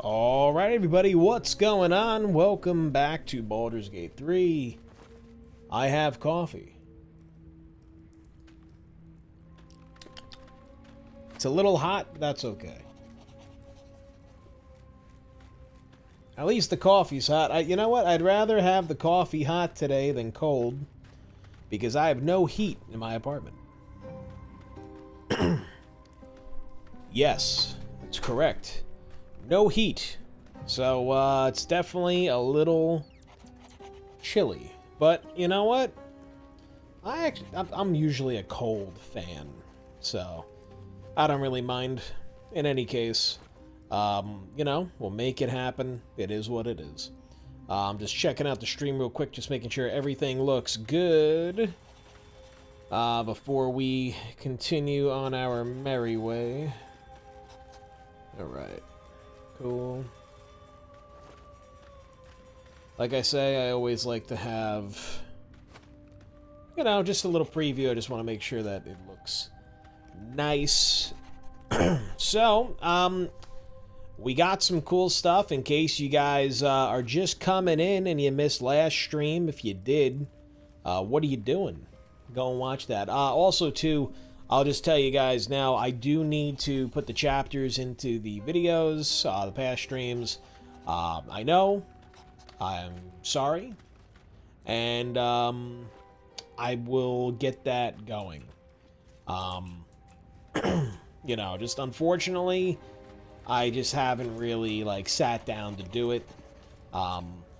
Alright everybody, what's going on? Welcome back to Baldur's Gate 3. I have coffee. It's a little hot, but that's okay. At least the coffee's hot. You know what? I'd rather have the coffee hot today than cold, because I have no heat in my apartment. Yes, that's correct. No heat. So, it's definitely a little chilly. But, you know what? I'm usually a cold fan. So, I don't really mind. In any case, you know, we'll make it happen. It is what it is. I'm just checking out the stream real quick, just making sure everything looks good. Before we continue on our merry way. Alright. Cool. Like I say, I always like to have, you know, just a little preview. I just want to make sure that it looks nice. So, we got some cool stuff in case you guys are just coming in and you missed last stream. If you did, what are you doing? Go and watch that. Also, too, I'll just tell you guys now, I do need to put the chapters into the videos, the past streams. I know. I'm sorry. And I will get that going. You know, just unfortunately, I just haven't really, like, sat down to do it.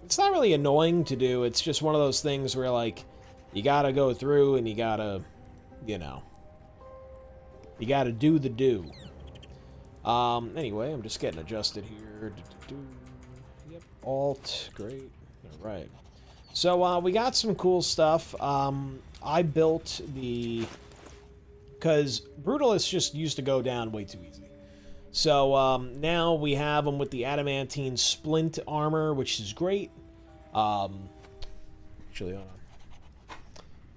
It's not really annoying to do. It's just one of those things where, like, you gotta go through and you gotta, you know, you gotta do the do. Anyway, I'm just getting adjusted here. Yep, Alt, great. Alright. So, we got some cool stuff. I built the... Because Brutalous just used to go down way too easy. So, now we have them with the adamantine splint armor, which is great. Actually, hold on.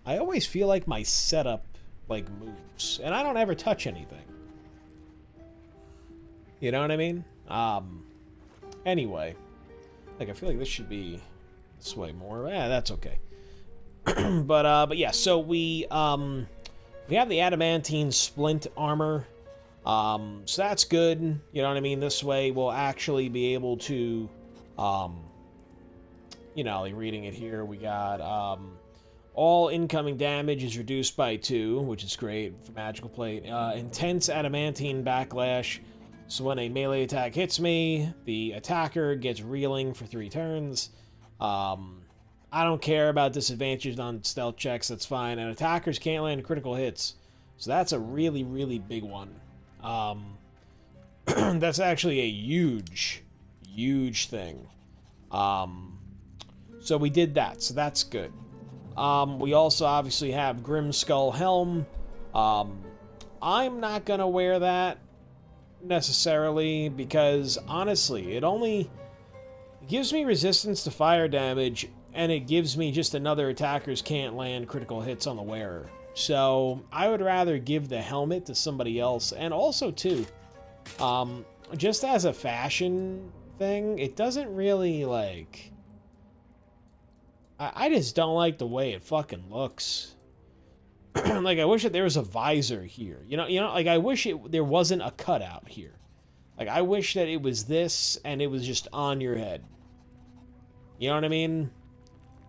I always feel like my setup, like, moves. And I don't ever touch anything. You know what I mean? Anyway. Like, I feel like this should be this way more. That's okay. But yeah, so we have the adamantine splint armor. So that's good. You know what I mean? This way we'll actually be able to, you know, like reading it here, we got, all incoming damage is reduced by 2, which is great for magical plate. Intense adamantine backlash. So when a melee attack hits me, the attacker gets reeling for 3 turns. I don't care about disadvantages on stealth checks, that's fine. And attackers can't land critical hits. So that's a really, really big one. That's actually a huge, huge thing. So we did that, so that's good. We also obviously have Grim Skull Helm. I'm not gonna wear that necessarily because honestly, it gives me resistance to fire damage and it gives me just another attackers can't land critical hits on the wearer. So I would rather give the helmet to somebody else. And also too, just as a fashion thing, it doesn't really like... I just don't like the way it fucking looks. Like, I wish that there was a visor here. You know, like, I wish there wasn't a cutout here. Like, I wish that it was this, and it was just on your head. You know what I mean?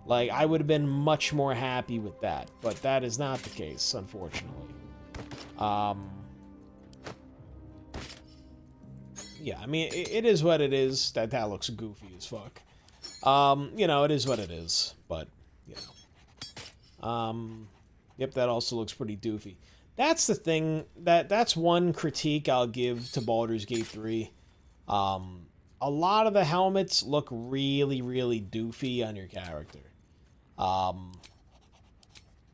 Like, I would have been much more happy with that. But that is not the case, unfortunately. Yeah, I mean, it is what it is. That looks goofy as fuck. You know, it is what it is, but, you know. Yep, that also looks pretty doofy. That's the thing, that's one critique I'll give to Baldur's Gate 3. A lot of the helmets look really, really doofy on your character. And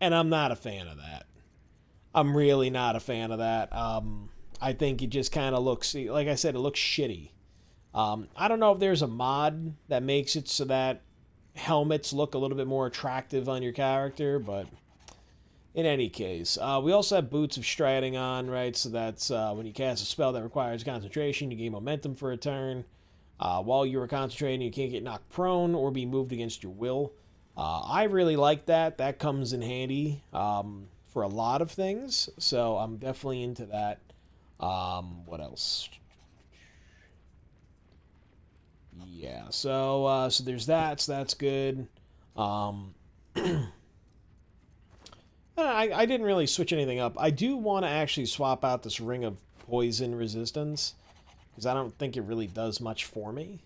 I'm not a fan of that. I'm really not a fan of that. I think it just kind of looks, like I said, it looks shitty. I don't know if there's a mod that makes it so that helmets look a little bit more attractive on your character, but in any case, we also have Boots of Striding on, right? So that's when you cast a spell that requires concentration, you gain momentum for a turn. While you are concentrating, you can't get knocked prone or be moved against your will. I really like that. That comes in handy for a lot of things, so I'm definitely into that. What else? Yeah, so there's that, so that's good. I didn't really switch anything up. I do want to actually swap out this ring of poison resistance, because I don't think it really does much for me.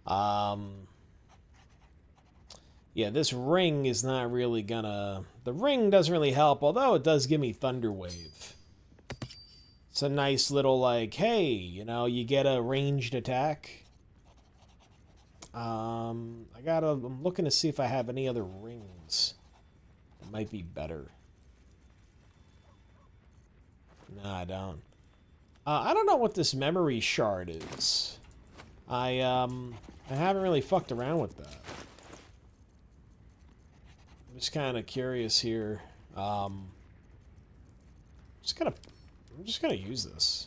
Yeah, this ring is not really gonna... The ring doesn't really help, although it does give me Thunder Wave. It's a nice little, like, hey, you know, you get a ranged attack. I'm looking to see if I have any other rings. It might be better. No, I don't. I don't know what this memory shard is. I haven't really fucked around with that. I'm just kind of curious here. I'm just gonna use this.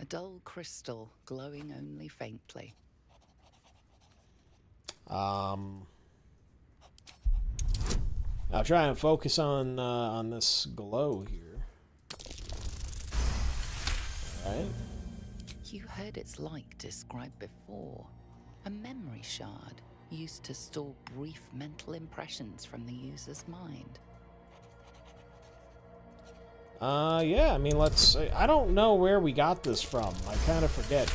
A dull crystal glowing only faintly. I'll try and focus on this glow here. All right. You heard its like described before. A memory shard used to store brief mental impressions from the user's mind. Yeah, I mean, I don't know where we got this from. I kind of forget.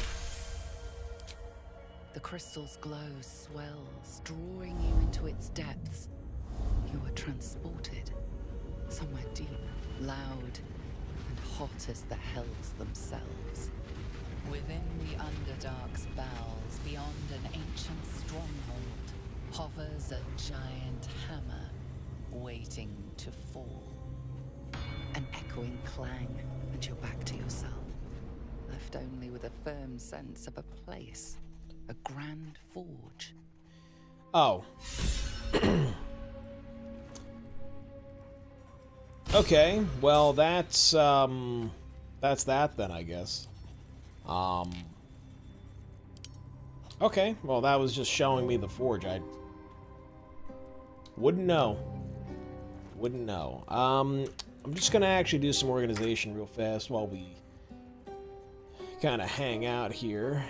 The crystal's glow swells, drawing you into its depths. You are transported somewhere deep, loud, and hot as the hells themselves. Within the Underdark's bowels, beyond an ancient stronghold, hovers a giant hammer, waiting to fall. An echoing clang, and you're back to yourself, left only with a firm sense of a place, a grand forge. Oh. Okay, well, that's that then, I guess. Okay, well, that was just showing me the forge. I wouldn't know. Wouldn't know. I'm just gonna actually do some organization real fast while we kind of hang out here.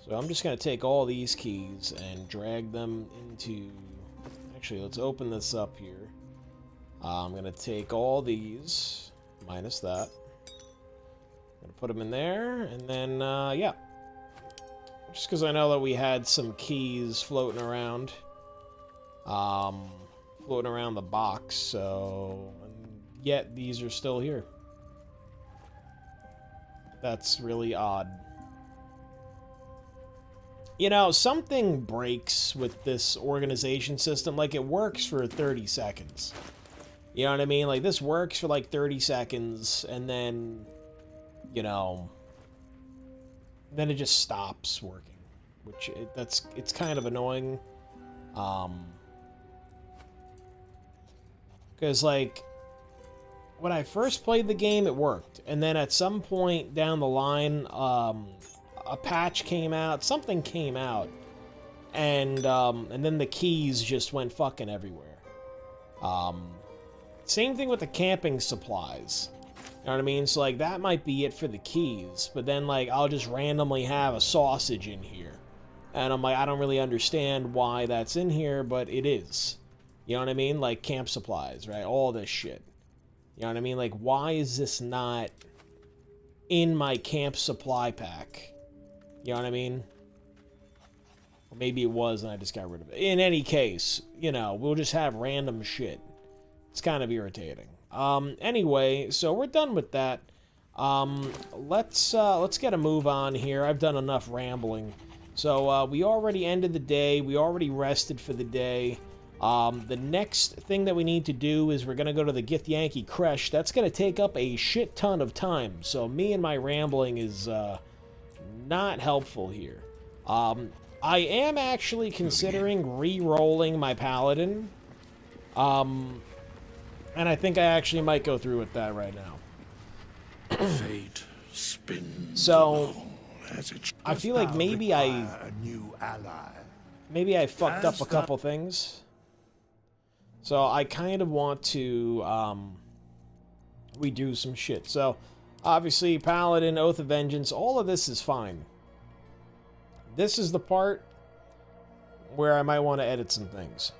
So I'm just going to take all these keys and drag them into... Actually, let's open this up here. I'm going to take all these, minus that. I'm going to put them in there, and then, yeah. Just because I know that we had some keys floating around. Floating around the box, so... And yet, these are still here. That's really odd. You know, something breaks with this organization system. Like, it works for 30 seconds. You know what I mean? Like, this works for, like, 30 seconds, and then, you know, then it just stops working. Which, it's kind of annoying. Because, like, when I first played the game, it worked. And then at some point down the line, a patch came out, something came out, and then the keys just went fucking everywhere. Same thing with the camping supplies. You know what I mean? So, like, that might be it for the keys, but then, like, I'll just randomly have a sausage in here. And I'm like, I don't really understand why that's in here, but it is. You know what I mean? Like, camp supplies, right? All this shit. You know what I mean? Like, why is this not in my camp supply pack? You know what I mean? Or maybe it was and I just got rid of it. In any case, you know, we'll just have random shit. It's kind of irritating. Anyway, so we're done with that. Let's get a move on here. I've done enough rambling. So, we already ended the day. We already rested for the day. The next thing that we need to do is we're going to go to the Githyanki Creche. That's going to take up a shit ton of time. So, me and my rambling is, not helpful here. I am actually considering re-rolling my Paladin. And I think I actually might go through with that right now. Fate spins So, along as it I feel like maybe I a new ally. fucked up a couple things. So I kind of want to redo some shit. So obviously Paladin, Oath of Vengeance, all of this is fine. This is the part where I might want to edit some things.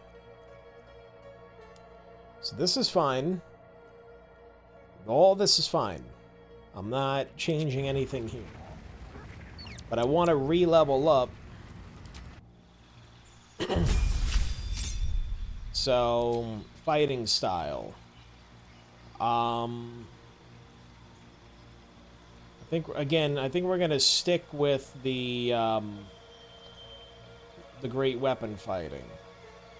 So this is fine. All this is fine. I'm not changing anything here. But I want to re-level up. So, fighting style. I think we're gonna stick with the great weapon fighting.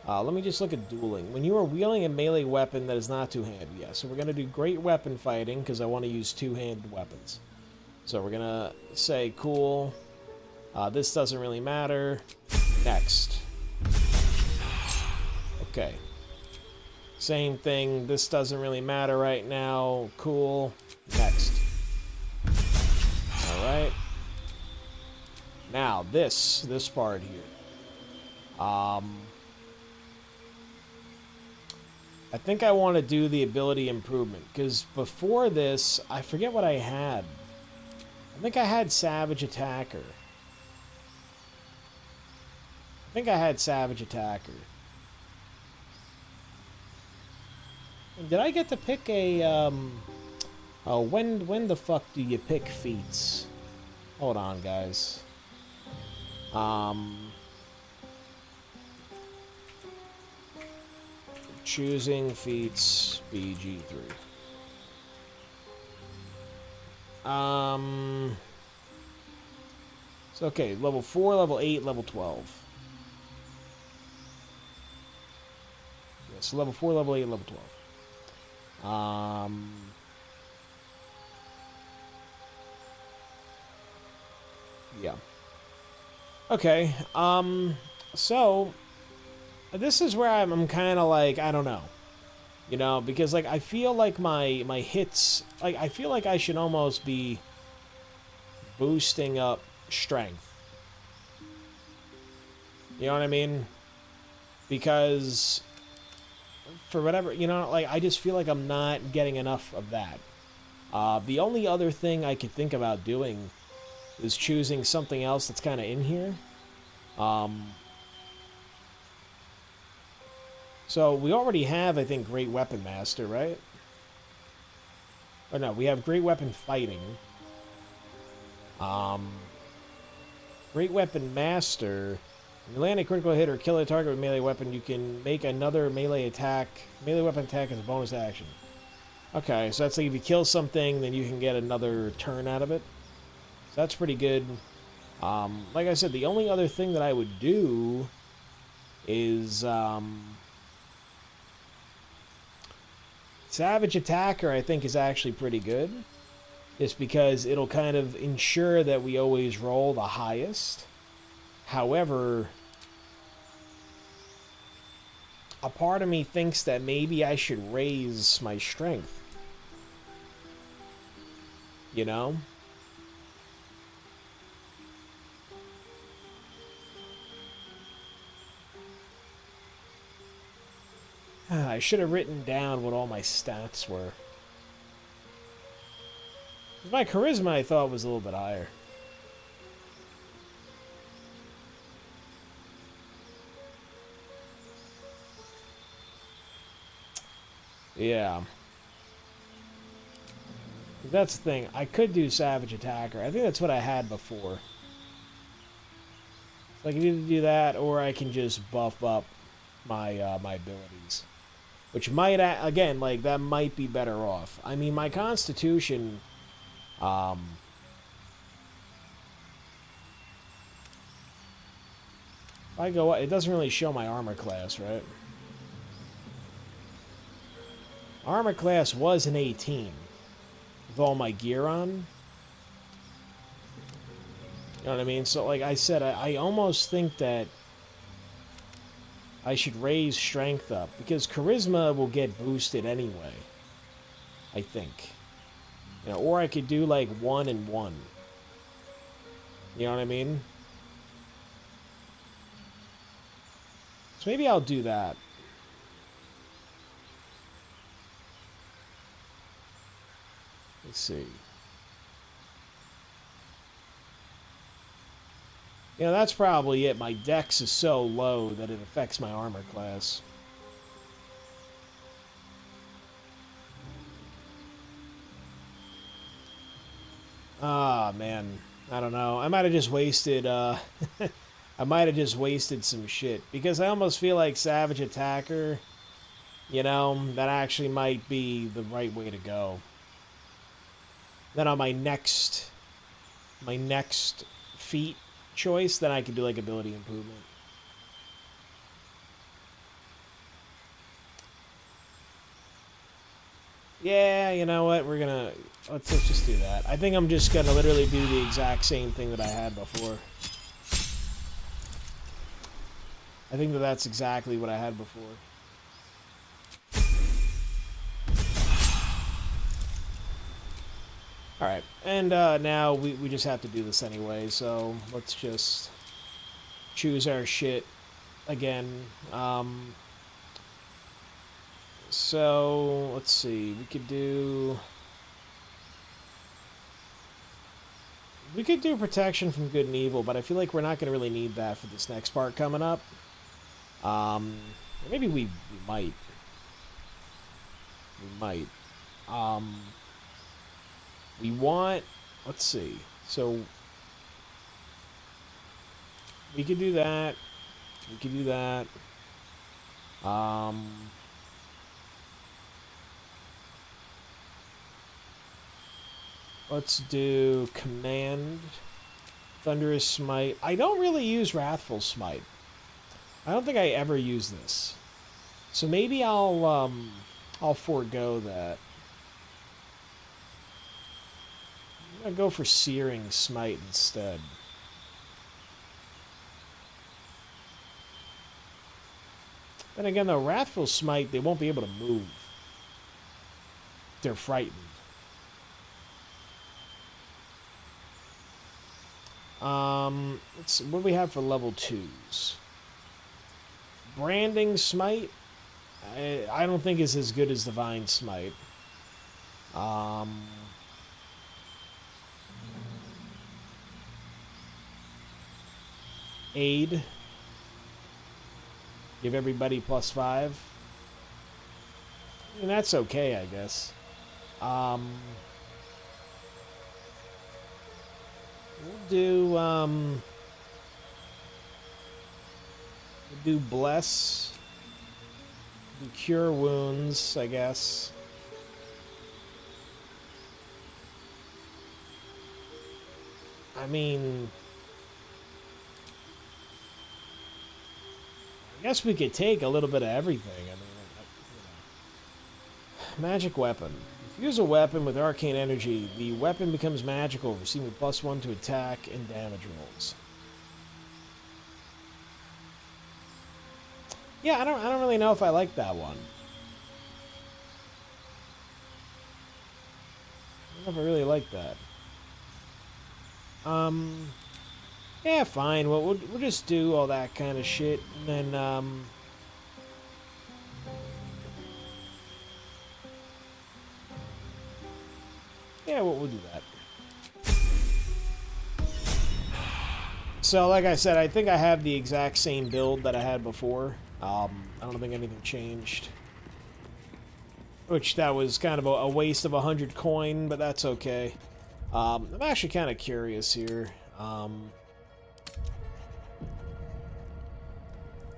Let me just look at dueling. When you are wielding a melee weapon that is not two-handed, yeah. So we're gonna do great weapon fighting because I want to use two-handed weapons. So we're gonna say cool. This doesn't really matter. Next. Okay. Same thing. This doesn't really matter right now. Cool. Next. Alright. Now, this part here. I think I want to do the ability improvement, because before this, I forget what I had. I think I had Savage Attacker. And did I get to pick a, oh, when the fuck do you pick feats? Hold on, guys. Choosing feats, BG3. So, okay, level 4, level 8, level 12. So level 4, level 8, level 12. Yeah. Okay. So this is where I'm kind of like, I don't know. You know, because like I feel like my hits, like I feel like I should almost be boosting up strength. You know what I mean? Because for whatever, you know, like I just feel like I'm not getting enough of that. The only other thing I could think about doing is choosing something else that's kind of in here. So we already have, I think, Great Weapon Master, right? Or no, we have Great Weapon Fighting. Great Weapon Master. When you land a critical hit or kill a target with a melee weapon, you can make another melee weapon attack as a bonus action. Okay, so that's like if you kill something, then you can get another turn out of it. So that's pretty good. Like I said, the only other thing that I would do is Savage Attacker, I think, is actually pretty good. Just because it'll kind of ensure that we always roll the highest. However, a part of me thinks that maybe I should raise my strength. You know? I should have written down what all my stats were. My charisma, I thought, was a little bit higher. Yeah. That's the thing. I could do Savage Attacker. I think that's what I had before. So I can either do that, or I can just buff up my my abilities. Which might, again, like, that might be better off. I mean, my Constitution... if I go... It doesn't really show my armor class, right? Armor class was an 18. With all my gear on. You know what I mean? So, like I said, I almost think that... I should raise strength up, because charisma will get boosted anyway, I think. You know, or I could do like 1 and 1. You know what I mean? So maybe I'll do that. Let's see. You know, that's probably it. My dex is so low that it affects my armor class. Ah, man. I don't know. I might have just wasted, I might have just wasted some shit. Because I almost feel like Savage Attacker, you know, that actually might be the right way to go. Then on my next feat choice, then I can do like ability improvement. Yeah, you know what? We're gonna let's just do that. I think I'm just gonna literally do the exact same thing that I had before. I think that that's exactly what I had before. Alright, and now we just have to do this anyway, so let's just choose our shit again. So, let's see, we could do protection from good and evil, but I feel like we're not going to really need that for this next part coming up. Maybe we might. We might. We want, let's see, so we could do that, we could do that, let's do command, thunderous smite. I don't really use wrathful smite. I don't think I ever use this, so maybe I'll forego that. I'm gonna go for Searing Smite instead. Then again, though, Wrathful Smite, they won't be able to move. They're frightened. Let's see, what do we have for level 2s? Branding Smite, I don't think is as good as Divine Smite. Aid. Give everybody +5. And that's okay, I guess. We'll do bless. Do cure wounds, I guess. I mean, I guess we could take a little bit of everything. I mean, you know. Magic weapon. If you use a weapon with arcane energy, the weapon becomes magical, receiving +1 to attack and damage rolls. Yeah, I don't really know if I like that one. I don't know if I really like that. Yeah, fine. Well, we'll just do all that kind of shit, and then, yeah, we'll do that. So, like I said, I think I have the exact same build that I had before. I don't think anything changed. Which, that was kind of a waste of 100 coin, but that's okay. I'm actually kind of curious here.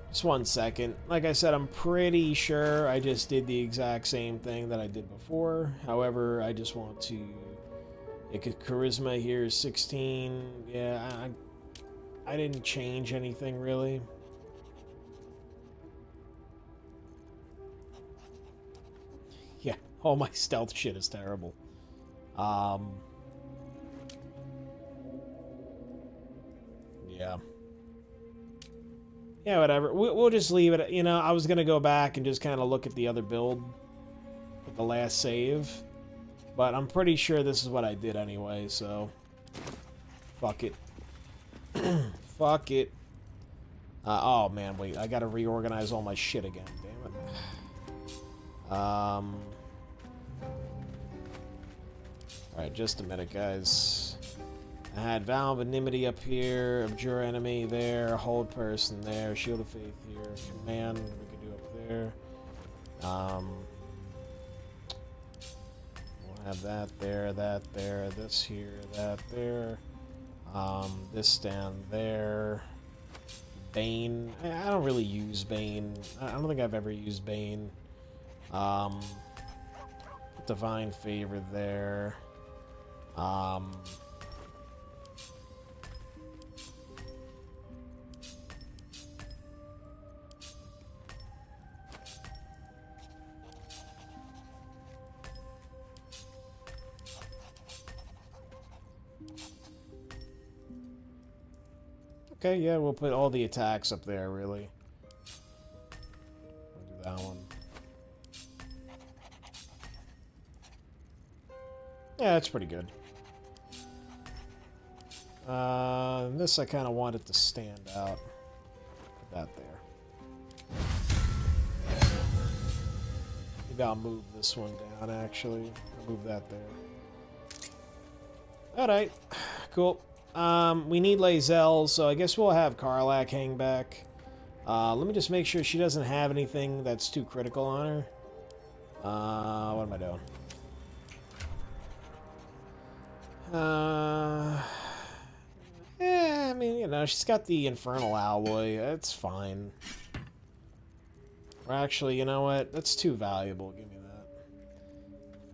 Just 1 second. Like I said, I'm pretty sure I just did the exact same thing that I did before. However, I just want to... Yeah, charisma here is 16. Yeah, I didn't change anything, really. Yeah, all my stealth shit is terrible. Yeah. Yeah, whatever. We'll just leave it. You know, I was going to go back and just kind of look at the other build with the last save. But I'm pretty sure this is what I did anyway, so... Fuck it. Fuck it. Oh, man, wait. I gotta reorganize all my shit again. Damn it. Alright, just a minute, guys. I had Vow of Enmity up here, Abjure Enemy there, Hold Person there, Shield of Faith here, Command we could do up there. We'll have that there, this here, that there. This down there. Bane. I don't really use Bane. I don't think I've ever used Bane. Divine Favor there. Okay, yeah, we'll put all the attacks up there, really. We'll do that one. Yeah, that's pretty good. This I kind of want it to stand out. Put that there. Maybe I'll move this one down, actually. I'll move that there. Alright, cool. We need Lae'zel, so I guess we'll have Karlach hang back. Let me just make sure she doesn't have anything that's too critical on her. What am I doing? Yeah, I mean, you know, she's got the Infernal Alloy. That's fine. Or actually, you know what? That's too valuable. Give me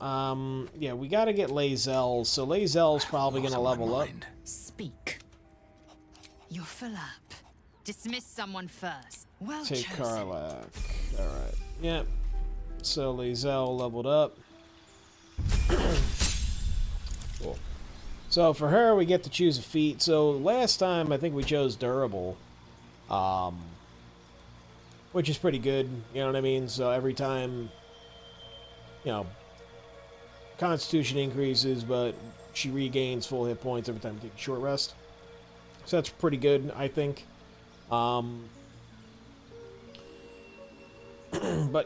that. Yeah, we gotta get Lae'zel, so Lae'zel's probably gonna level up. Speak. You're full up. Dismiss someone first. Well Take chosen. Karlach. Alright. Yep. So Lae'zel leveled up. Cool. So for her, we get to choose a feat. So last time, I think we chose Durable. Which is pretty good. You know what I mean? So every time, you know, Constitution increases, but she regains full hit points every time you take a short rest. So that's pretty good, I think. But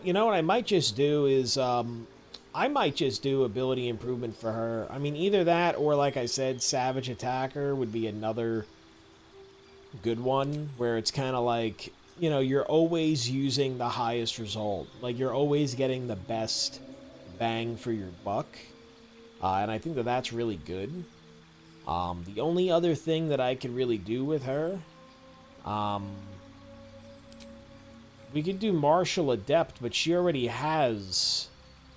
you know what I might just do is, I might just do ability improvement for her. I mean, either that or, like I said, Savage Attacker would be another good one, where it's kind of like, you know, you're always using the highest result. Like, you're always getting the best bang for your buck. And I think that that's really good. The only other thing that I could really do with her, we could do Martial Adept, but she already has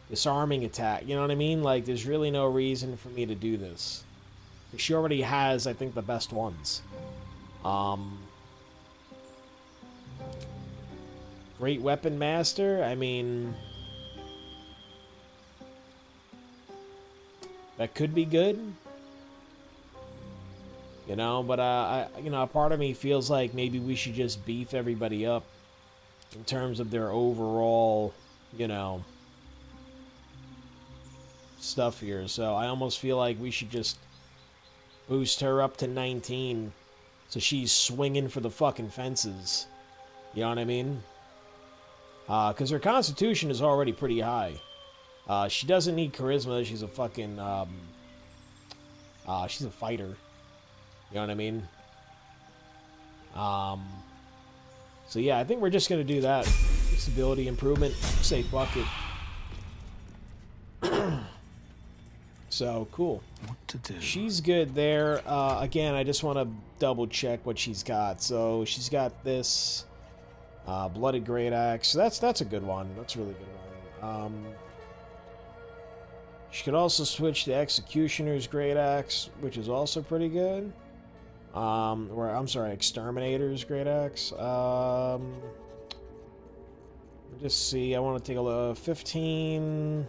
disarming attack. You know what I mean? Like, there's really no reason for me to do this. She already has, I think, the best ones. Great Weapon Master, I mean, that could be good. You know, but you know, a part of me feels like maybe we should just beef everybody up in terms of their overall, you know, stuff here. So I almost feel like we should just boost her up to 19 so she's swinging for the fucking fences. You know what I mean? Because her constitution is already pretty high. She doesn't need charisma. She's a fucking, she's a fighter. You know what I mean? So yeah, I think we're just going to do that. Stability improvement. Safe bucket. So, cool. What to do? She's good there. Again, I just want to double check what she's got. So, she's got this Blooded Great Axe. That's a good one. That's a really good one. She could also switch to Executioner's Great Axe, which is also pretty good. Or, I'm sorry, Exterminator's Great Axe. Just see, I want to take a look. 15...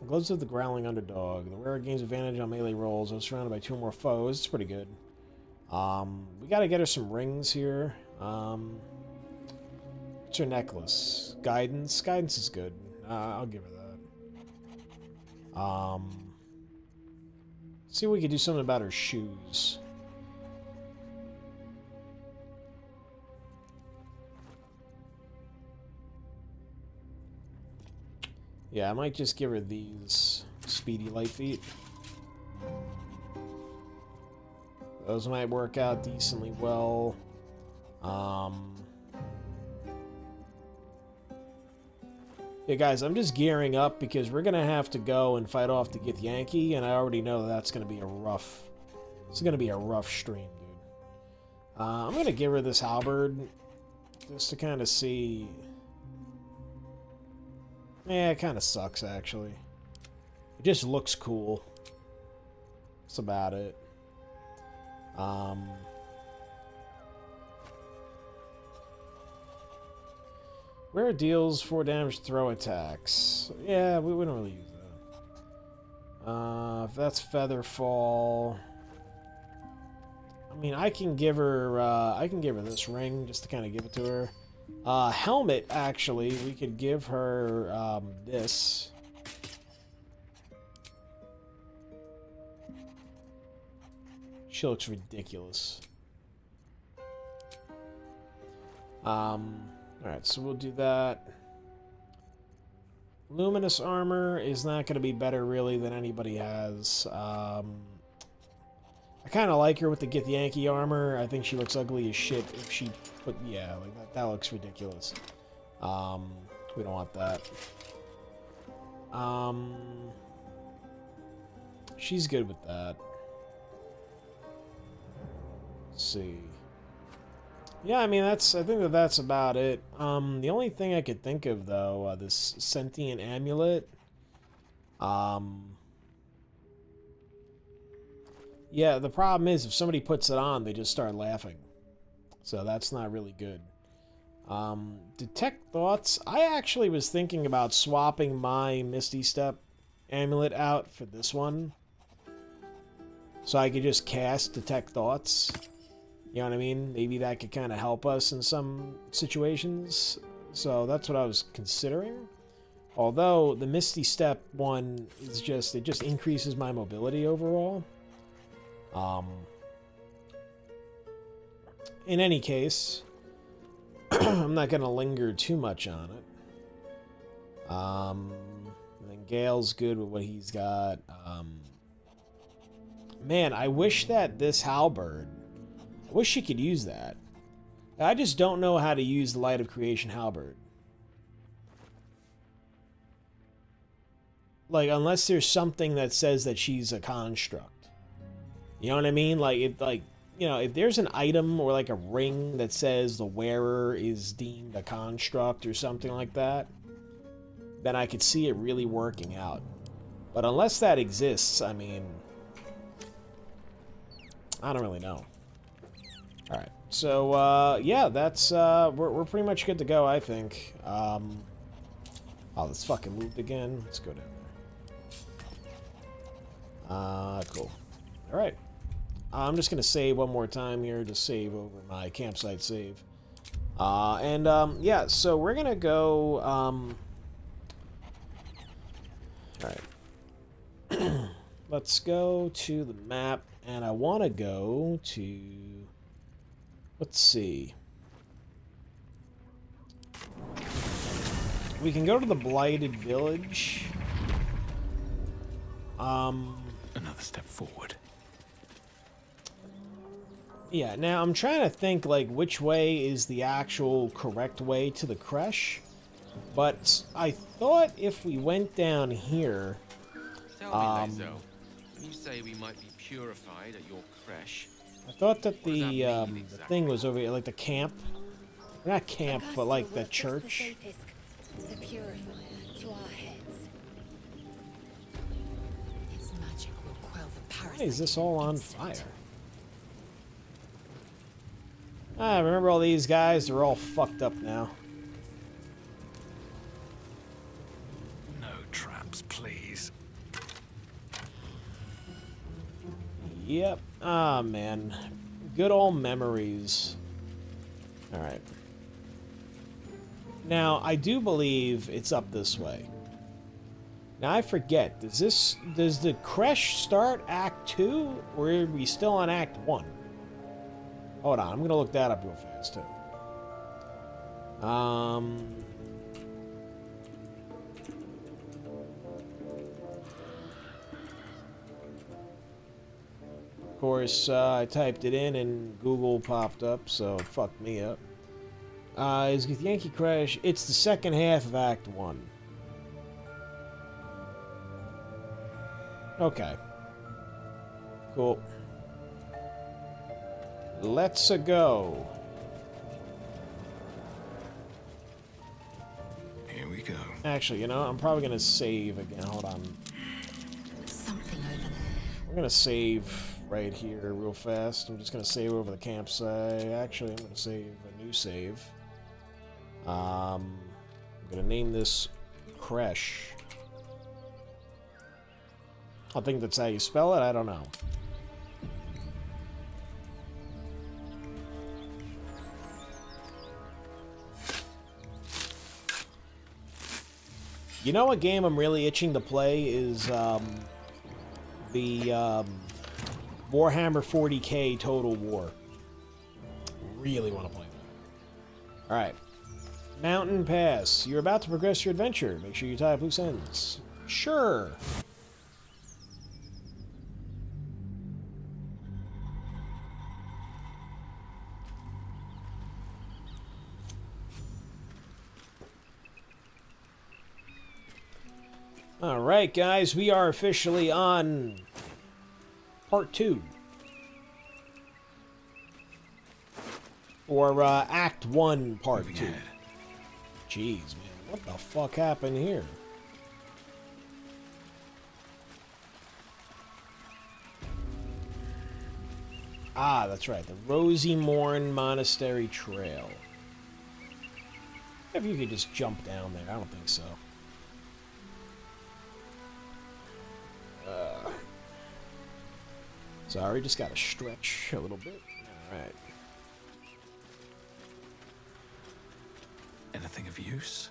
Gloves of the Growling Underdog. The wearer gains advantage on melee rolls. I was surrounded by 2 more foes. It's pretty good. We gotta get her some rings here. What's her necklace? Guidance. Guidance is good. I'll give her that. See if we could do something about her shoes. Yeah, I might just give her these speedy light feet. Those might work out decently well. Yeah, guys, I'm just gearing up because we're gonna have to go and fight off the Githyanki, and I already know that's gonna be a rough. It's gonna be a rough stream, dude. I'm gonna give her this halberd just to kind of see. Yeah, it kind of sucks actually. It just looks cool. That's about it. Rare deals 4 damage throw attacks. Yeah, we don't really use that. If that's Featherfall, I mean, I can give her this ring just to kind of give it to her. Helmet, actually, we could give her this. She looks ridiculous. Alright, so we'll do that. Luminous armor is not going to be better, really, than anybody has. I kind of like her with the Githyanki armor. I think she looks ugly as shit if she put... Yeah, like that looks ridiculous. We don't want that. She's good with that. Let's see. Yeah, I mean, I think that's about it. The only thing I could think of, though, this sentient amulet. Yeah, the problem is if somebody puts it on, they just start laughing. So that's not really good. Detect thoughts. I actually was thinking about swapping my Misty Step amulet out for this one. So I could just cast Detect Thoughts. You know what I mean? Maybe that could kind of help us in some situations. So that's what I was considering. Although the Misty Step one is just, it just increases my mobility overall. In any case, I'm not going to linger too much on it. Then Gale's good with what he's got. Man, I wish that this halberd, I wish she could use that. I just don't know how to use the Light of Creation halberd. Like, unless there's something that says that she's a construct. You know what I mean? Like, you know, if there's an item or like a ring that says the wearer is deemed a construct or something like that, then I could see it really working out. But unless that exists, I mean, I don't really know. Alright, so, yeah, that's, we're pretty much good to go, I think. Oh, this fucking moved again. Let's go down there. Cool. Alright. I'm just gonna save one more time here to save over my campsite save. Yeah, so we're gonna go, alright. Let's go to the map, and I want to go to... Let's see. We can go to the Blighted Village. Another step forward. Yeah, now I'm trying to think, like, which way is the actual correct way to the Creche. But I thought if we went down here... Tell me, Lezo, when you say we might be purified at your Creche, I thought that what does the exactly? thing was over here, like the camp. Not camp, but like the church. The purifier to our heads. Its magic will quell the parasite. Why is this all on fire? Ah, remember all these guys? They're all fucked up now. No traps, please. Yep. Ah, man. Good old memories. Alright. Now, I do believe it's up this way. Now, I forget. Does the Kresh start Act 2? Or are we still on Act 1? Hold on, I'm going to look that up real fast, too. Of course, I typed it in and Google popped up, so it fucked me up. Is Yankee Crash? It's the second half of Act 1. Okay. Cool. Let's go. Here we go. Actually, you know, I'm probably gonna save again. Hold on. Something over there. I'm gonna save right here real fast. I'm just gonna save over the campsite. Actually, I'm gonna save a new save. I'm gonna name this Kresh. I think that's how you spell it. I don't know. You know what game I'm really itching to play is the Warhammer 40k Total War. Really want to play that. Alright. Mountain Pass. You're about to progress your adventure. Make sure you tie up loose ends. Sure. Alright, guys, we are officially on part 2. Or Act 1, part 2. Jeez, man, what the fuck happened here? Ah, that's right, the Rosy Morn Monastery Trail. If you could just jump down there, I don't think so. Sorry, just gotta stretch a little bit. Alright. Anything of use?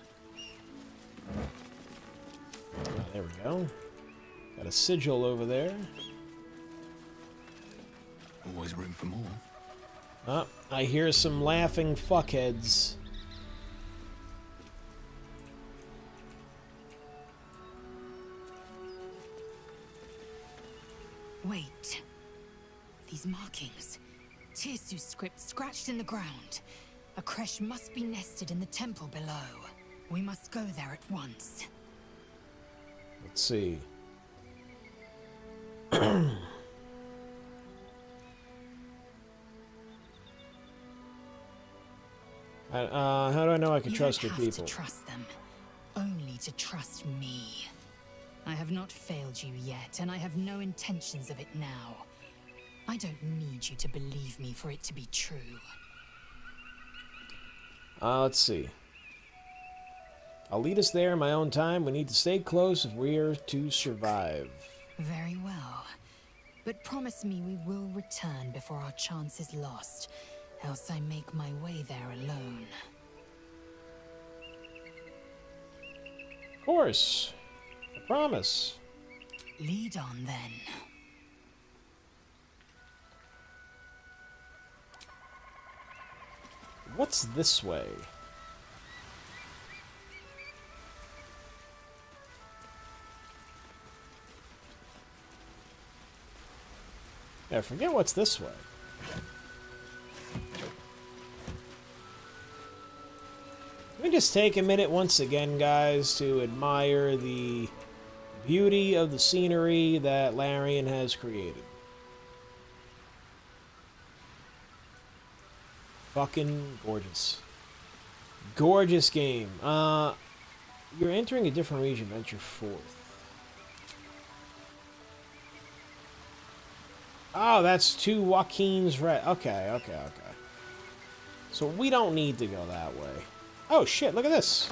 Oh, there we go. Got a sigil over there. Always room for more. Oh, I hear some laughing fuckheads. Wait. These markings. Tirsu's script scratched in the ground. A Kresh must be nested in the temple below. We must go there at once. Let's see. How do I know I can trust your people? You don't have to trust them, only to trust me. I have not failed you yet, and I have no intentions of it now. I don't need you to believe me for it to be true. Let's see. I'll lead us there in my own time. We need to stay close if we are to survive. Very well. But promise me we will return before our chance is lost, else I make my way there alone. Of course. I promise. Lead on, then. What's this way? Yeah, forget what's this way. Let me just take a minute once again, guys, to admire the beauty of the scenery that Larian has created. Fucking gorgeous. Gorgeous game. You're entering a different region. Venture forth. Oh, that's two Joaquin's red. Okay. So we don't need to go that way. Oh, shit, look at this.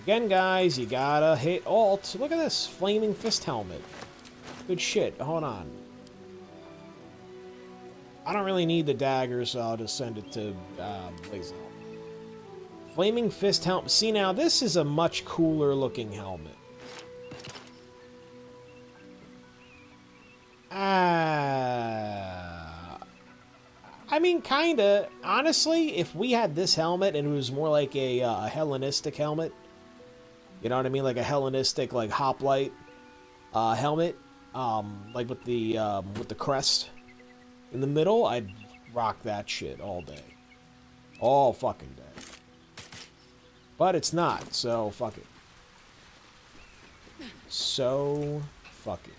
Again, guys, you gotta hit Alt. Look at this. Flaming Fist Helmet. Good shit. Hold on. I don't really need the dagger, so I'll just send it to Blaze Helmet. Flaming Fist helmet. See, now this is a much cooler looking helmet. I mean, kinda. Honestly, if we had this helmet and it was more like a Hellenistic helmet, you know what I mean? Like a Hellenistic, like, hoplite helmet, like with the crest in the middle, I'd rock that shit all day. All fucking day. But it's not, so fuck it. So, fuck it.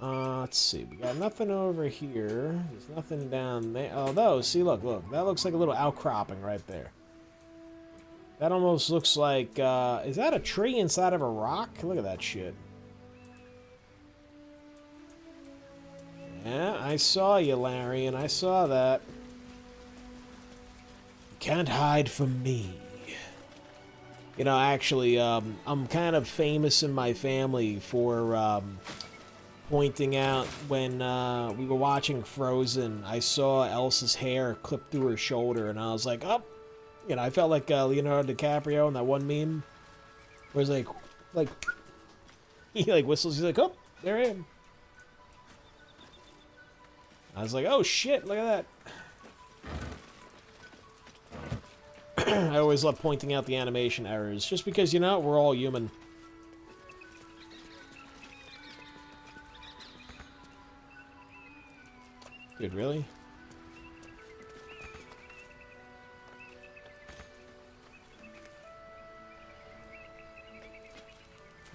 Let's see. We got nothing over here. There's nothing down there. Oh, those. See, look. That looks like a little outcropping right there. That almost looks like, is that a tree inside of a rock? Look at that shit. Yeah, I saw you, Larian. I saw that. You can't hide from me. You know, actually, I'm kind of famous in my family for, pointing out when we were watching Frozen, I saw Elsa's hair clip through her shoulder, and I was like, oh, you know, I felt like Leonardo DiCaprio in that one meme, where he's like, he like whistles, he's like, oh, there I am. I was like, oh shit, look at that. I always love pointing out the animation errors, just because, you know, we're all human. Dude, really?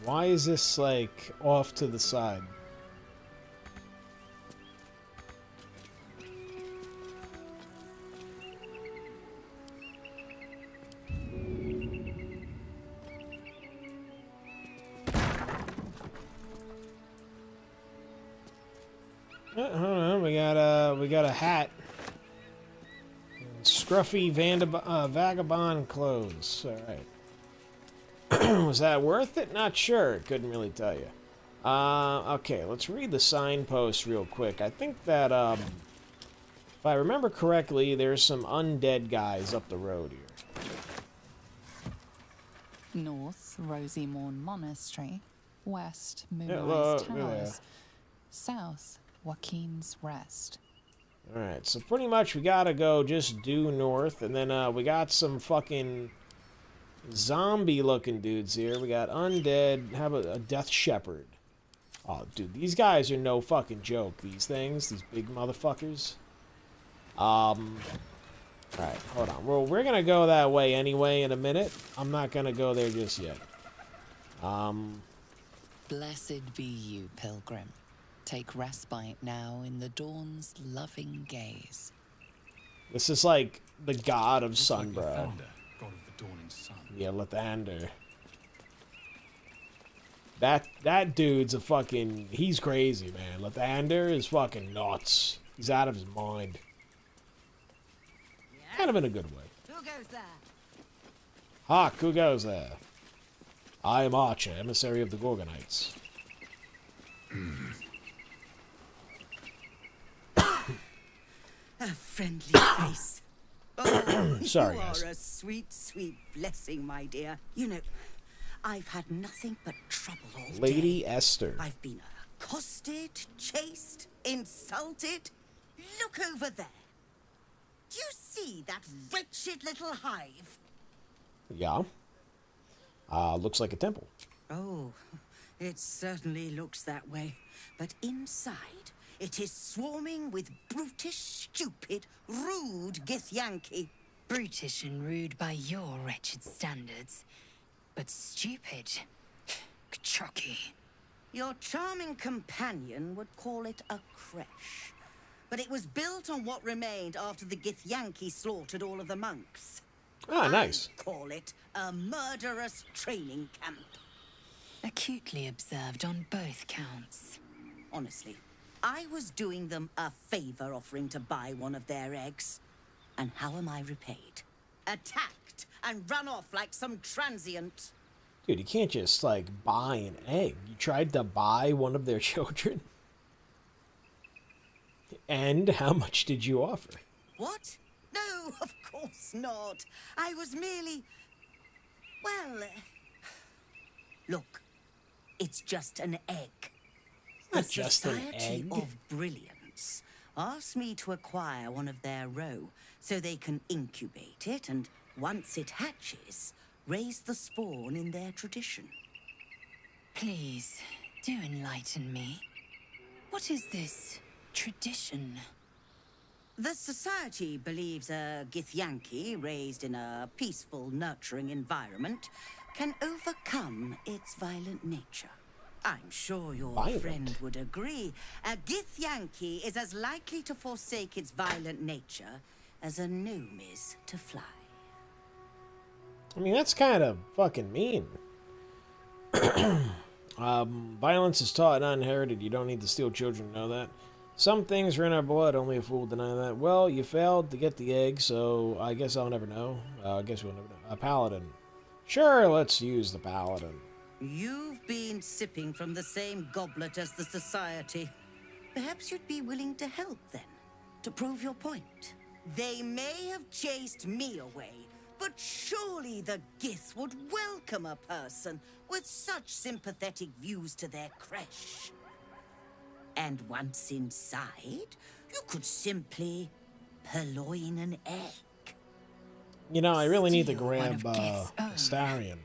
Why is this, like, off to the side? Hold on, we got a hat. Scruffy vagabond clothes. Alright. Was that worth it? Not sure. Couldn't really tell you. Okay, let's read the signpost real quick. I think that, if I remember correctly, there's some undead guys up the road here. North, Rosy Morn Monastery. West, Moonrise Towers. South, Joaquin's Rest. Alright, so pretty much we gotta go just due north, and then we got some fucking zombie-looking dudes here. We got undead. How about a death shepherd? Oh, dude, these guys are no fucking joke. These things, these big motherfuckers. Alright, hold on. Well, we're gonna go that way anyway in a minute. I'm not gonna go there just yet. Blessed be you, pilgrim. Take respite now in the dawn's loving gaze. This is like the god of sun, bro. Thunder, god of the dawning sun. Yeah, Lathander. That dude's a fucking... He's crazy, man. Lathander is fucking nuts. He's out of his mind. Yeah? Kind of in a good way. Who goes there? Hawk, who goes there? I am Archer, emissary of the Gorgonites. A friendly face. Oh, Sorry, you guys. are a sweet, sweet blessing, my dear. You know, I've had nothing but trouble all day. Lady Esther. I've been accosted, chased, insulted. Look over there. Do you see that wretched little hive? Yeah. Looks like a temple. Oh, it certainly looks that way. But inside, it is swarming with brutish, stupid, rude Githyanki. Brutish and rude by your wretched standards, but stupid. Chucky. Your charming companion would call it a creche. But it was built on what remained after the Githyanki slaughtered all of the monks. Ah, nice. I call it a murderous training camp. Acutely observed on both counts. Honestly, I was doing them a favor offering to buy one of their eggs. And how am I repaid? Attacked and run off like some transient. Dude, you can't just, like, buy an egg. You tried to buy one of their children? And how much did you offer? What? No, Oh, of course not. I was merely... Well... Look, it's just an egg. Not just an Society egg. of Brilliance asked me to acquire one of their roe so they can incubate it and, once it hatches, raise the spawn in their tradition. Please, do enlighten me. What is this tradition? The society believes a Githyanki raised in a peaceful, nurturing environment can overcome its violent nature. I'm sure your friend would agree. A Githyanki is as likely to forsake its violent nature as a gnome is to fly. I mean, that's kind of fucking mean. Violence is taught and not inherited. You don't need to steal children to know that. Some things are in our blood. Only a fool will deny that. Well, you failed to get the egg, so I guess I'll never know. I guess we'll never know. A paladin. Sure, let's use the paladin. You've been sipping from the same goblet as the society. Perhaps you'd be willing to help then, to prove your point. They may have chased me away, but surely the Gith would welcome a person with such sympathetic views to their creche. And once inside, you could simply purloin an egg. You know, I really need to Steal one grab of Gith's own. Starion.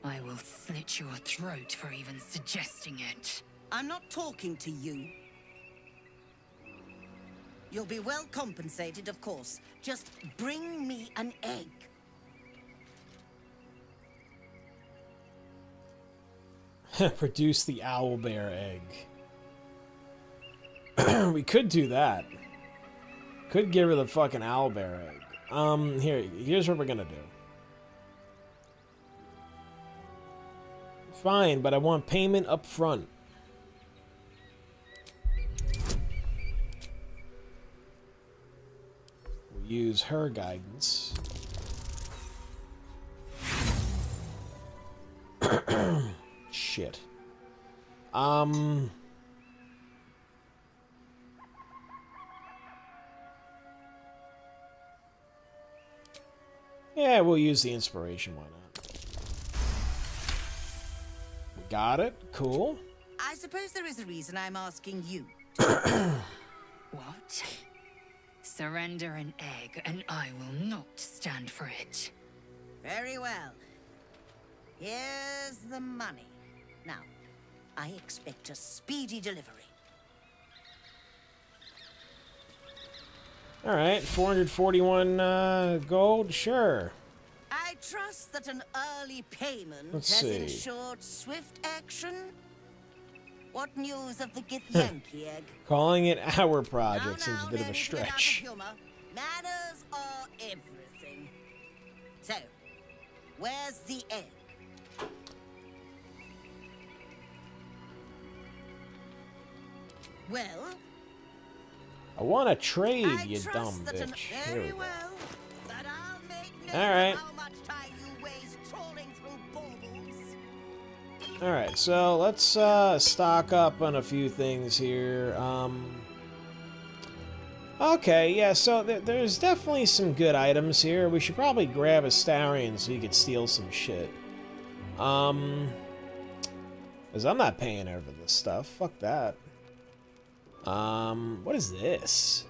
I will slit your throat for even suggesting it. I'm not talking to you. You'll be well compensated, of course. Just bring me an egg. Produce the owlbear egg. We could do that. Could get rid of the fucking owlbear egg. Here's what we're gonna do. Fine, but I want payment up front. We'll use her guidance. Shit. Yeah, we'll use the inspiration, why not? We got it, cool. I suppose there is a reason I'm asking you. What? Surrender an egg, and I will not stand for it. Very well. Here's the money. Now, I expect a speedy delivery. Alright, 441 gold, sure. I trust that an early payment Let's has see. ensured swift action. What news of the Githyanki egg? Calling it our project Now, seems a bit of a let's get out of stretch. humor. Manners are everything. So, where's the egg? Well, I want to trade, I you trust dumb that an bitch. Here we very go. well, but I'll make note Alright. of how much time you waste trawling through baubles. Alright, so let's stock up on a few things here. Okay, yeah, so there's definitely some good items here. We should probably grab a Starion so you could steal some shit. Because I'm not paying over this stuff. Fuck that. What is this?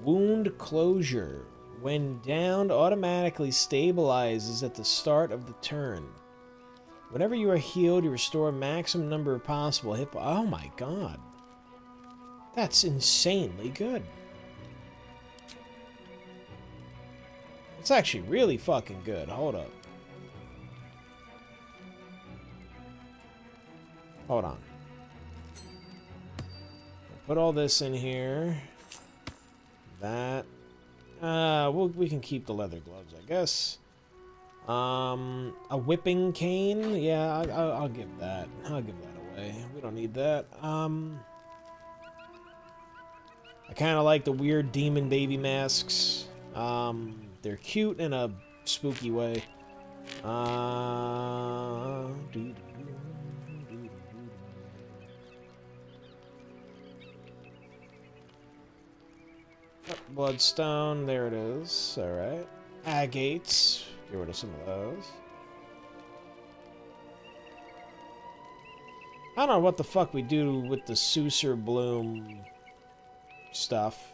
Wound closure. When downed, automatically stabilizes at the start of the turn. Whenever you are healed, you restore a maximum number of possible hit points. Oh my god. That's insanely good. It's actually really fucking good. Hold up. Hold on. Put all this in here. That. We can keep the leather gloves, I guess. A whipping cane. Yeah, I'll give that. I'll give that away. We don't need that. I kind of like the weird demon baby masks. They're cute in a spooky way. bloodstone. There it is. All right. Agates. Get rid of some of those. I don't know what the fuck we do with the Sucer Bloom stuff.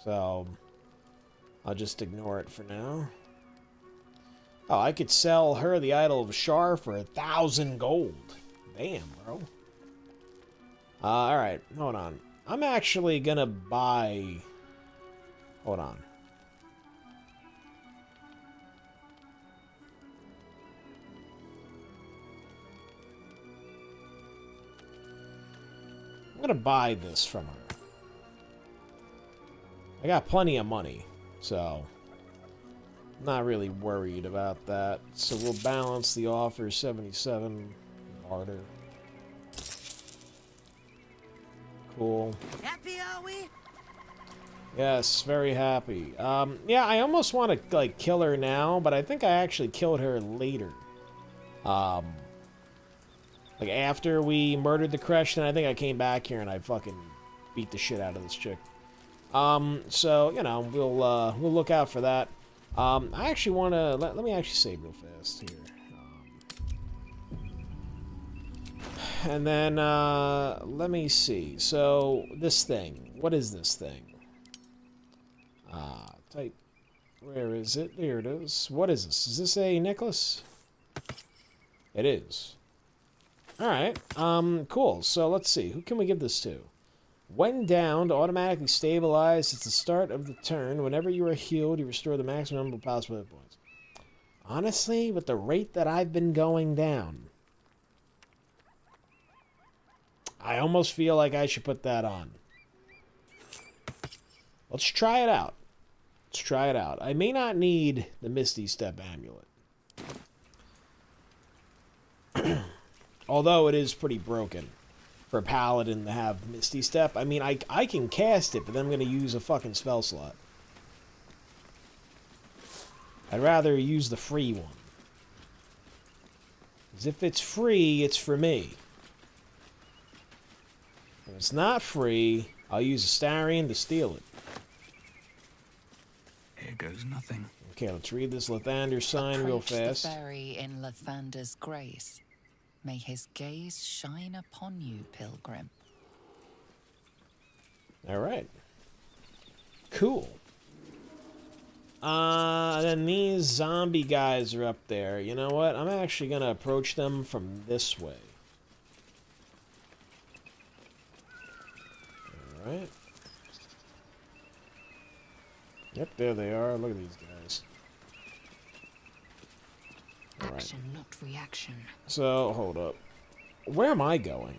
So, I'll just ignore it for now. Oh, I could sell her the Idol of Shar for 1,000 gold. Damn, bro. Alright, hold on. I'm actually gonna buy... Hold on. I'm gonna buy this from her. I got plenty of money, so I'm not really worried about that. So we'll balance the offer, 77 barter. Cool. Happy, are we? Yes, very happy. Yeah, I almost want to like kill her now, but I think I actually killed her later. Like after we murdered the Kresh, then I think I came back here and I fucking beat the shit out of this chick. So you know we'll look out for that. I actually want to let me actually save real fast here. And then let me see. So this thing, what is this thing? Type. Where is it? There it is. What is this? Is this a necklace? It is. Alright, cool. So let's see. Who can we give this to? When downed, automatically stabilize. It's the start of the turn. Whenever you are healed, you restore the maximum number of possible hit points. Honestly, with the rate that I've been going down, I almost feel like I should put that on. Let's try it out. Let's try it out. I may not need the Misty Step Amulet. Although it is pretty broken for a Paladin to have Misty Step. I mean, I can cast it, but then I'm going to use a fucking spell slot. I'd rather use the free one. Because if it's free, it's for me. If it's not free, I'll use a Starion to steal it. Here goes nothing. Okay, let's read this Lathander sign real fast. The fairy in Lathander's grace. May his gaze shine upon you, pilgrim. Alright. Cool. Then these zombie guys are up there. You know what? I'm actually going to approach them from this way. Alright. Yep, there they are. Look at these guys. Action, not reaction. So, hold up. Where am I going?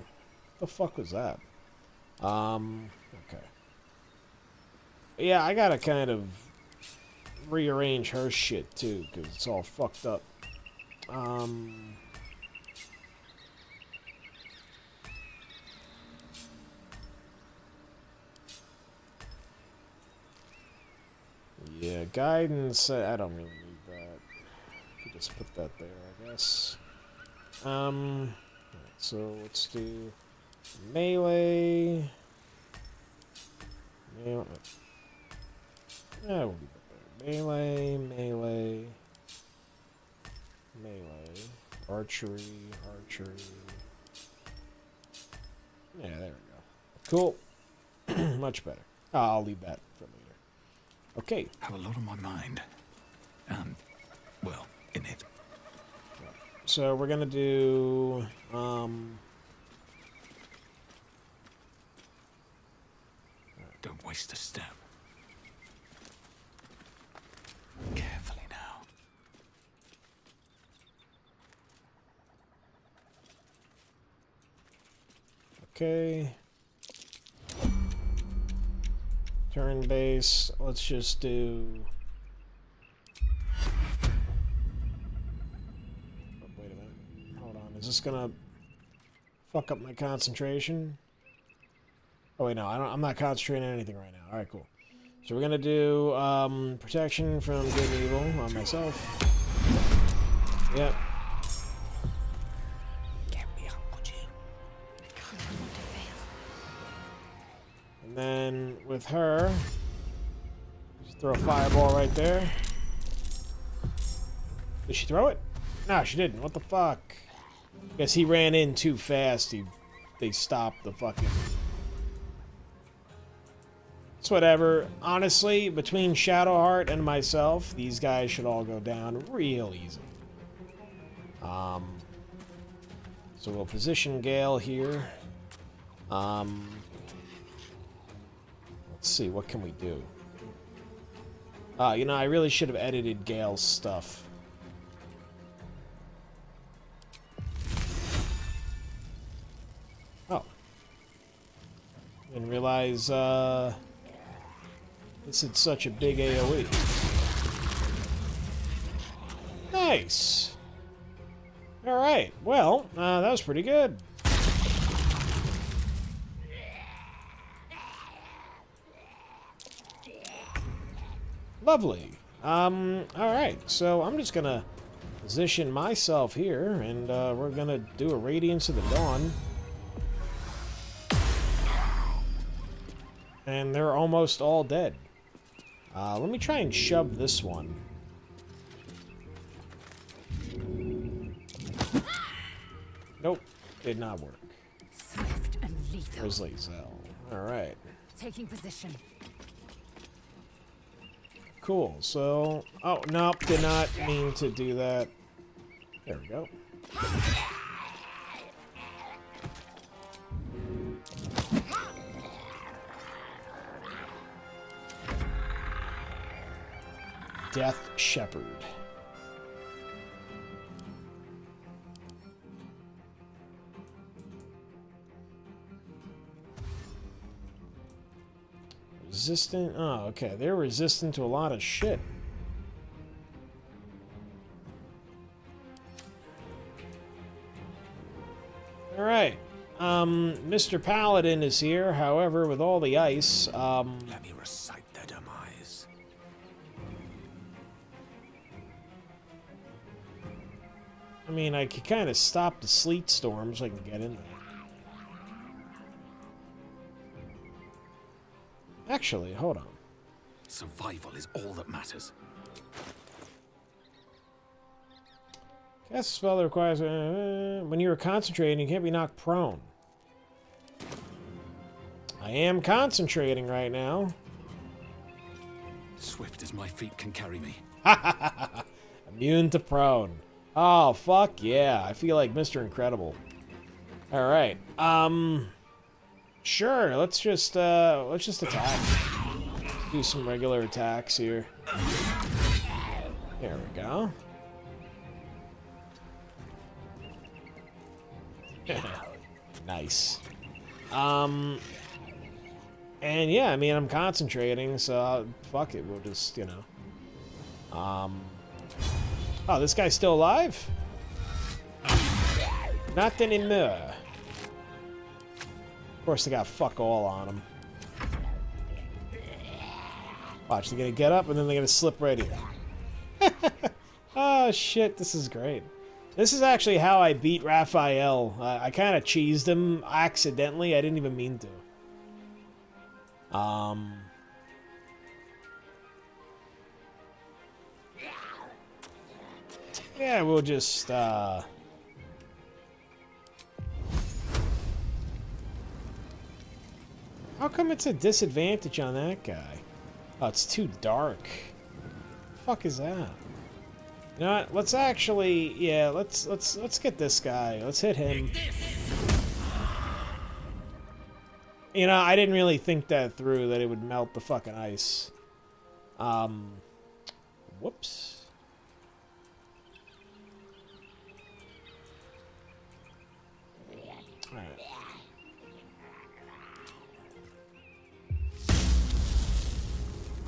The fuck was that? Okay. Yeah, I gotta kind of rearrange her shit, too, because it's all fucked up. Yeah, guidance, I don't really need that. Just put that there, I guess. So let's do melee. Yeah, we'll leave it there. Melee, melee, melee, archery, archery. Yeah, there we go. Cool. Much better. I'll leave that for later. Okay. Have a lot on my mind. Well, in it. So we're gonna do Don't waste a step. Carefully now. okay. Turn base. Let's just do. Oh, wait a minute. Hold on. Is this gonna fuck up my concentration? Oh wait, no. I'm not concentrating on anything right now. All right, cool. So we're gonna do protection from good and evil on myself. Yep. Get me out, would you? I can't afford to fail. And then with her, Throw a fireball right there. Did she throw it? No, she didn't. What the fuck? Guess he ran in too fast. They stopped the fucking... It's whatever. Honestly, between Shadowheart and myself, these guys should all go down real easy. So we'll position Gale here. Let's see, what can we do? You know, I really should have edited Gale's stuff. Oh. Didn't realize, this is such a big AoE. Nice! Alright, well, that was pretty good. Lovely. Alright, so I'm just gonna position myself here, and we're gonna do a Radiance of the Dawn. And they're almost all dead. Let me try and shove this one. Nope, did not work. Swift and lethal. Grizzly Cell. Alright. Taking position. Cool, so... Oh, nope, did not mean to do that. There we go. Death Shepherd. Resistant? Oh, okay. They're resistant to a lot of shit. Alright. Mr. Paladin is here, however, with all the ice, Let me recite their demise. I mean, I could kind of stop the sleet storm so I can get in there. Actually, hold on. Survival is all that matters. Cast a spell that requires... when you are concentrating, you can't be knocked prone. I am concentrating right now. Swift as my feet can carry me. Immune to prone. Oh, fuck yeah. I feel like Mr. Incredible. Alright. Sure, let's just attack. Do some regular attacks here. There we go. Nice. And yeah, I mean, I'm concentrating, so fuck it, we'll just, you know. Oh, this guy's still alive? Not anymore. Of course, they got fuck all on him. Watch, they're gonna get up and then they're gonna slip right here. Oh shit, this is great. This is actually how I beat Raphael. I kind of cheesed him accidentally. I didn't even mean to. Yeah, we'll just, How come it's a disadvantage on that guy? Oh, it's too dark. The fuck is that? You know what? Let's actually, yeah, let's get this guy. Let's hit him. You know, I didn't really think that through, that it would melt the fucking ice. Whoops. Alright.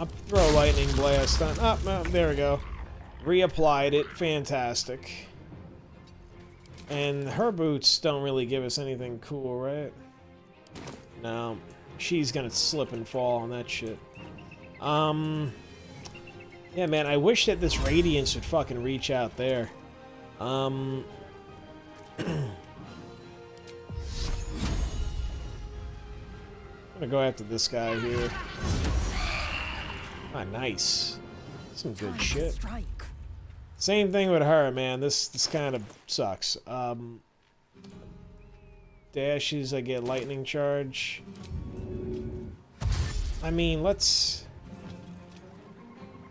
I'll throw a lightning blast on. Oh, no, there we go. Reapplied it. Fantastic. And her boots don't really give us anything cool, right? No. She's gonna slip and fall on that shit. Yeah, man, I wish that this Radiance would fucking reach out there. I'm gonna go after this guy here. Ah, nice. Some good shit. Same thing with her, man. This kind of sucks. Dashes, I get lightning charge. I mean, let's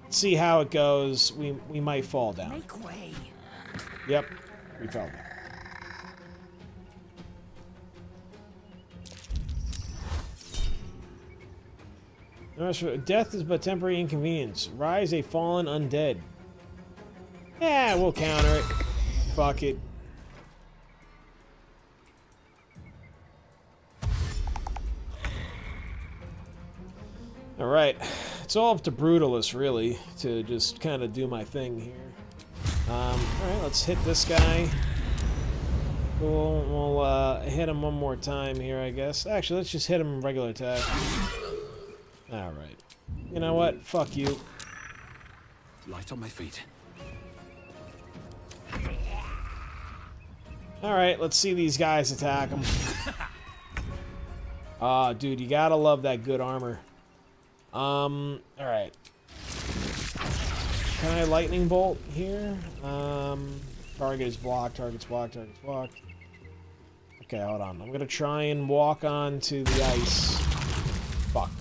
see how it goes. We might fall down. Make way. Yep, we fell down. Death is but temporary inconvenience. Rise a fallen undead. Yeah, we'll counter it. Fuck it. Alright. It's all up to Brutalous, really, to just kind of do my thing here. Alright, let's hit this guy. Cool. We'll hit him one more time here, I guess. Actually, let's just hit him regular attack. Alright. You know what? Fuck you. Light on my feet. Alright, let's see these guys attack him. Ah, dude, you gotta love that good armor. Alright. Can I lightning bolt here? Target is blocked, target's blocked, target's blocked. Okay, hold on. I'm gonna try and walk onto the ice. Fuck.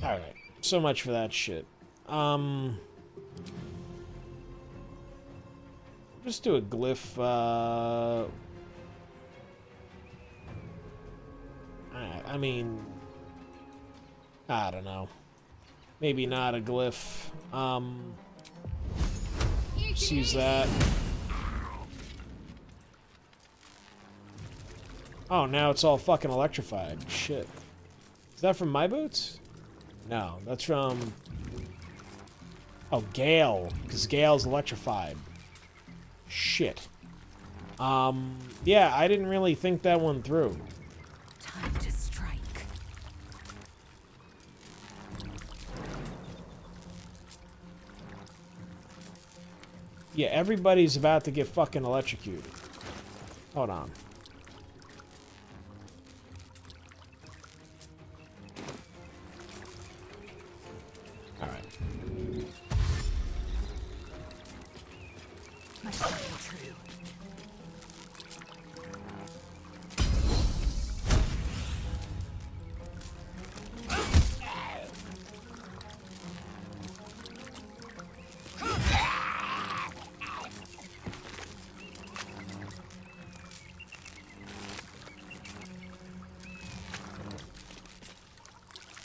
Alright, so much for that shit. Just do a glyph, I mean, I don't know. Maybe not a glyph. Just use that. Oh, now it's all fucking electrified. Shit. Is that from my boots? No, that's from... Oh, Gale. Because Gale's electrified. Shit. Yeah, I didn't really think that one through. Time to strike. Yeah, everybody's about to get fucking electrocuted. Hold on. Alright.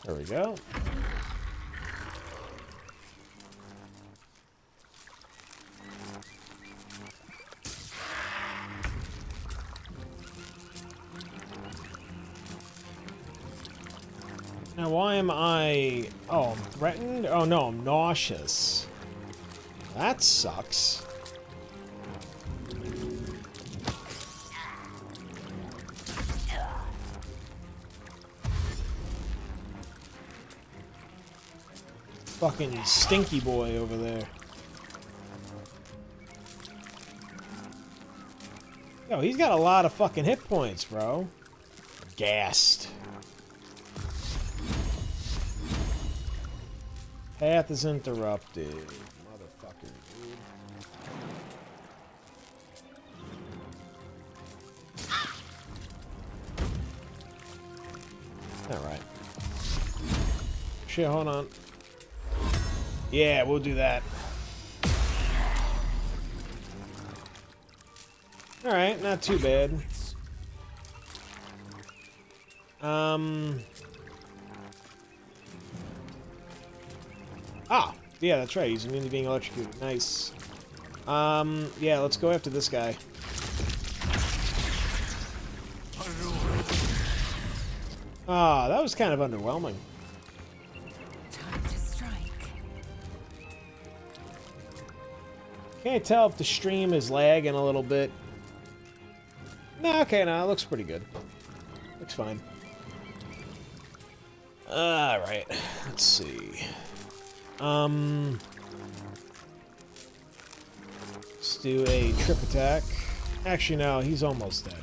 There we go. Now, why am I... Oh, I'm threatened? Oh, no, I'm nauseous. That sucks. Fucking stinky boy over there. Yo, he's got a lot of fucking hit points, bro. Gassed. Path is interrupted. Motherfucker, dude. Alright. Shit, hold on. Yeah, we'll do that. Alright, not too bad. Ah! Yeah, that's right, he's immune to being electrocuted. Nice. Yeah, let's go after this guy. Ah, that was kind of underwhelming. Time to strike. Can't tell if the stream is lagging a little bit. No, okay, no, it looks pretty good. Looks fine. Alright, let's see. Let's do a trip attack. Actually, no, he's almost dead.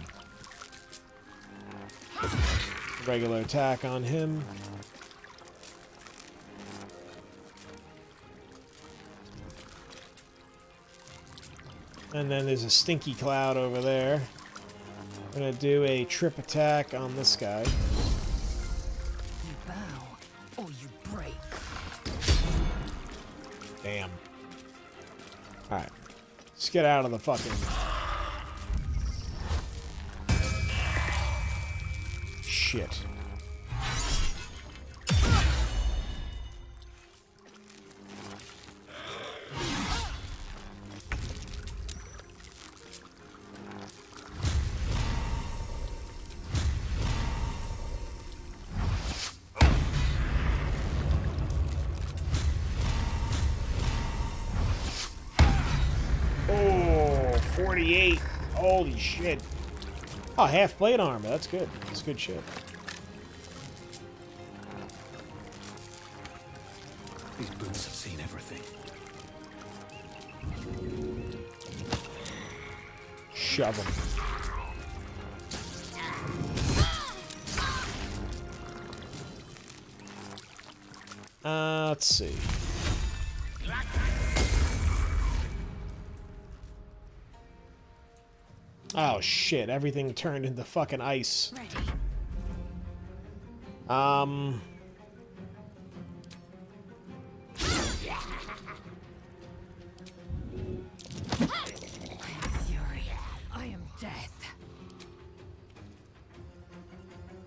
regular attack on him. And then there's a stinky cloud over there. I'm gonna do a trip attack on this guy. You bow, or you break. Damn. Alright. Let's get out of the fucking... shit. Oh, 48. Holy shit. Oh, half plate armor. That's good. That's good shit. These boots have seen everything. Shove him. Let's see. Oh shit, everything turned into fucking ice. Ready. Fury. I am death.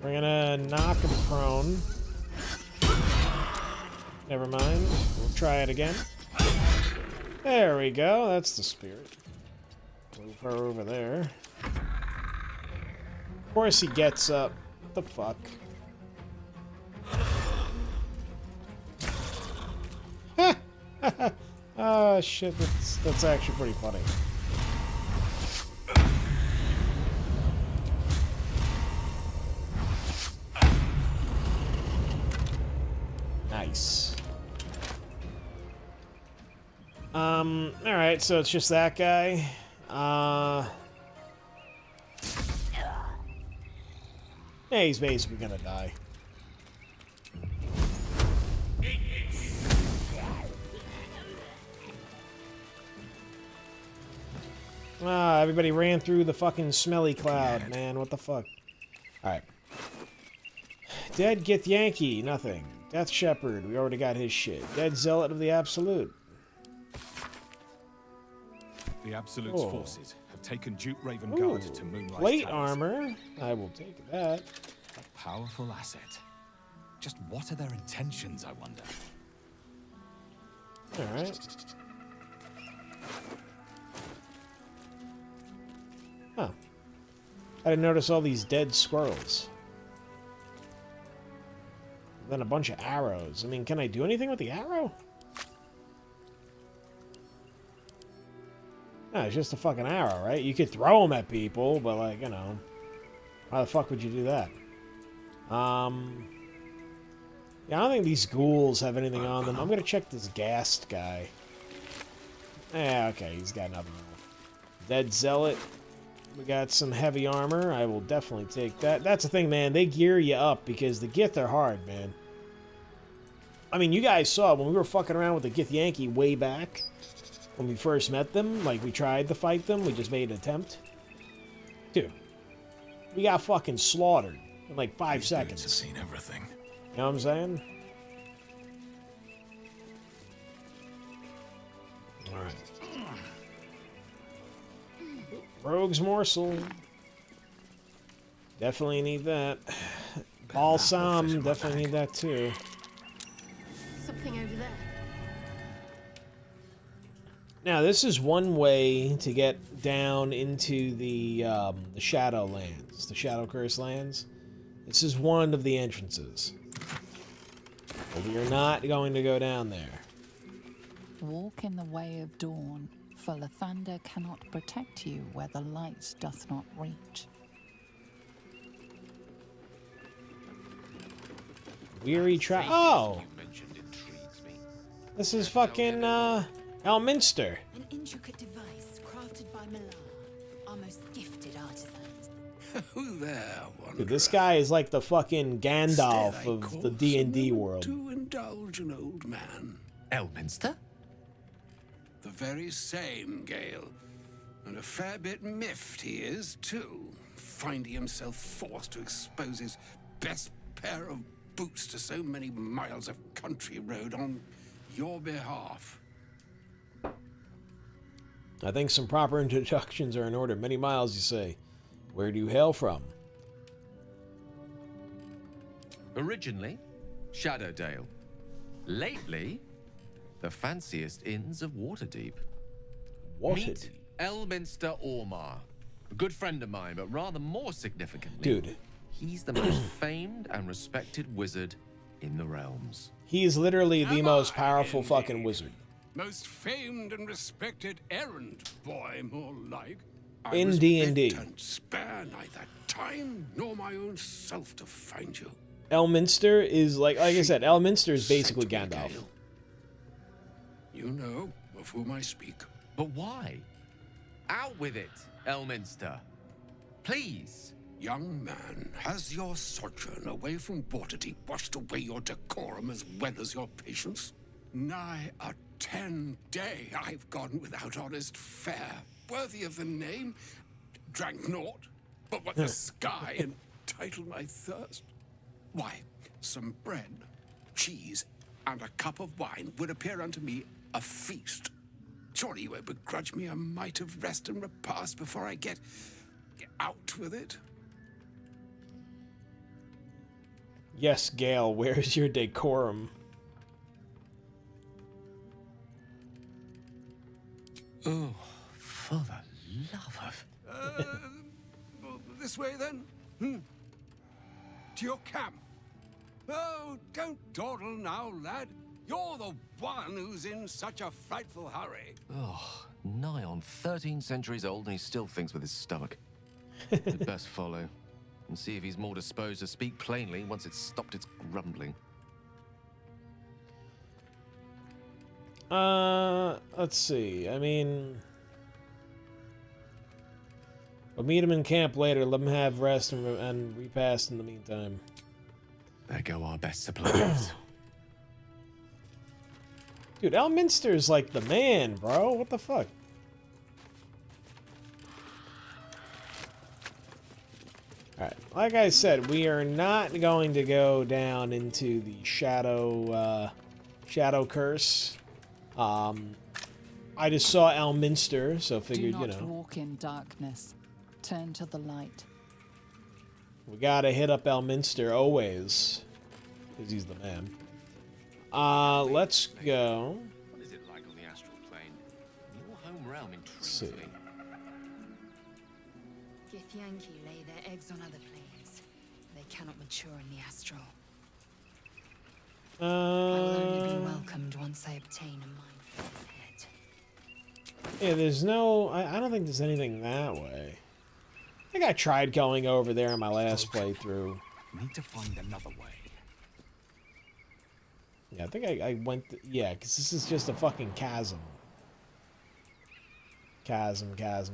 We're gonna knock him prone. Never mind. We'll try it again. There we go. That's the spirit. Move her over there. Of course he gets up. What the fuck? Oh shit, that's actually pretty funny. Nice. Alright, so it's just that guy. Yeah, he's basically gonna die. Everybody ran through the fucking smelly cloud, man. What the fuck? Alright. Dead Gith Yankee, nothing. Death Shepherd, we already got his shit. Dead Zealot of the Absolute. The Absolute's forces have taken Duke Raven Guard to Moonrise Plate Towers. armor. I will take that. A powerful asset. Just what are their intentions, I wonder? Alright. Huh. I didn't notice all these dead squirrels. Then a bunch of arrows. I mean, can I do anything with the arrow? No, it's just a fucking arrow, right? You could throw them at people, but like, you know. Why the fuck would you do that? Yeah, I don't think these ghouls have anything on them. I'm gonna check this gassed guy. Yeah, okay, he's got nothing on. Dead Zealot. We got some heavy armor. I will definitely take that. That's the thing, man. They gear you up because the Gith are hard, man. I mean, you guys saw when we were fucking around with the Gith Yankee way back. When we first met them, like, we tried to fight them. We just made an attempt. Dude. We got fucking slaughtered in like 5 seconds. Have seen everything. You know what I'm saying? Alright. Rogue's Morsel. Definitely need that. Balsam, definitely need that too. Something over there. Now, this is one way to get down into the Shadowlands, the Shadow Curse lands. This is one of the entrances. But we are not going to go down there. Walk in the way of dawn, for Lathander cannot protect you where the light doth not reach. Weary Trap. Oh! You mentioned intrigues me. This is fucking, Elminster. An intricate device crafted by Milan, our most gifted artisans. Who there, Dude, this guy is like the fucking Gandalf of the D&D world. To indulge an old man. Elminster? The very same, Gale. And a fair bit miffed he is, too. Finding himself forced to expose his best pair of boots to so many miles of country road on your behalf. I think some proper introductions are in order. Many miles, you say. Where do you hail from? Originally, Shadowdale. Lately, the fanciest inns of Waterdeep. Meet Elminster Ormar. A good friend of mine, but rather more significantly, dude, he's the most famed and respected wizard in the realms. He's literally the most powerful fucking wizard. Most famed and respected errand boy, more like. In D&D. And spare neither time nor my own self to find you. Elminster is like I said, Elminster is basically Gandalf. You know of whom I speak. But why? Out with it, Elminster. Please. Young man, has your sojourn away from Waterdeep washed away your decorum as well as your patience? Nigh a 10-day I've gone without honest fare, worthy of the name. Drank naught, but what the sky entitled my thirst. Why, some bread, cheese, and a cup of wine would appear unto me a feast. Surely you won't begrudge me a mite of rest and repast before I get out with it? Yes, Gale, where's your decorum? Oh, for the love of... This way, then? To your camp. Oh, don't dawdle now, lad. You're the one who's in such a frightful hurry. Oh, nigh on 13 centuries old and he still thinks with his stomach. We'd best follow and see if he's more disposed to speak plainly once it's stopped its grumbling. Let's see. I mean, we'll meet him in camp later. Let him have rest and repast in the meantime. There go our best supplies. Dude, Elminster's like the man, bro. What the fuck? Alright, like I said, we are not going to go down into the Shadow Curse. I just saw Elminster, so figured, Do not walk in darkness. Turn to the light. We gotta hit up Elminster always, because he's the man. Let's go. What is it like on the astral plane? Your home realm intrigues See. me. Githyanki lay their eggs on other planes. They cannot mature in the astral. I will only be welcomed once I obtain a mind for his head. Yeah, there's no... I don't think there's anything that way. I think I tried going over there in my last playthrough. Need to find another way. Yeah, I think I went... yeah, because this is just a fucking chasm. Chasm, yeah.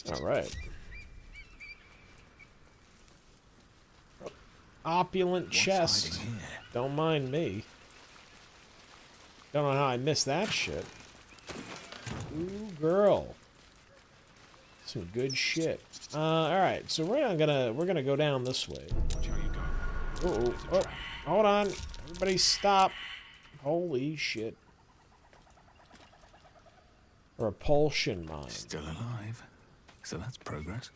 Alright. Opulent chest. Don't mind me. Don't know how I missed that shit. Ooh, girl. Some good shit. Alright, so we're gonna go down this way. Oh, hold on. Everybody stop. Holy shit. Repulsion mine. Still alive. So that's progress.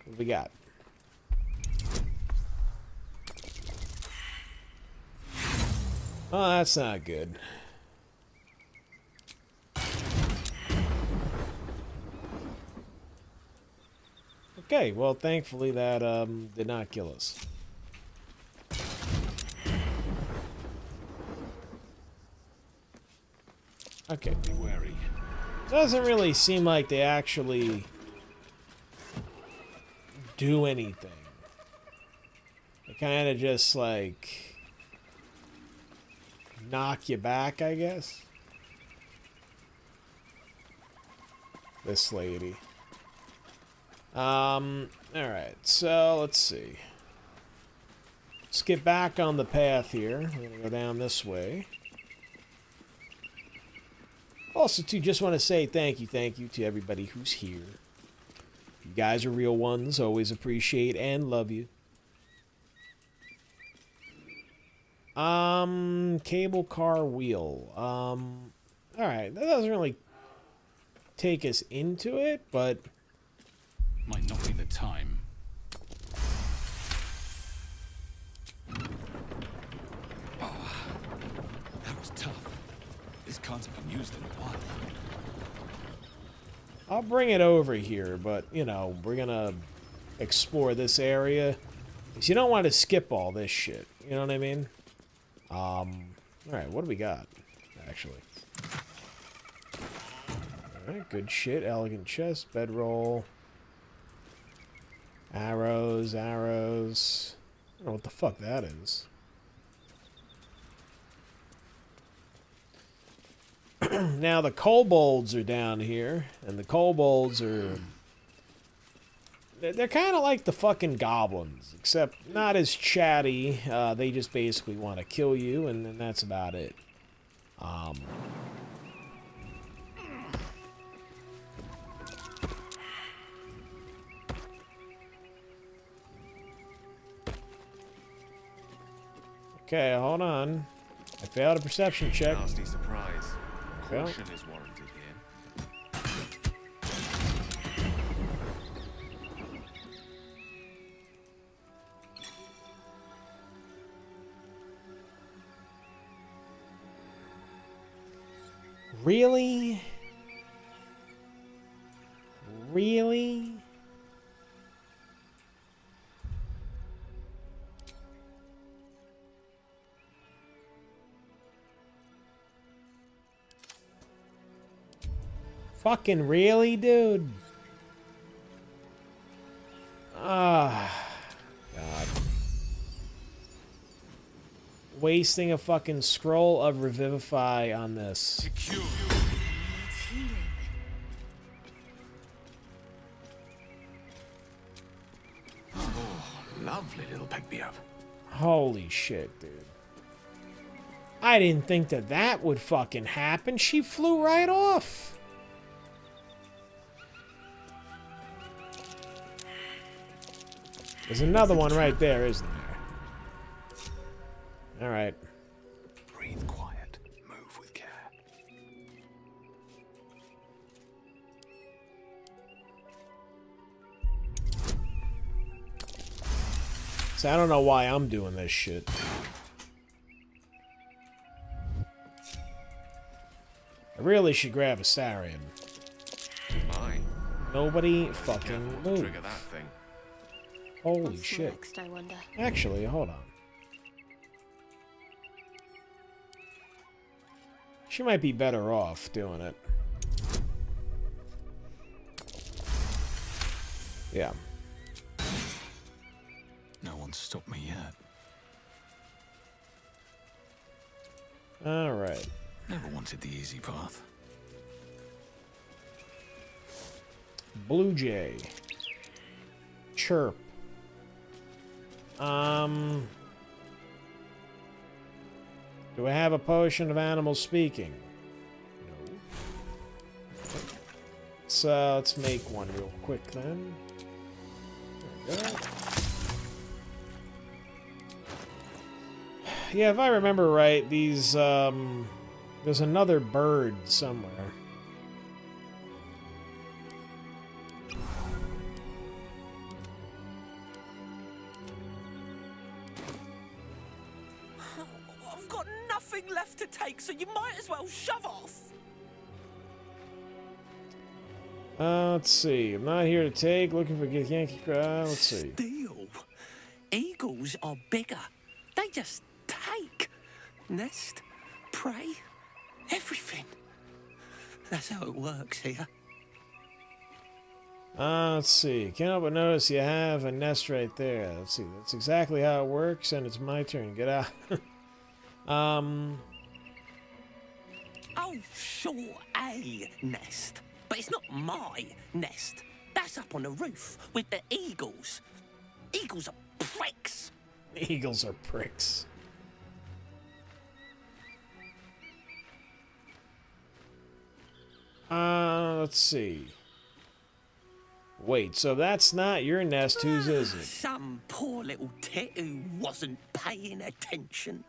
What do we got? Oh, that's not good. Okay, well, thankfully that did not kill us. Okay. Be wary. Doesn't really seem like they actually do anything. They kind of just, like, knock you back, I guess. This lady. Alright, so let's see. Let's get back on the path here. We're gonna go down this way. Also, too, just want to say thank you to everybody who's here. You guys are real ones. Always appreciate and love you. Cable car wheel. Alright, that doesn't really take us into it, but Might not be the time. Oh, that was tough. This can't have been used in a while. I'll bring it over here, but, you know, we're gonna explore this area. Because you don't want to skip all this shit. You know what I mean? Alright, what do we got, actually? Alright, good shit. Elegant chest, bedroll. Arrows, arrows. I don't know what the fuck that is. Now the kobolds are down here, and the kobolds are... They're kind of like the fucking goblins, except not as chatty. They just basically want to kill you, and then that's about it. Okay, hold on. I failed a perception check. Nasty surprise. Well. Caution is warranted here. Really? Really? Fucking really, dude? Ah, God. Wasting a fucking scroll of Revivify on this. Oh, lovely little pick-me-up. Holy shit, dude. I didn't think that that would fucking happen. She flew right off. There's another one right there, isn't there? Alright. Breathe quiet. Move with care. So I don't know why I'm doing this shit. I really should grab a Sarian. Mine. Nobody fucking move. Trigger that thing. Holy What's shit. next, I wonder? Actually, hold on. She might be better off doing it. Yeah. No one's stopped me yet. Alright. Never wanted the easy path. Blue Jay. Chirp. Do I have a potion of animal speaking? No. So let's make one real quick then. There we go. Yeah, if I remember right, these there's another bird somewhere. I've got nothing left to take, so you might as well shove off. Let's see. I'm not here to take. Looking for Yankee Cry. Let's see. Steal. Eagles are bigger. They just take. Nest, prey, everything. That's how it works here. Let's see. Can't help but notice you have a nest right there. Let's see. That's exactly how it works, and it's my turn. Get out. Oh, sure, a nest. But it's not my nest. That's up on the roof with the eagles. Eagles are pricks. Eagles are pricks. Let's see. Wait, so that's not your nest. Whose is it? Some poor little tit who wasn't paying attention.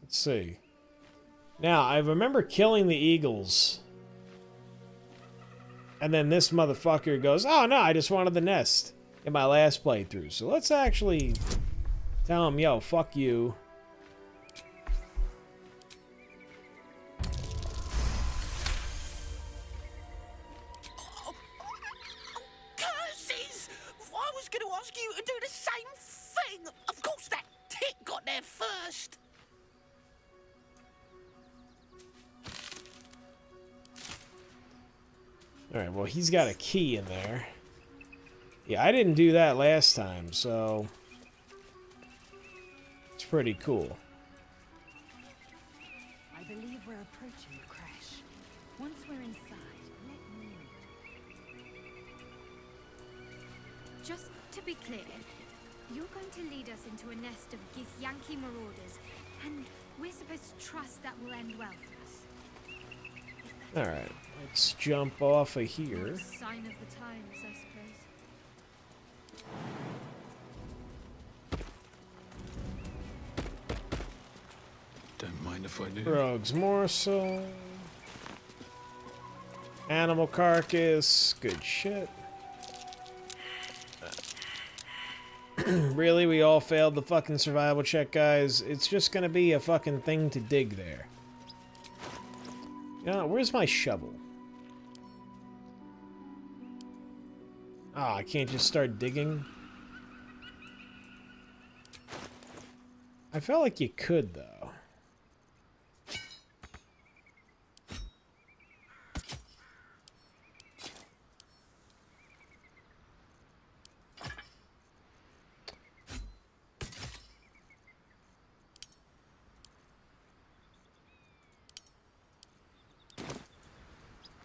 Let's see. Now, I remember killing the eagles. And then this motherfucker goes, oh no, I just wanted the nest in my last playthrough. So let's actually tell him, yo, fuck you. Curses! I was going to ask you to do the same thing. Of course that tit got there first. Alright, well, he's got a key in there. Yeah, I didn't do that last time, so it's pretty cool. I believe we're approaching the crash. Once we're inside, let me in. Just to be clear, you're going to lead us into a nest of Githyanki marauders, and we're supposed to trust that will end well for us. Alright, let's jump off of here. Sign of the times, I suppose. Don't mind if I do. Rogue's morsel. Animal carcass. Good shit. Really? We all failed the fucking survival check, guys? It's just gonna be a fucking thing to dig there. Where's my shovel? Ah, I can't just start digging. I felt like you could, though.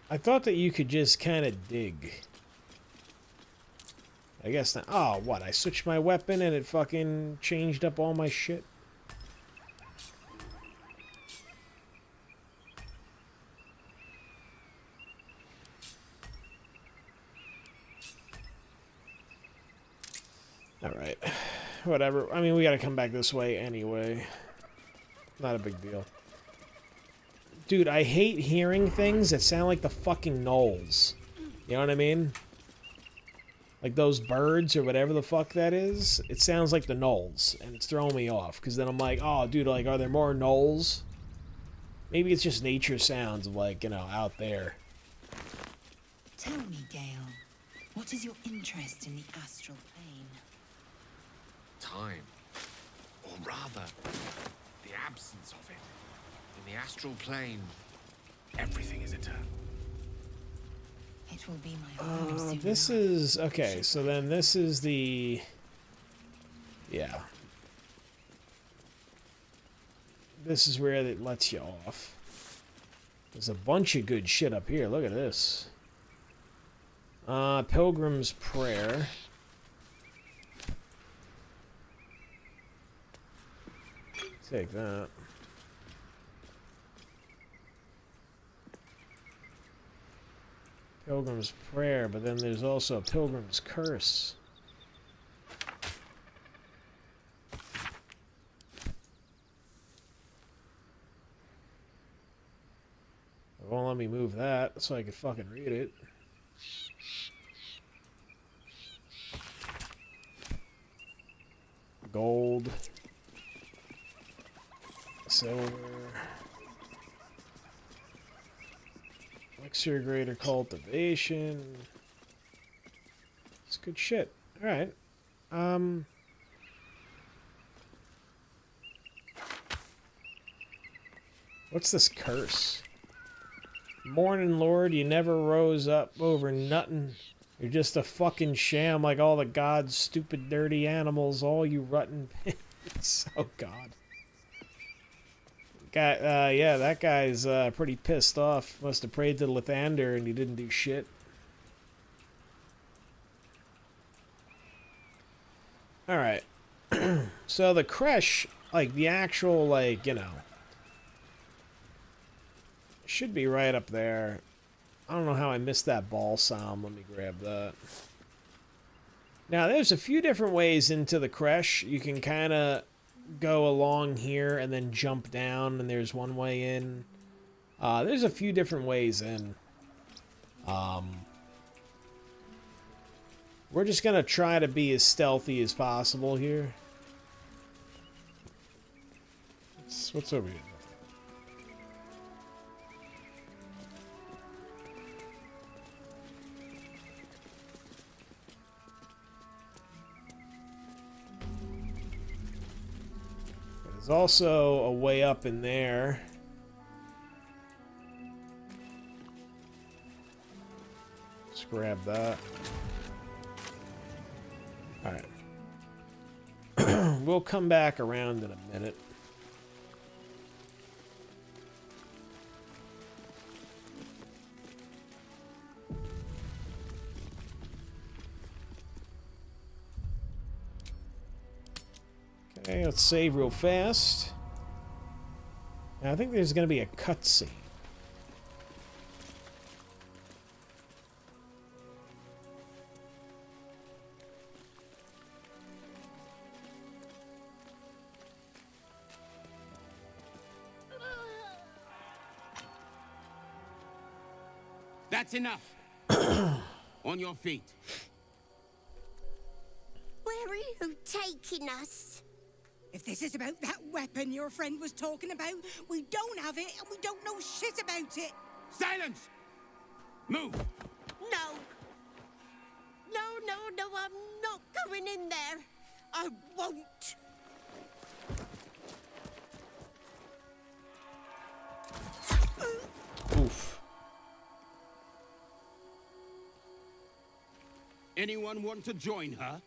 I thought that you could just kind of dig. I guess not. Oh, what? I switched my weapon and it fucking changed up all my shit? Alright. Whatever. I mean, we gotta come back this way anyway. Not a big deal. Dude, I hate hearing things that sound like the fucking gnolls. You know what I mean? Like those birds or whatever the fuck that is. It sounds like the gnolls, and it's throwing me off. Because then I'm like, oh, dude, like, are there more gnolls? Maybe it's just nature sounds of, like, you know, out there. Tell me, Gale, what is your interest in the astral plane? Time. Or rather, the absence of it. In the astral plane, everything is eternal. It will be my home soon. This is... Okay, so then this is the... Yeah. This is where it lets you off. There's a bunch of good shit up here. Look at this. Pilgrim's Prayer. Take that. Pilgrim's Prayer, but then there's also a Pilgrim's Curse. It won't let me move that, so I can fucking read it. Gold. Silver. Elixir Greater Cultivation. It's good shit. Alright. What's this curse? Morning, Lord, you never rose up over nothing. You're just a fucking sham like all the gods, stupid, dirty animals, all you rotten pigs. Oh, God. Guy, yeah, that guy's pretty pissed off. Must have prayed to Lathander and he didn't do shit. Alright. So the creche, like the actual, like, you know, should be right up there. I don't know how I missed that balsam. Let me grab that. Now, there's a few different ways into the creche. You can kind of go along here and then jump down, and there's one way in. There's a few different ways in. We're just going to try to be as stealthy as possible here. What's over here? There's also a way up in there. Let's grab that. Alright. We'll come back around in a minute. Okay, let's save real fast. Now, I think there's going to be a cutscene. That's enough. On your feet. Where are you taking us? If this is about that weapon your friend was talking about, we don't have it and we don't know shit about it. Silence! Move! No. No, I'm not going in there. I won't. Oof. Anyone want to join her?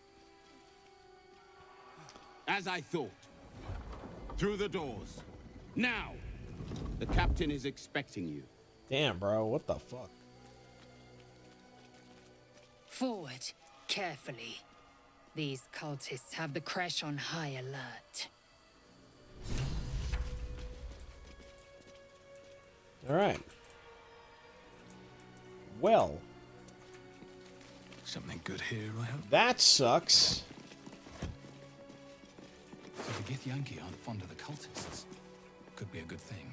As I thought. Through the doors. Now! The captain is expecting you. Damn, bro. What the fuck? Forward, carefully. These cultists have the creche on high alert. Alright. Well. Something good here, I hope. That sucks. So the Githyanki aren't fond of the cultists. Could be a good thing.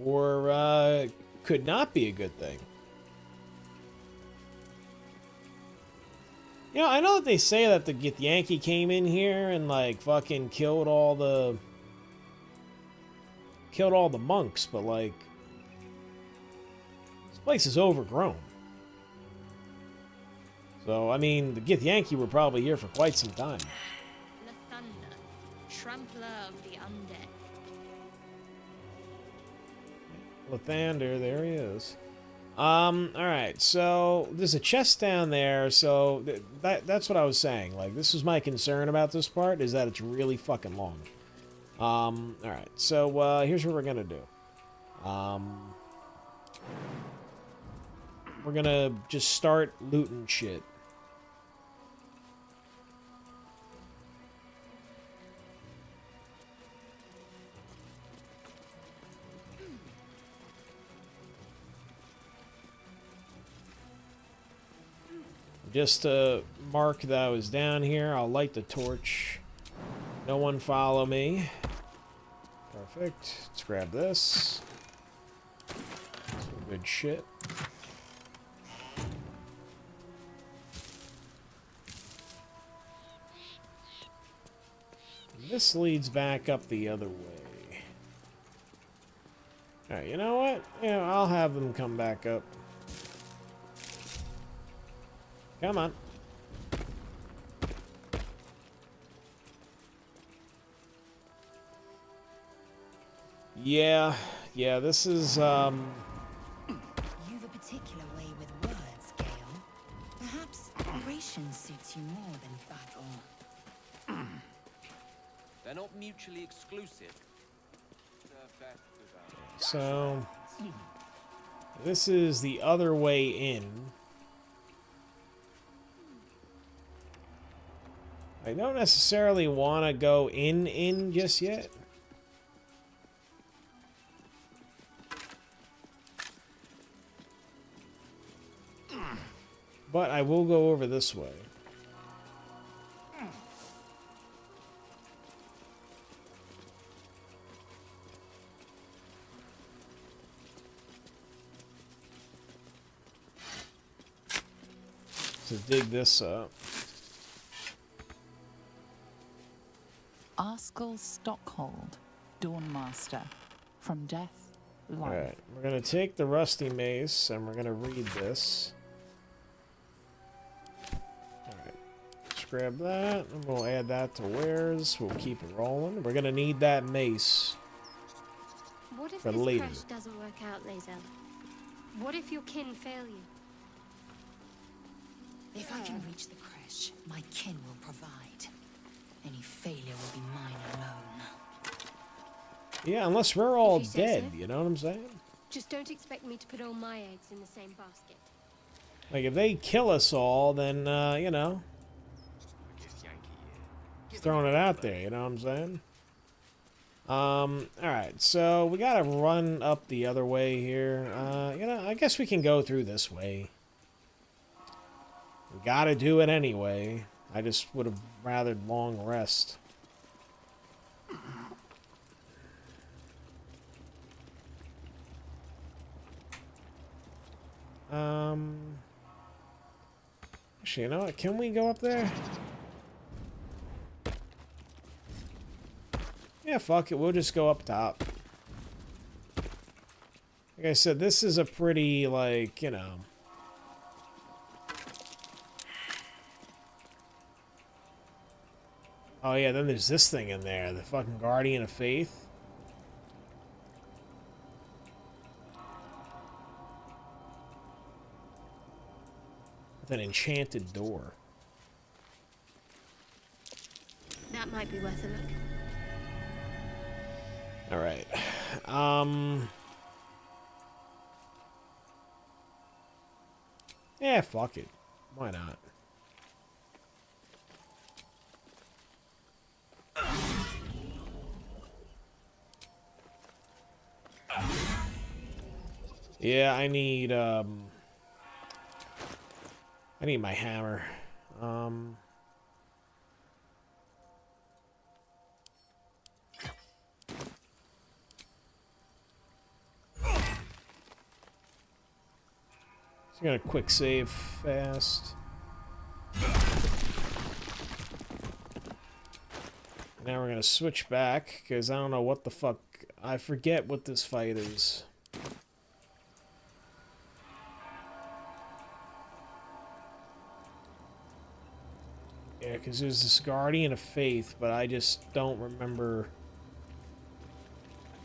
Or, could not be a good thing. You know, I know that they say that the Githyanki came in here and, like, fucking killed all the monks, but, like, this place is overgrown. So, I mean, the Githyanki were probably here for quite some time. Trampler of the undead. Lathander, there he is. Alright, so there's a chest down there, so that's what I was saying. Like, this was my concern about this part, is that it's really fucking long. Alright, so, here's what we're gonna do. We're gonna just start looting shit. Just to mark that I was down here, I'll light the torch. No one follow me. Perfect. Let's grab this. Some good shit. This leads back up the other way. Alright, you know what? Yeah, I'll have them come back up. Come on. Yeah, this is, You've a particular way with words, Gale. Perhaps operation suits you more than battle. They're not mutually exclusive. So, this is the other way in. I don't necessarily want to go in just yet. But I will go over this way. To dig this up. Arskel Stockhold, Dawnmaster. From death, life. Alright, we're going to take the rusty mace and we're going to read this. Alright, let's grab that and we'll add that to wares. We'll keep it rolling. We're going to need that mace. What if for this later. crash doesn't work out, Lae'zel? What if your kin fail you? If I can reach the crash, my kin will provide. Any failure will be mine alone. Yeah, unless we're all If you say dead, so. you know what I'm saying? Just don't expect me to put all my eggs in the same basket. Like, if they kill us all, then, you know. Just throwing it out there, you know what I'm saying? Alright, so we gotta run up the other way here. You know, I guess we can go through this way. We gotta do it anyway. I just would have rather long rest. Actually, you know what? Can we go up there? Yeah, fuck it. We'll just go up top. Like I said, this is a pretty, like, you know... Oh yeah, then there's this thing in there, the fucking Guardian of Faith. With an enchanted door. That might be worth a look. Alright. Yeah, fuck it. Why not? Yeah, I need my hammer. So I'm gonna quick save fast. Now we're gonna switch back, because I don't know what the fuck. I forget what this fight is. Yeah, because there's this Guardian of Faith, but I just don't remember.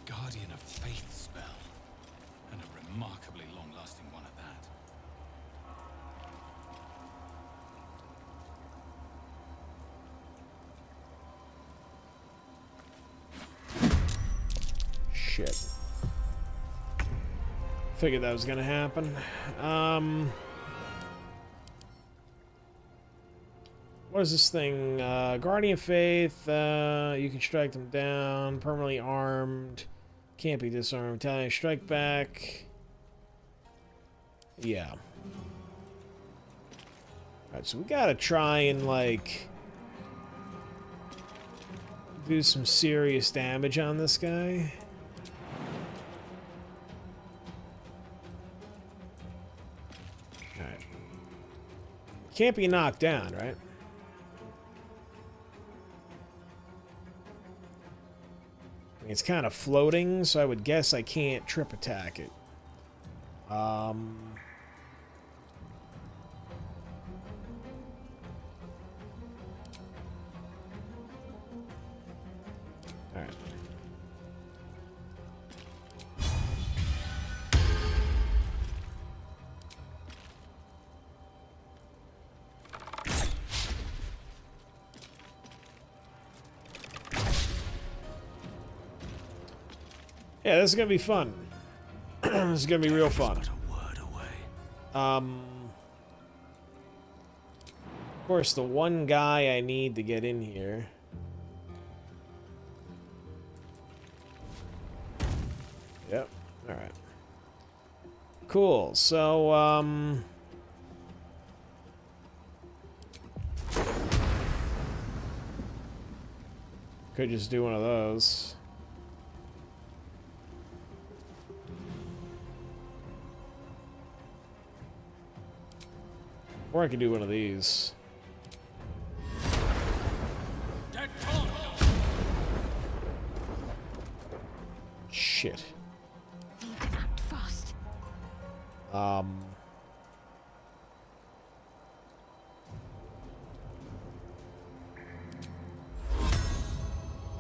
Guardian of Faith spell. And a remarkably long-lasting one at that. Shit. Figured that was gonna happen. What is this thing? Guardian of Faith. You can strike them down. Permanently armed. Can't be disarmed. Italian strike back. Yeah. Alright, so we gotta try and, like, do some serious damage on this guy. Alright. Can't be knocked down, right? It's kind of floating, so I would guess I can't trip attack it. Alright. Yeah, this is gonna be fun. This is gonna be real fun. Of course, the one guy I need to get in here. Yep. All right. Cool. So, could just do one of those. Or I could do one of these. Shit. Act fast.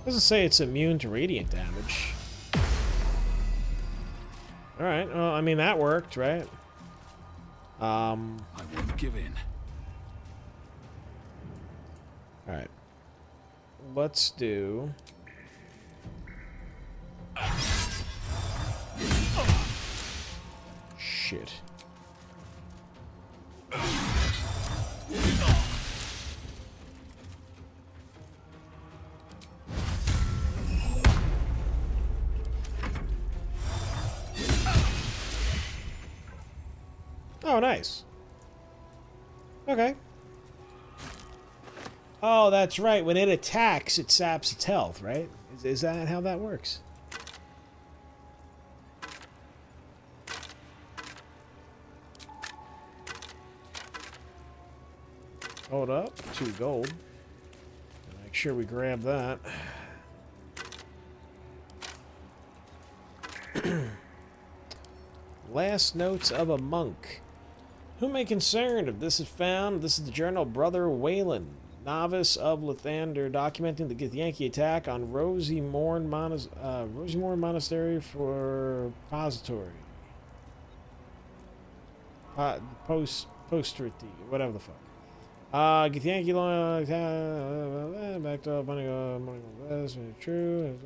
Doesn't say it's immune to radiant damage. Alright, well, I mean, that worked, right? I won't give in. Alright. Let's do... Shit. Oh, nice. Okay. Oh, that's right. When it attacks, it saps its health, right? Is that how that works? Hold up. 2 gold. Make sure we grab that. Last notes of a monk. Who may concern if this is found? This is the journal of Brother Wayland, novice of Lathander, documenting the Githyanki attack on Rosy Morn Monastery for repository. Posterity, whatever the fuck. Githyanki back to money true.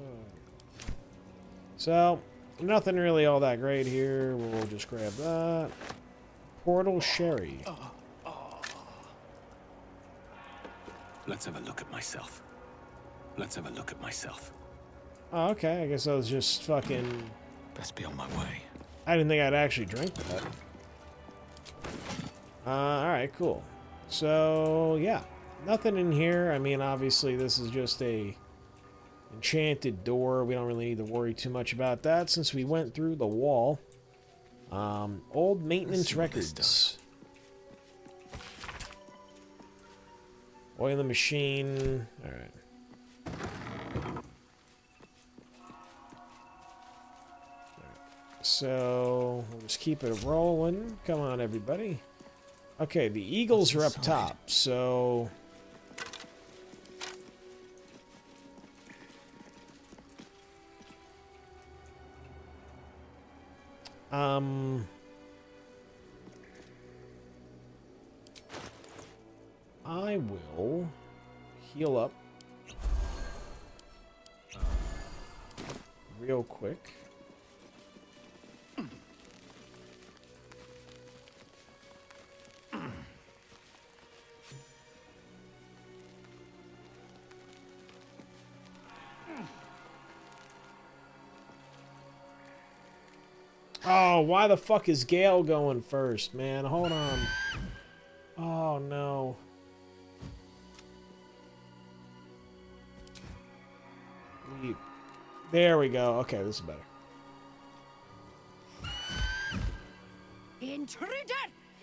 So, nothing really all that great here. We'll just grab that. Portal Sherry. Let's have a look at myself. Let's have a look at myself. Oh, okay. I guess I was just fucking... Best be on my way. I didn't think I'd actually drink that. Alright, cool. So, yeah. Nothing in here. I mean, obviously, this is just a enchanted door. We don't really need to worry too much about that since we went through the wall. Old maintenance records. Oil the machine. Alright. So, we'll just keep it rolling. Come on, everybody. Okay, the eagles are up top, so... I will heal up real quick. Oh, why the fuck is Gale going first, man? Hold on. Oh, no. There we go. Okay, this is better. Intruder!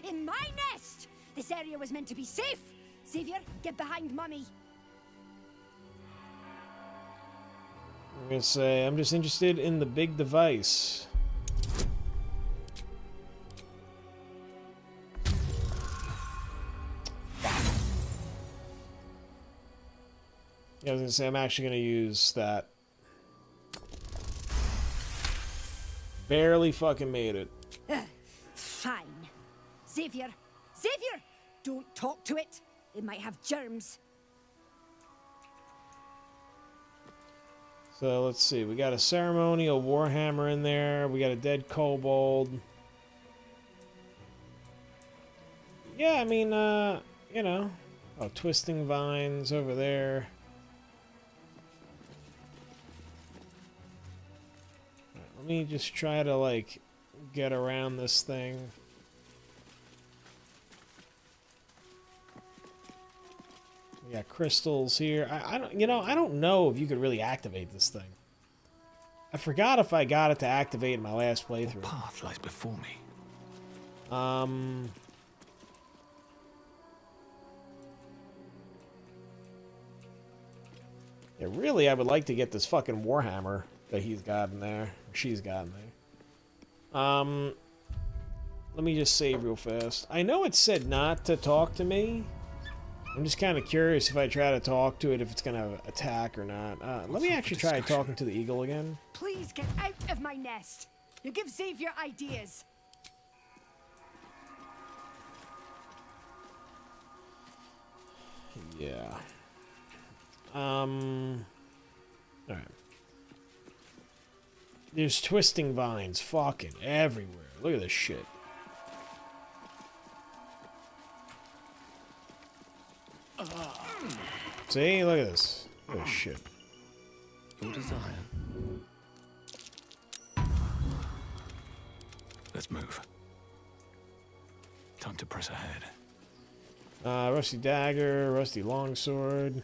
In my nest! This area was meant to be safe! Xavier, get behind Mummy. I'm gonna say, I'm just interested in the big device. Yeah, I was gonna say, I'm actually gonna use that. Barely fucking made it. Fine. Xavier! Xavier! Don't talk to it. It might have germs. So let's see. We got a ceremonial warhammer in there. We got a dead kobold. Yeah, I mean, you know. Oh, twisting vines over there. Right, let me just try to, like, get around this thing. We got crystals here. I don't, you know, I don't know if you could really activate this thing. I forgot if I got it to activate in my last playthrough. What path lies before me? Yeah, really, I would like to get this fucking warhammer that he's got in there. Or she's got in there. Let me just save real fast. I know it said not to talk to me. I'm just kind of curious if I try to talk to it, if it's going to attack or not. Let me actually try talking to the eagle again. Please get out of my nest. You give Xavier ideas. Yeah. Alright. There's twisting vines fucking everywhere. Look at this shit. See? Look at this. Look at this shit. Your desire. Let's move. Time to press ahead. Rusty dagger, rusty longsword.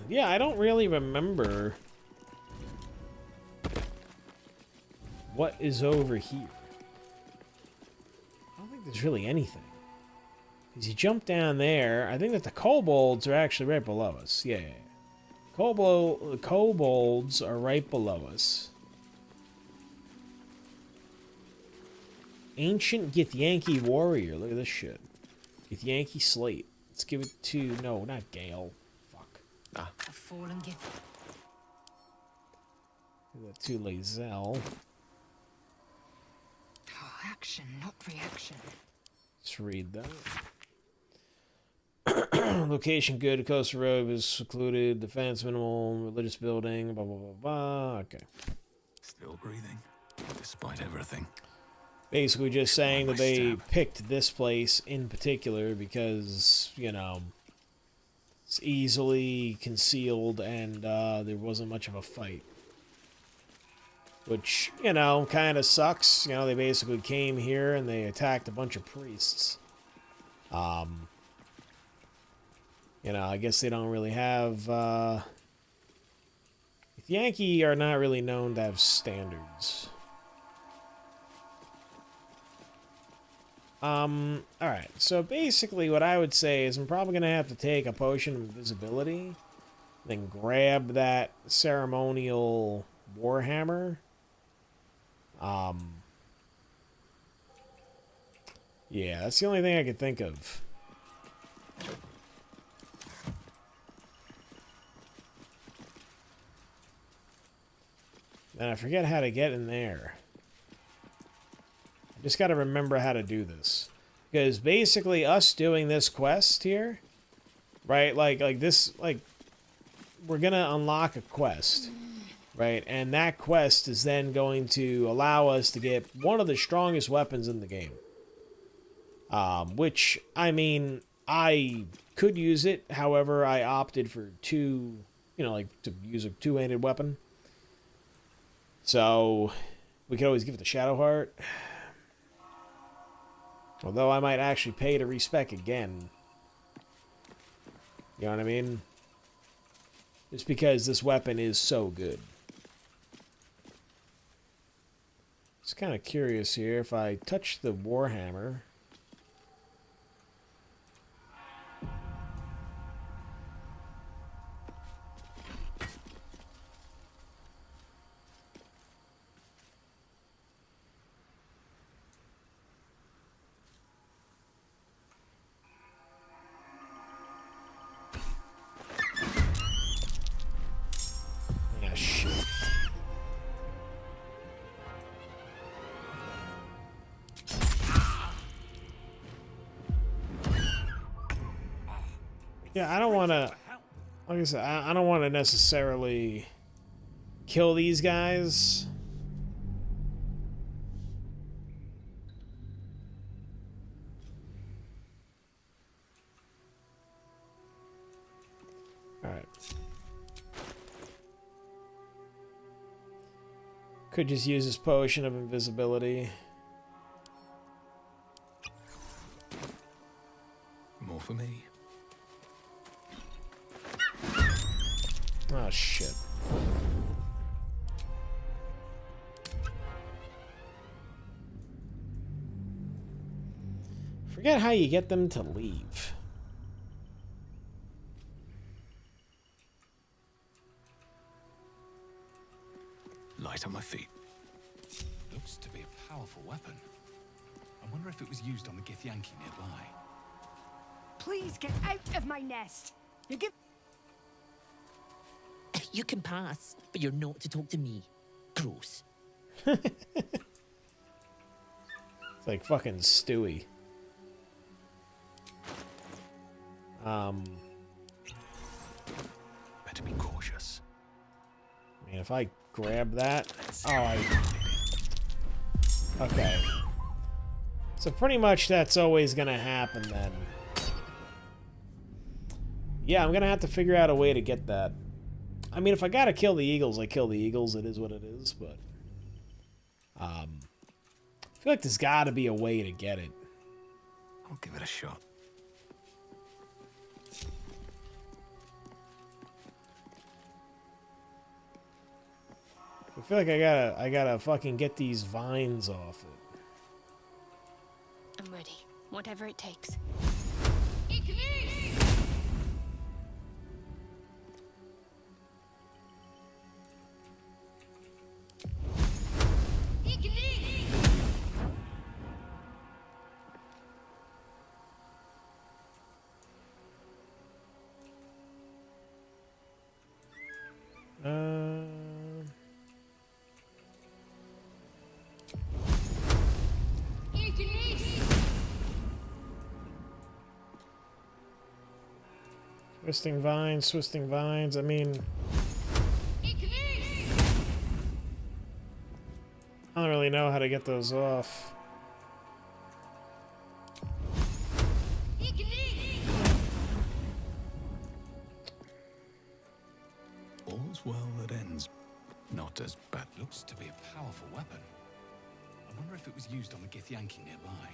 Yeah, I don't really remember what is over here. I don't think there's really anything. Because you jump down there, I think that the kobolds are actually right below us. Yeah. Kobolds are right below us. Ancient Githyanki warrior. Look at this shit. Githyanki slate. Let's give it to... No, not Gale. A fallen gift. Give that to Lae'zel. Oh, action, not reaction. Let's read that. Location good, coastal road is secluded, defense minimal, religious building, blah, blah, blah, blah. Okay. Still breathing, despite everything. Basically just saying that they picked this place in particular because, you know, it's easily concealed and there wasn't much of a fight. Which, you know, kind of sucks. You know, they basically came here and they attacked a bunch of priests. You know, I guess they don't really have... Yankee are not really known to have standards. Alright, so basically what I would say is I'm probably going to have to take a potion of invisibility, then grab that ceremonial warhammer. Yeah, that's the only thing I could think of. And I forget how to get in there. I just got to remember how to do this. Because basically us doing this quest here, right? Like this, like, we're going to unlock a quest, right? And that quest is then going to allow us to get one of the strongest weapons in the game. Which, I mean, I could use it. However, I opted for to use a two-handed weapon. So, we could always give it the Shadow Heart. Although I might actually pay to respec again. You know what I mean? Just because this weapon is so good. Just kind of curious here. If I touch the Warhammer... Yeah, I don't want to... Like I said, I don't want to necessarily kill these guys. Alright. Could just use this potion of invisibility. More for me. Oh, shit. Forget how you get them to leave. Light on my feet. Looks to be a powerful weapon. I wonder if it was used on the Githyanki nearby. Please get out of my nest. You give. You can pass, but you're not to talk to me. Gross. It's like fucking Stewie. Better be cautious. I mean, if I grab that... Oh, okay. So pretty much that's always gonna happen then. Yeah, I'm gonna have to figure out a way to get that. I mean, if I gotta kill the eagles, I kill the eagles. It is what it is, but... I feel like there's gotta be a way to get it. I'll give it a shot. I feel like I gotta fucking get these vines off it. I'm ready. Whatever it takes. Twisting vines, I mean... I don't really know how to get those off. All's well that ends not as bad. Looks to be a powerful weapon. I wonder if it was used on the Githyanki nearby.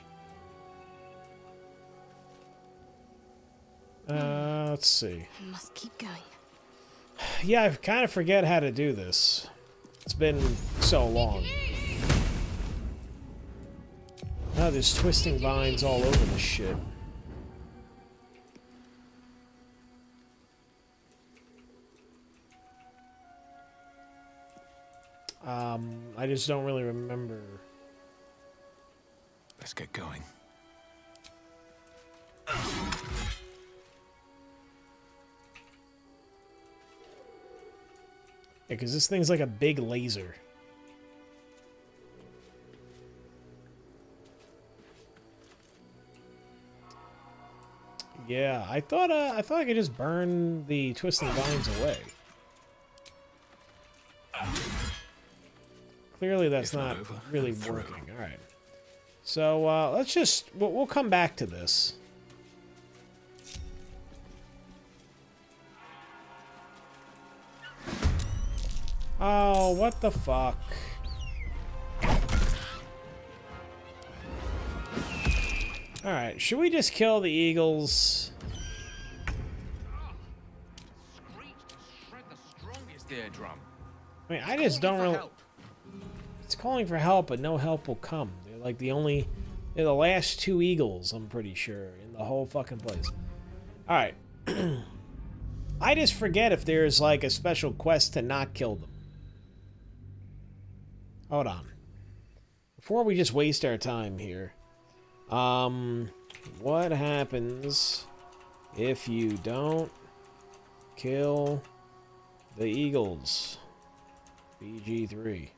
Let's see. Must keep going. Yeah, I kind of forget how to do this. It's been so long. Oh, there's twisting vines all over this shit. I just don't really remember. Let's get going. Yeah, because this thing's like a big laser. Yeah, I thought I could just burn the twisting vines away. Clearly that's not really working. All right. So let's just we'll come back to this. Oh, what the fuck? Alright, should we just kill the eagles? I mean, I just don't really... It's calling for help, but no help will come. They're like they're the last two eagles, I'm pretty sure, in the whole fucking place. Alright. I just forget if there's like a special quest to not kill them. Hold on. Before we just waste our time here. What happens if you don't kill the eagles? BG3.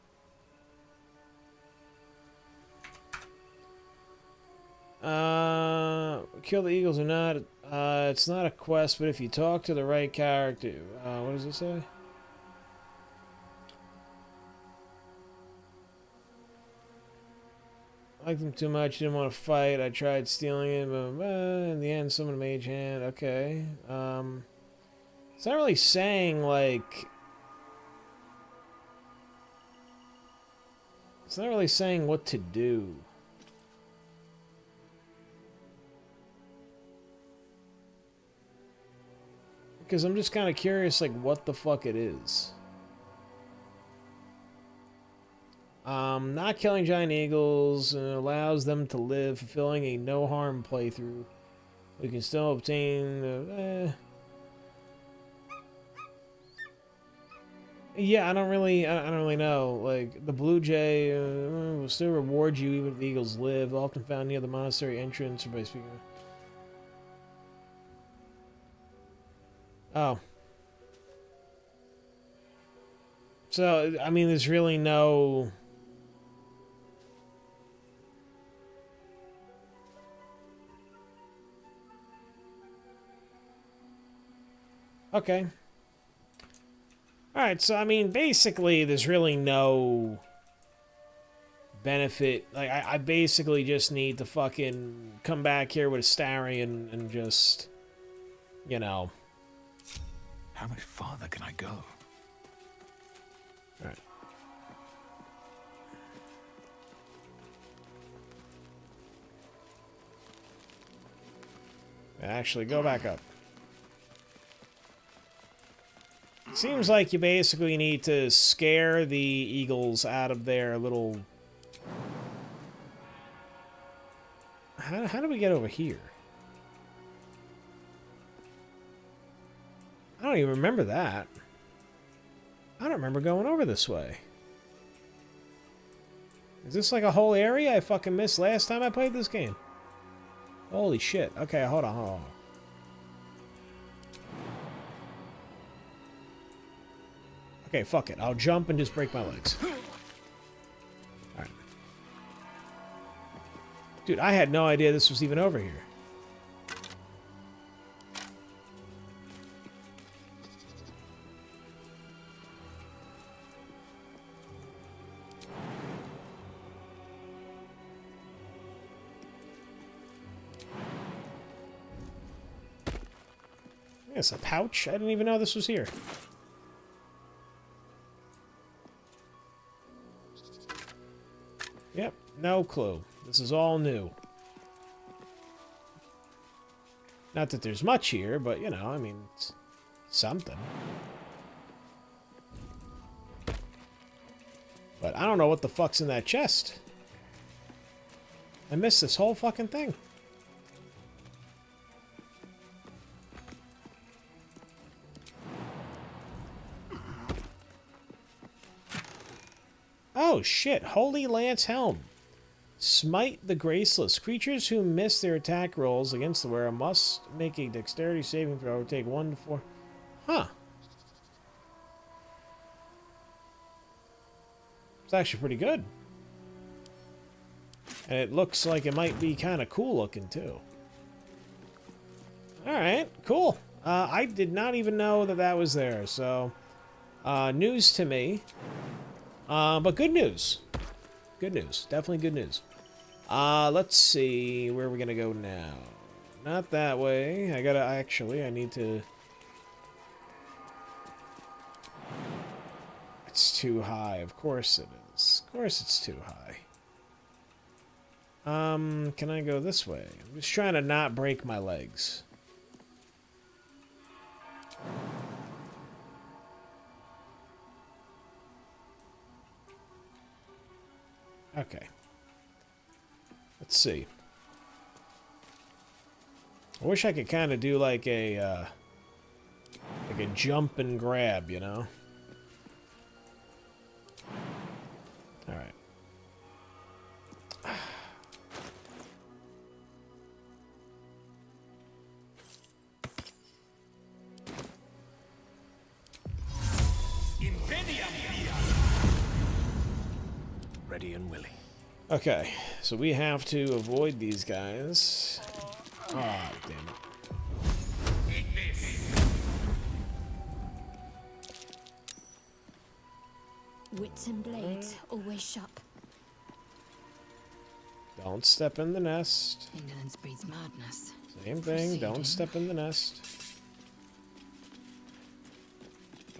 Kill the eagles or not? It's not a quest, but if you talk to the right character... what does it say? I liked him too much, didn't want to fight. I tried stealing him, but in the end, someone mage hand. Okay. It's not really saying, like... It's not really saying what to do. Because I'm just kind of curious, like, what the fuck it is. Not killing giant eagles allows them to live, fulfilling a no-harm playthrough. We can still obtain the... Yeah, I don't really know. Like, the blue jay will still reward you even if the eagles live. Often found near the monastery entrance or by speaking of... Oh. So, I mean, there's really no... Okay. Alright, so, I mean, basically, there's really no benefit. Like, I basically just need to fucking come back here with a Starion and just, you know... How much farther can I go? Alright. Actually, go back up. Seems like you basically need to scare the eagles out of their little... How do we get over here? I don't even remember that. I don't remember going over this way. Is this like a whole area I fucking missed last time I played this game? Holy shit. Okay, hold on. Okay, fuck it. I'll jump and just break my legs. Alright. Dude, I had no idea this was even over here. It's a pouch? I didn't even know this was here. Yep, no clue. This is all new. Not that there's much here, but, you know, I mean, it's something. But I don't know what the fuck's in that chest. I missed this whole fucking thing. Oh shit, Holy Lance Helm. Smite the Graceless. Creatures who miss their attack rolls against the wearer must make a dexterity saving throw or take 1 to 4. Huh. It's actually pretty good. And it looks like it might be kind of cool looking too. Alright, cool. I did not even know that that was there, so... news to me. But good news. Good news. Definitely good news. Let's see. Where are we gonna go now? Not that way. I need to... It's too high. Of course it is. Of course it's too high. Can I go this way? I'm just trying to not break my legs. Okay. Let's see. I wish I could kind of do like a jump and grab, you know? All right. Ready and willing. Okay, so we have to avoid these guys. Ah, damn it. Wits and blades, always sharp. Don't step in the nest. Indolence breeds madness. Same thing, don't step in the nest.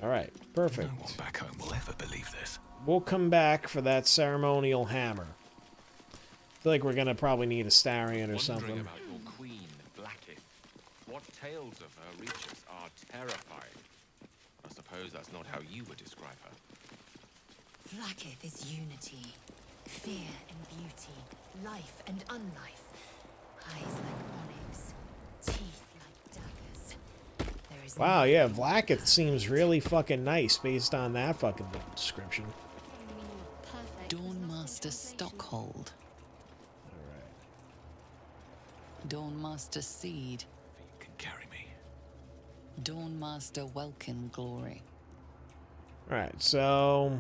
Alright, perfect. No one back home will ever believe this. We'll come back for that ceremonial hammer. I feel like we're gonna probably need a Starion or something. Wondering about your queen, Blackith. What tales of her reach us are terrifying. I suppose that's not how you would describe her. Blackith is unity, fear and beauty, life and unlife. Eyes like onyx, teeth like daggers. There is Wow, yeah, Blackith seems really fucking nice based on that fucking description. Dawnmaster Stockhold. Dawnmaster Seed. You can carry me. Dawnmaster Welkin Glory. Alright, so...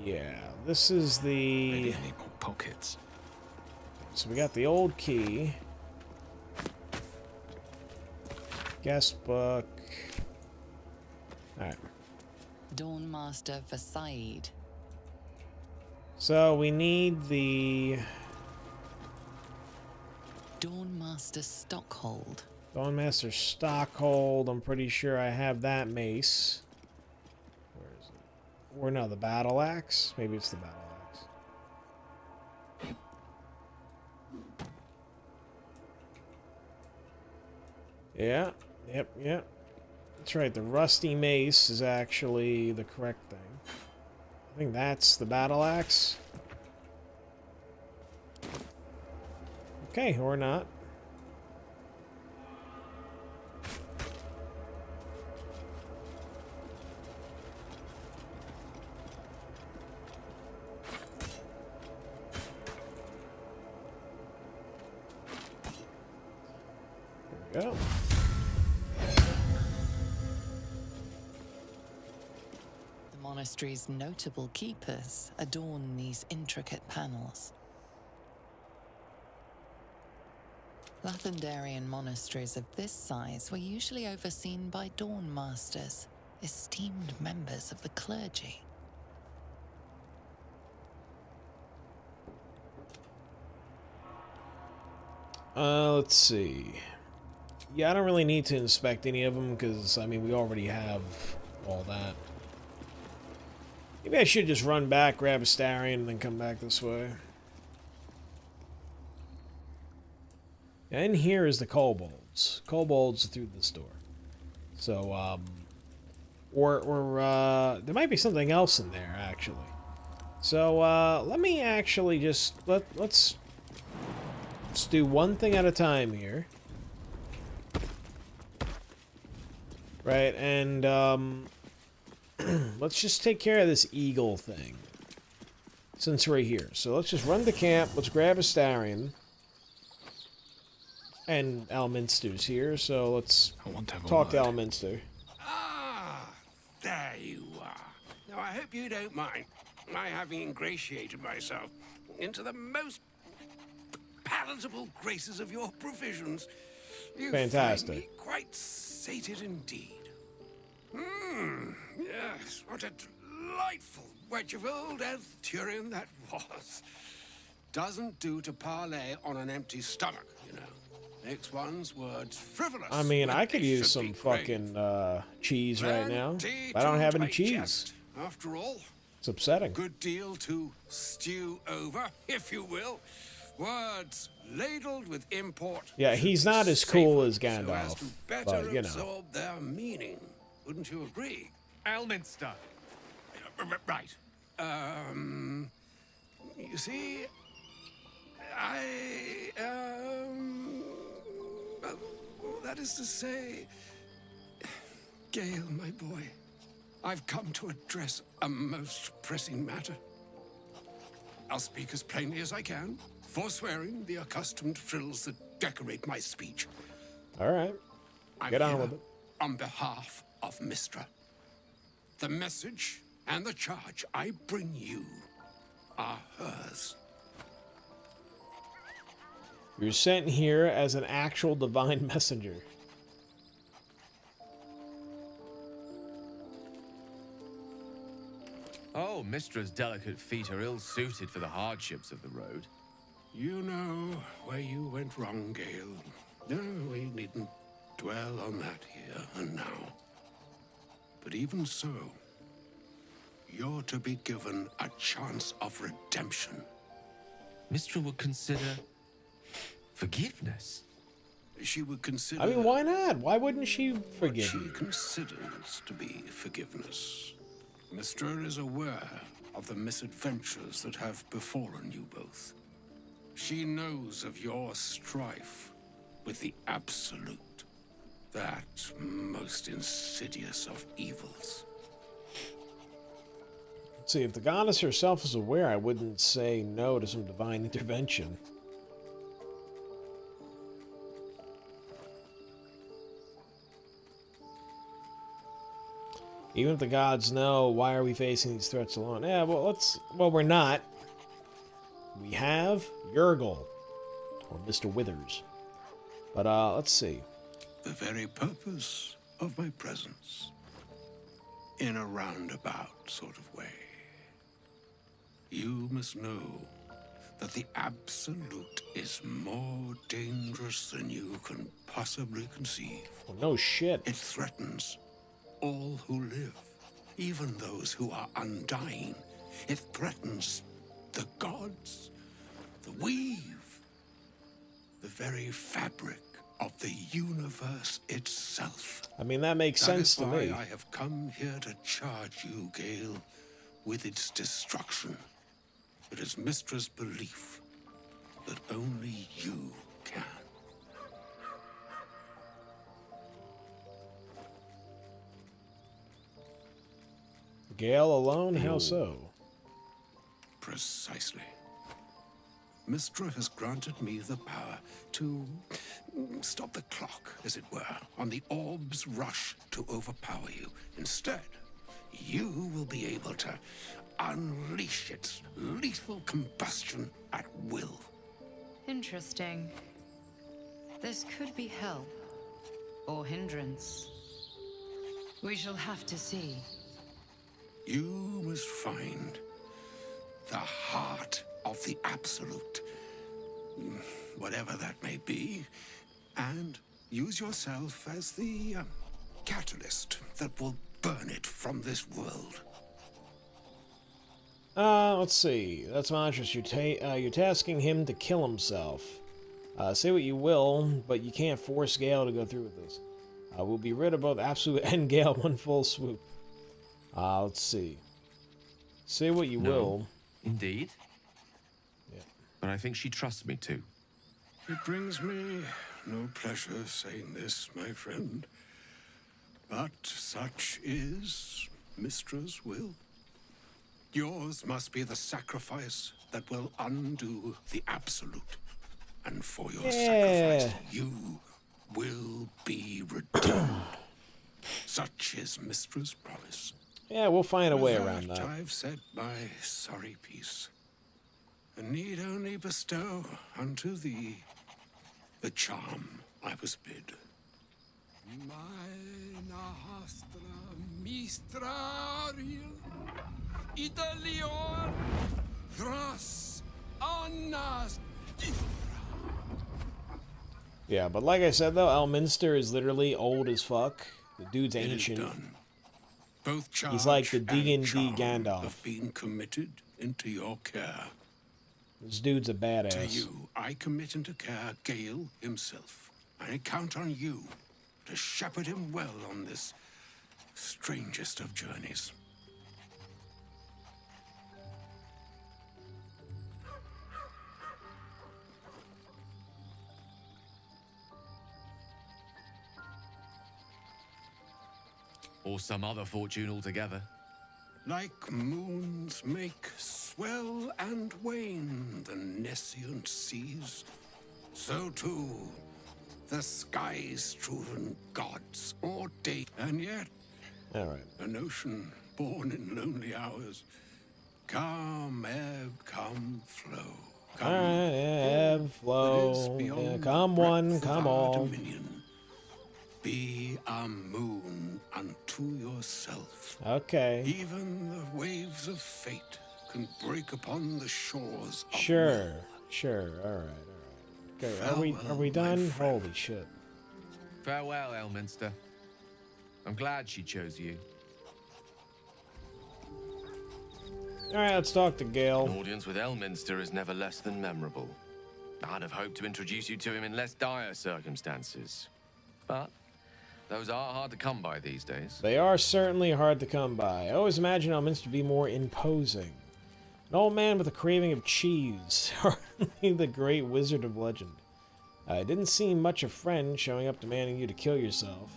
yeah, this is the... Maybe I need more pockets. So we got the old key. Guest book. Alright. Dawnmaster Versailles. So we need the... Dawnmaster Stockhold. Dawnmaster Stockhold. I'm pretty sure I have that mace. Where is it? Or no, the battle axe? Maybe it's the battle axe. Yeah. Yep. That's right. The rusty mace is actually the correct thing. I think that's the battle axe. Okay, or not. There we go. The monastery's notable keepers adorn these intricate panels. Lathendarian monasteries of this size were usually overseen by Dawn Masters, esteemed members of the clergy. Let's see. Yeah, I don't really need to inspect any of them because, I mean, we already have all that. Maybe I should just run back, grab a Starion, and then come back this way. And here is the kobolds. Kobolds through this door. So, there might be something else in there, actually. So, let me actually just, let's do one thing at a time here. Right, and, let's just take care of this eagle thing. Since we're here. So let's just run to camp, let's grab a Starion. And Alminster's here, so let's talk to Alminster. Ah, there you are. Now, I hope you don't mind my having ingratiated myself into the most palatable graces of your provisions. You Fantastic. find me quite sated indeed. Yes, what a delightful wedge of old Arthurian that was. Doesn't do to parley on an empty stomach, you know. Makes one's words frivolous. I mean, I could use some fucking cheese right now. I don't have any cheese. After all, it's upsetting. Good deal to stew over, if you will. Words ladled with import. Yeah, he's not as cool as Gandalf, so as to better but you know. absorb their meaning. Wouldn't you agree? Elminster. Right. You see, well, that is to say, Gale, my boy, I've come to address a most pressing matter. I'll speak as plainly as I can, forswearing the accustomed frills that decorate my speech. All right. Get on with it. On behalf of Mistra, the message and the charge I bring you are hers. You're sent here as an actual divine messenger. Mistra's delicate feet are ill-suited for the hardships of the road. You know where you went wrong, Gale. No, we needn't dwell on that here and now. But even so, you're to be given a chance of redemption. Mistra would consider forgiveness. She would consider... I mean, why not? Why wouldn't she forgive what you? she considers to be forgiveness. Mistra is aware of the misadventures that have befallen you both. She knows of your strife with the Absolute, that most insidious of evils. See, if the goddess herself is aware, I wouldn't say no to some divine intervention. Even if the gods know, why are we facing these threats alone? Yeah, well, we're not. We have Yergel, or Mr. Withers. But, let's see. The very purpose of my presence, in a roundabout sort of way. You must know that the Absolute is more dangerous than you can possibly conceive. Well, no shit. It threatens all who live, even those who are undying. It threatens the gods, the weave, the very fabric of the universe itself. I mean, that makes sense to me. That is why I have come here to charge you, Gale, with its destruction. It is Mistra's belief that only you can. Gale alone? How so? Precisely. Mistra has granted me the power to stop the clock, as it were, on the orb's rush to overpower you. Instead, you will be able to unleash its lethal combustion at will. Interesting. This could be help or hindrance. We shall have to see. You must find the heart of the Absolute, whatever that may be, and use yourself as the catalyst that will burn it from this world. Let's see. That's monstrous. You're tasking him to kill himself. Say what you will, but you can't force Gale to go through with this. We'll be rid of both Absolute and Gale in one full swoop. Let's see. Say what you will. Indeed. Yeah. But I think she trusts me too. It brings me no pleasure saying this, my friend. But such is Mistra's will. Yours must be the sacrifice that will undo the Absolute. And for your sacrifice, you will be redeemed. Such is Mistra's promise. Yeah, we'll find a way around that. I've said my sorry piece, and need only bestow unto thee the charm I was bid. Yeah, but like I said though, Elminster is literally old as fuck. The dude's It is ancient. done. Both charge He's like the and D&D charm Gandalf. have been committed into your care. This dude's a To badass. you, I commit into care Gale himself. I count on you to shepherd him well on this strangest of journeys. Or some other fortune altogether. Like moons make swell and wane the nescient seas, so too the sky-strewn gods ordain. And yet, an ocean born in lonely hours, come ebb, come flow. Alright, yeah, ebb, flow. Yeah, come one, come all. Dominion. Be a moon unto yourself. Okay. Even the waves of fate can break upon the shores of Sure. Sure. All right. Okay. Are we done? Holy shit. Farewell, Elminster. I'm glad she chose you. All right, let's talk to Gale. An audience with Elminster is never less than memorable. I'd have hoped to introduce you to him in less dire circumstances. But those are hard to come by these days. They are certainly hard to come by. I always imagine Elminster to be more imposing. An old man with a craving of cheese. Hardly the great wizard of legend. It didn't seem much a friend showing up demanding you to kill yourself.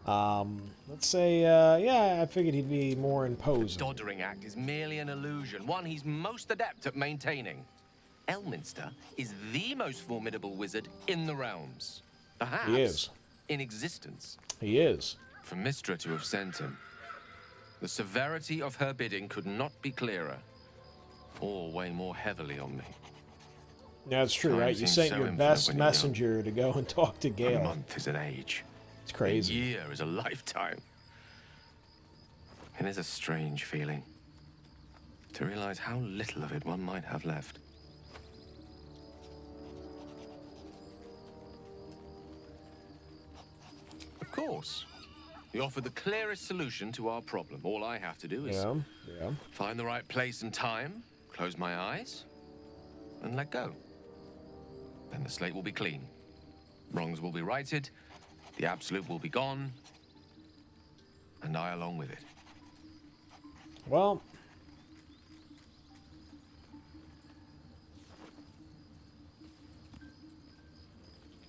Let's say, yeah, I figured he'd be more imposing. The doddering act is merely an illusion, one he's most adept at maintaining. Elminster is the most formidable wizard in the realms. Perhaps He is. in existence. He is. For Mystra to have sent him, the severity of her bidding could not be clearer, or weigh more heavily on me. Yeah, it's true, Time right? You seems sent so your infinite best when you're young. messenger to go and talk to A Gale. month is an age. It's crazy. A year is a lifetime. It is a strange feeling to realize how little of it one might have left. Of course, we offer the clearest solution to our problem. All I have to do is find the right place and time, close my eyes, and let go. Then the slate will be clean. Wrongs will be righted, the absolute will be gone, and I along with it. Well,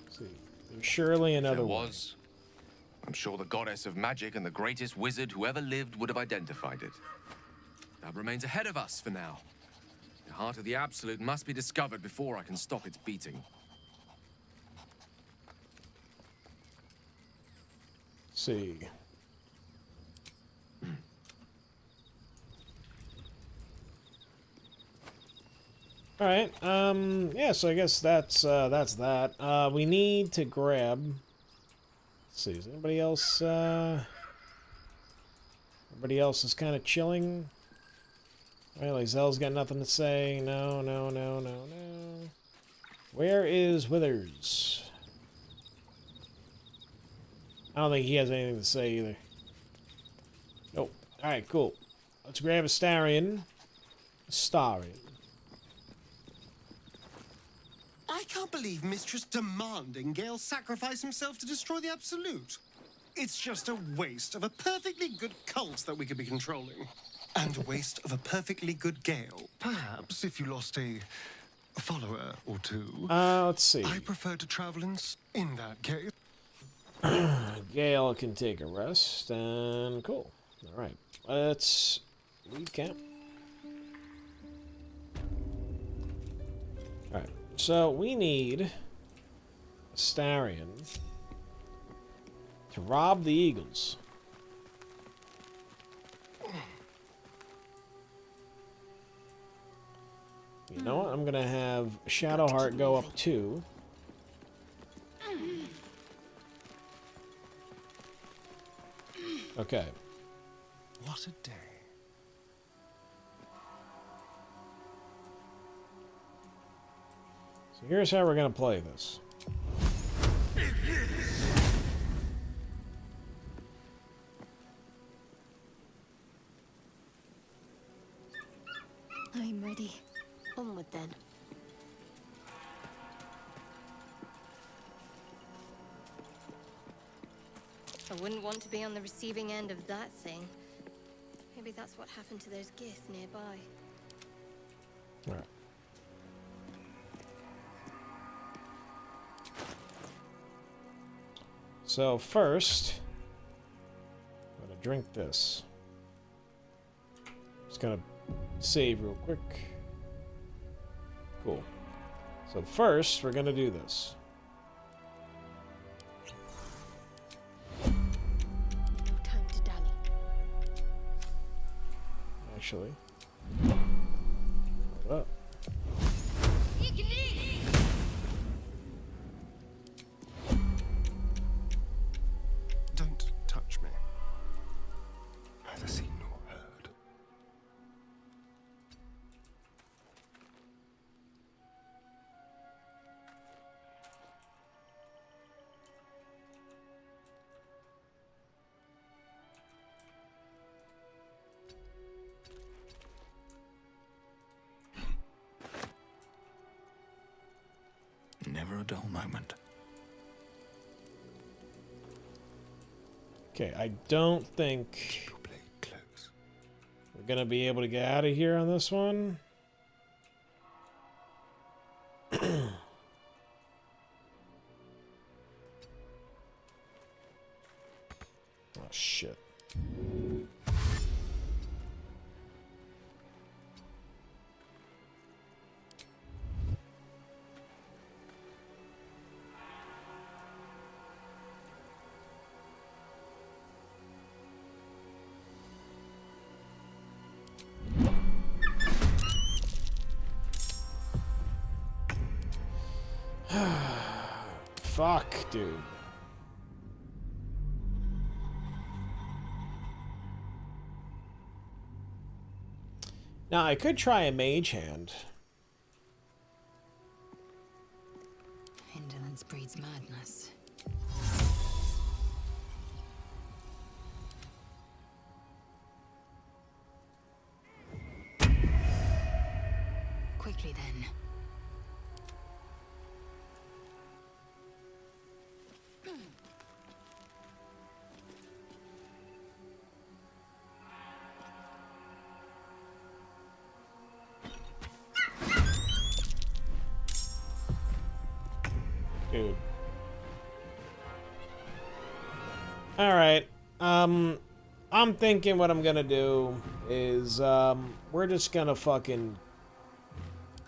let's see. There's surely another There one. was. I'm sure the goddess of magic and the greatest wizard who ever lived would have identified it. That remains ahead of us for now. The heart of the absolute must be discovered before I can stop its beating. Let's see. All right. Yeah. So I guess that's that. We need to grab. Let's see. Is anybody else? Everybody else is kind of chilling. Well, Lae'zel's got nothing to say. No. Where is Withers? I don't think he has anything to say either. Nope. All right. Cool. Let's grab Astarion. I can't believe Mistress demanding Gale sacrifice himself to destroy the Absolute. It's just a waste of a perfectly good cult that we could be controlling. And a waste of a perfectly good Gale. Perhaps if you lost a follower or two. Let's see. I prefer to travel in that case. Gale can take a rest, and cool. All right. Let's leave camp. All right. So we need Astarion to rob the Eagles. You know what? I'm gonna have Shadowheart go up too. Okay. What a day. So here's how we're gonna play this. I'm ready. Onward then. I wouldn't want to be on the receiving end of that thing. Maybe that's what happened to those Gith nearby. All right. So first, I'm gonna drink this. Just gonna save real quick. Cool. So first, we're gonna do this. No time to dally. Actually, hold up. Don't touch me. The Never a dull moment. Okay, I don't think we're gonna be able to get out of here on this one. Oh shit. Fuck, dude. Now, I could try a mage hand. Indolence breeds madness. Quickly then. Dude. Alright. I'm thinking what I'm gonna do is, we're just gonna fucking...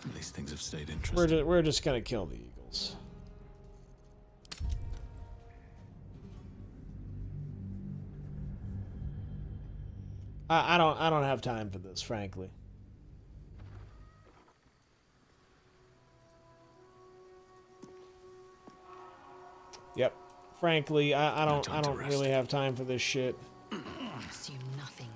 At least things have stayed interesting. We're just gonna kill the eagles. I don't have time for this, frankly. Yep. Frankly, I don't really have time for this shit. Assume nothing.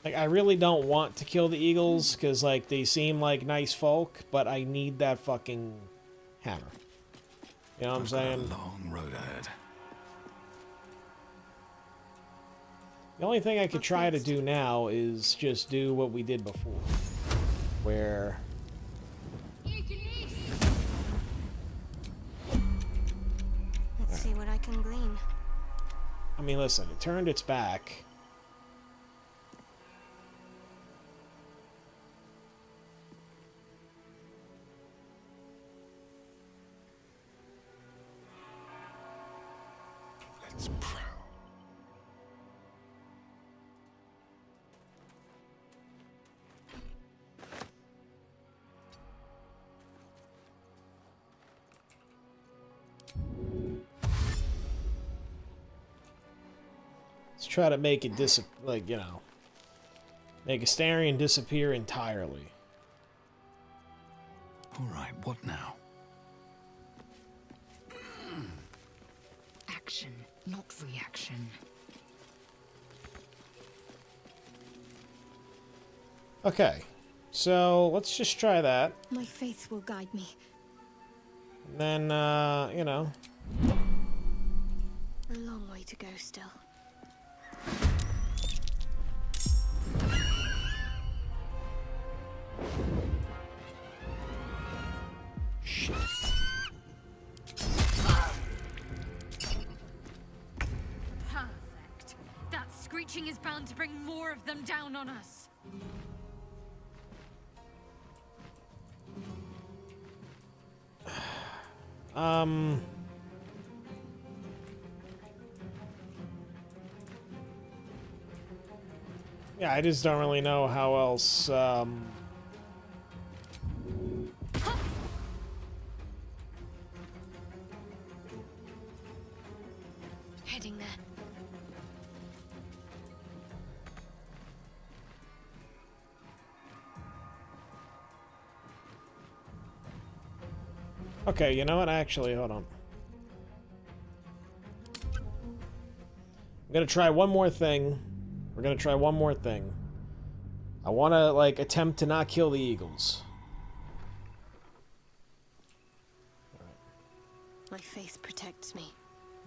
Like, I really don't want to kill the eagles because, like, they seem like nice folk, but I need that fucking hammer. You know what I'm saying? Got a long road ahead. The only thing I could try to do now is just do what we did before, where... Let's see what I can glean. I mean, listen, it turned its back. Let's prowl. Let's try to make it like, you know, make Astarion disappear entirely. All right, what now? Action, not reaction. Okay, so let's just try that. My faith will guide me. And then, you know. A long way to go still. Shit. Perfect. That screeching is bound to bring more of them down on us. Yeah, I just don't really know how else, Heading there. Okay, you know what? Actually, hold on. I'm gonna try one more thing. We're gonna try one more thing. I want to, like, attempt to not kill the eagles. My faith protects me.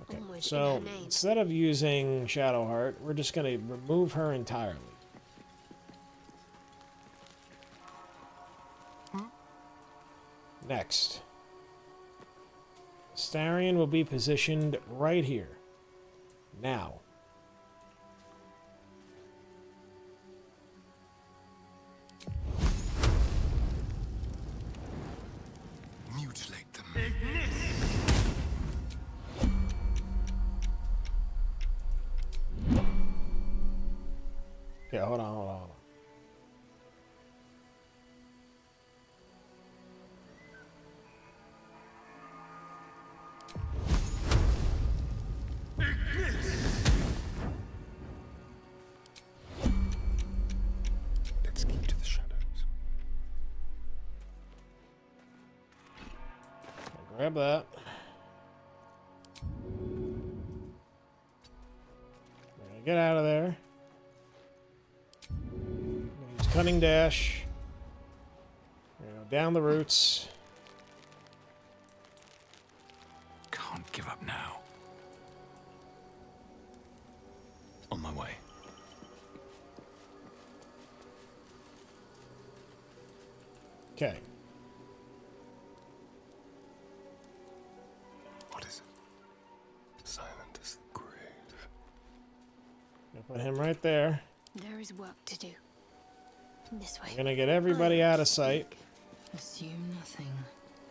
Okay, Onward so in her name. instead of using Shadowheart, we're just gonna remove her entirely. Next. Larian will be positioned right here. Now. Mutilate them. Okay, hold on. Let's keep to the shadows. Grab that. We're gonna get out of there. Use cunning dash. We're gonna go down the roots. Can't give up now. On my way. Okay. What is it? Silent as the grave. Gonna put him right there. There is work to do. This way. We're gonna get everybody out of sight. Assume nothing.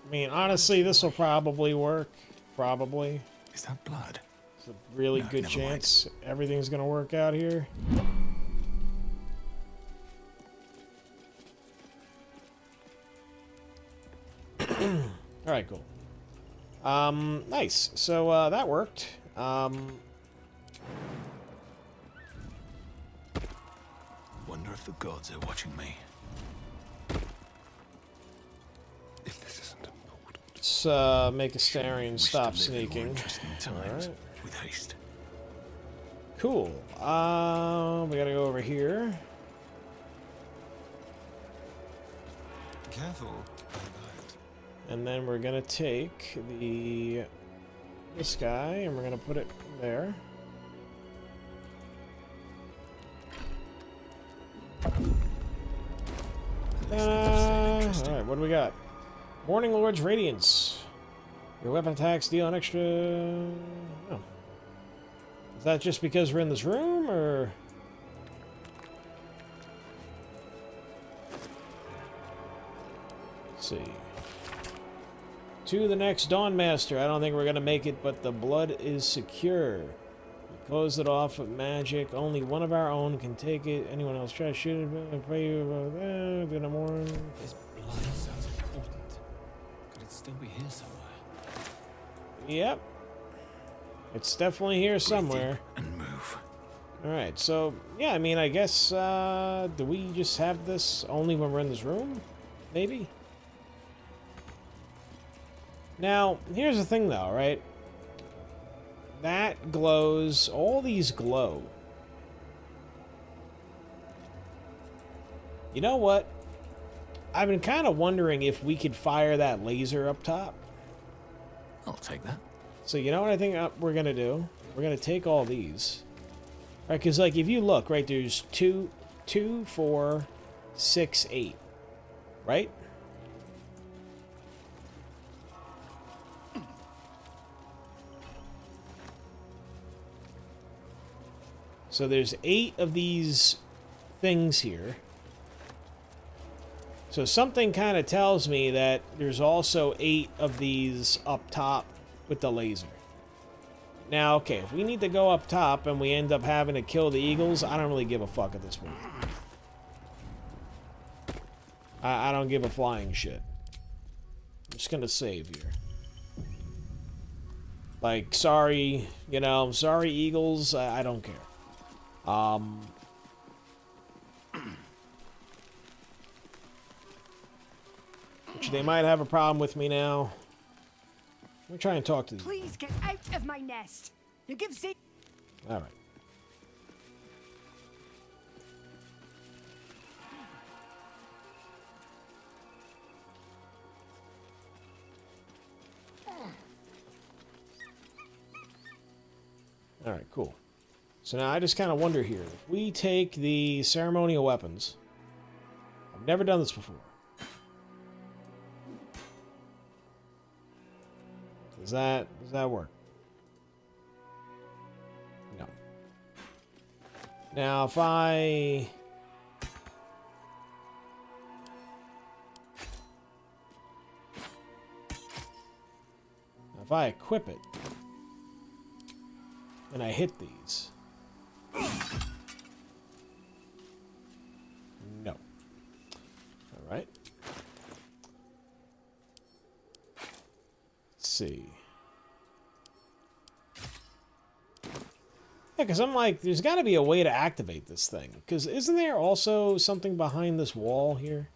I mean, honestly, this will probably work. Probably. Is that blood? It's a really No, good never chance everything's gonna work out here. Alright, cool. Nice. So, that worked. Wonder if the gods are watching me. If this isn't important. Let's make a Larian stop sneaking. Alright. With haste. Cool. We gotta go over here. Careful. And then we're gonna take this guy and we're gonna put it there. Alright, what do we got? Morning Lord's Radiance. Your weapon attacks deal an extra... Oh. Is that just because we're in this room, or... Let's see. To the next Dawn Master. I don't think we're going to make it, but the blood is secure. We close it off with magic. Only one of our own can take it. Anyone else try to shoot it? Pray you about that. Do no more. This blood sounds important. Could it still be here somewhere? Yep. It's definitely here somewhere. And move. Alright, so, yeah, I mean, I guess, do we just have this only when we're in this room? Maybe? Now, here's the thing, though, right? That glows. All these glow. You know what? I've been kind of wondering if we could fire that laser up top. I'll take that. So, you know what I think we're going to do? We're going to take all these. Right, because, like, if you look, right, there's 2, 4, 6, 8. Right? So there's 8 of these things here. So something kind of tells me that there's also 8 of these up top with the laser. Now, okay, if we need to go up top and we end up having to kill the eagles, I don't really give a fuck at this point. I don't give a flying shit. I'm just gonna save here. Like, sorry, you know, sorry eagles, I don't care. Which they might have a problem with me now. Let me try and talk to them. Please get out of my nest. You give Z. All right. All right, cool. So now I just kind of wonder here. If we take the ceremonial weapons, I've never done this before. Does that work? No. Now, if I equip it and I hit these, no. All right. Let's see. Yeah, because I'm like, there's got to be a way to activate this thing. Because isn't there also something behind this wall here?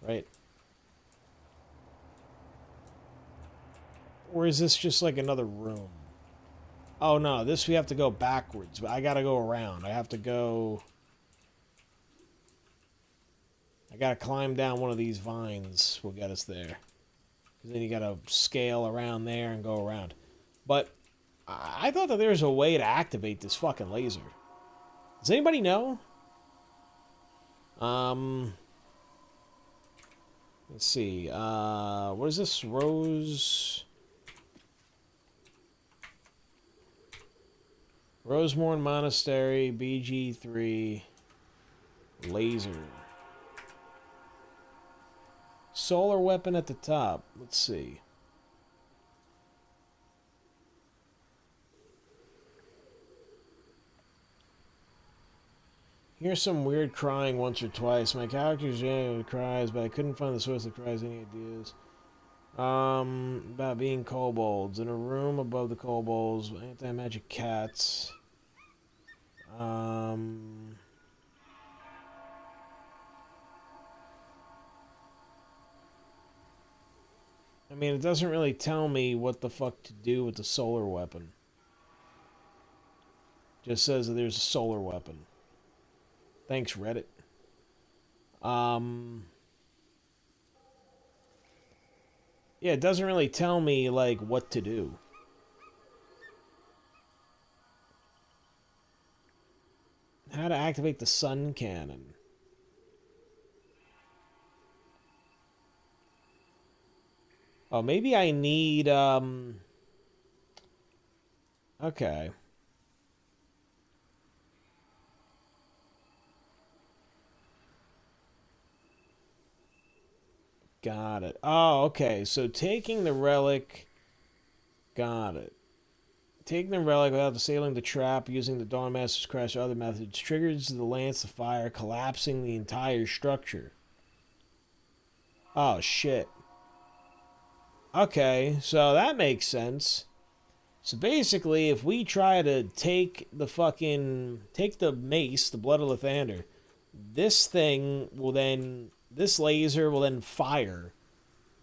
Right? Or is this just like another room? Oh no, this we have to go backwards. But I got to go around. I have to go... I got to climb down one of these vines. Will get us there. Because then you got to scale around there and go around. But... I thought that there was a way to activate this fucking laser. Does anybody know? Let's see. What is this? Rosemorn Monastery, BG3, laser. Solar weapon at the top. Let's see. Here's some weird crying once or twice. My character's genuinely cries, but I couldn't find the source of the cries. Any ideas? About being kobolds. In a room above the kobolds, anti-magic cats. I mean, it doesn't really tell me what the fuck to do with the solar weapon. Just says that there's a solar weapon. Thanks, Reddit. Yeah, it doesn't really tell me, like, what to do. How to activate the sun cannon. Oh, maybe I need, okay. Got it. Oh, okay. So taking the relic... Got it. Taking the relic without disabling the trap, using the Dawnmaster's Crash or other methods, triggers the Lance of Fire, collapsing the entire structure. Oh, shit. Okay, so that makes sense. So basically, if we try to take the fucking... Take the mace, the Blood of Lathander, this thing will then... This laser will then fire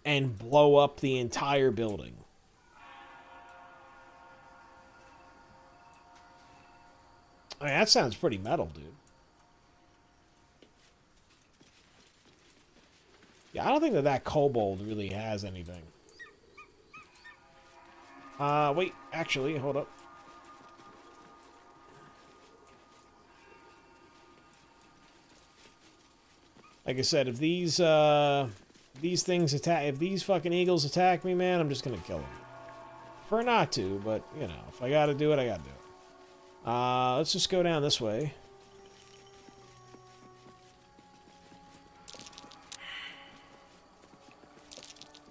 and blow up the entire building. I mean, that sounds pretty metal, dude. Yeah, I don't think that kobold really has anything. Wait, actually, hold up. Like I said, if these things attack, if these fucking eagles attack me, man, I'm just gonna kill them. Prefer not to, but, you know, if I gotta do it, I gotta do it. Let's just go down this way.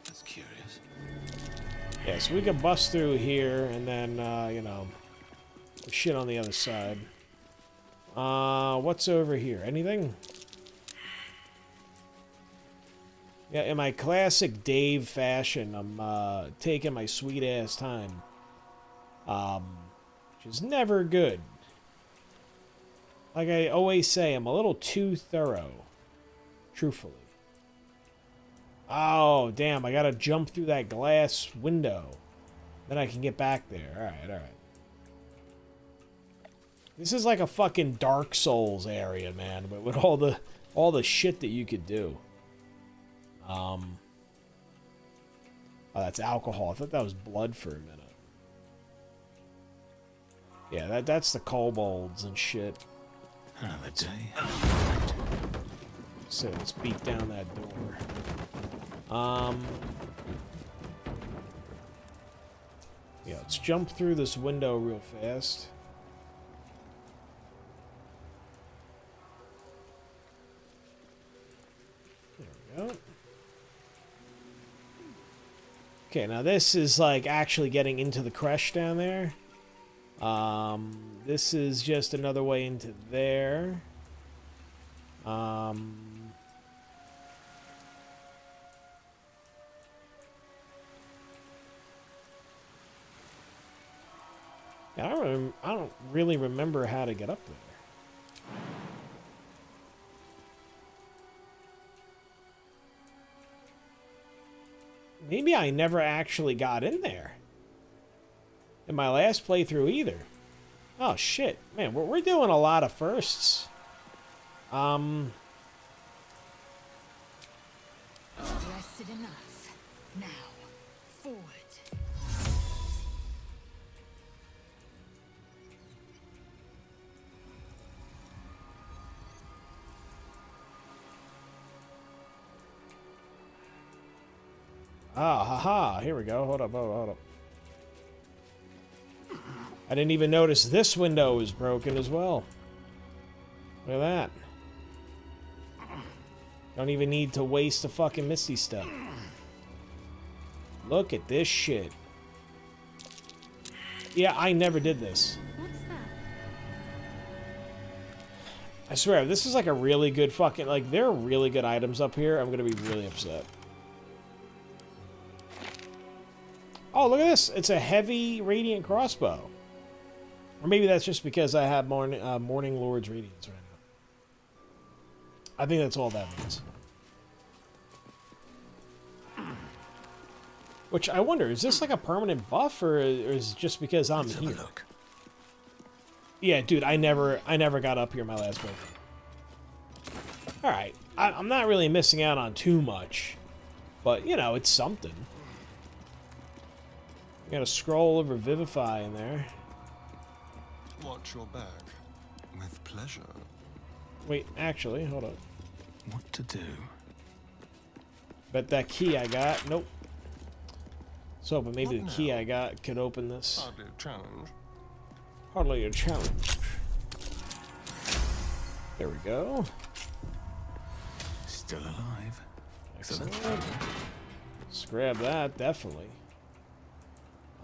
That's curious. Yeah, so we can bust through here, and then, you know, shit on the other side. What's over here? Anything? Yeah, in my classic Dave fashion, I'm taking my sweet-ass time. Which is never good. Like I always say, I'm a little too thorough. Truthfully. Oh, damn, I gotta jump through that glass window. Then I can get back there. Alright, alright. This is like a fucking Dark Souls area, man, but with all the shit that you could do. Oh, that's alcohol. I thought that was blood for a minute. Yeah, that's the kobolds and shit. Another day. So let's beat down that door. Yeah, let's jump through this window real fast. There we go. Okay, now this is like actually getting into the crush down there. This is just another way into there. I don't really remember how to get up there. Maybe I never actually got in there in my last playthrough either. Oh shit, man, we're doing a lot of firsts. Rested enough. Now, forward. Ah, haha, here we go. Hold up, hold up. I didn't even notice this window is broken as well. Look at that. Don't even need to waste a fucking Misty Step. Look at this shit. Yeah, I never did this. What's that? I swear, if this is like a really good fucking... Like, there are really good items up here. I'm gonna be really upset. Oh, look at this. It's a heavy Radiant Crossbow. Or maybe that's just because I have Morning Lord's Radiance right now. I think that's all that means. Which, I wonder, is this like a permanent buff, or is it just because I'm here? Look. Yeah, dude, I never got up here my last playthrough. Alright, I'm not really missing out on too much. But, you know, it's something. Got a scroll of Revivify in there. Watch your back. With pleasure. Wait, actually, hold on. What to do? Bet that key I got. Nope. So, but maybe the key I got could open this. Hardly a challenge. Hardly a challenge. There we go. Still alive. Excellent. Let's grab that, definitely.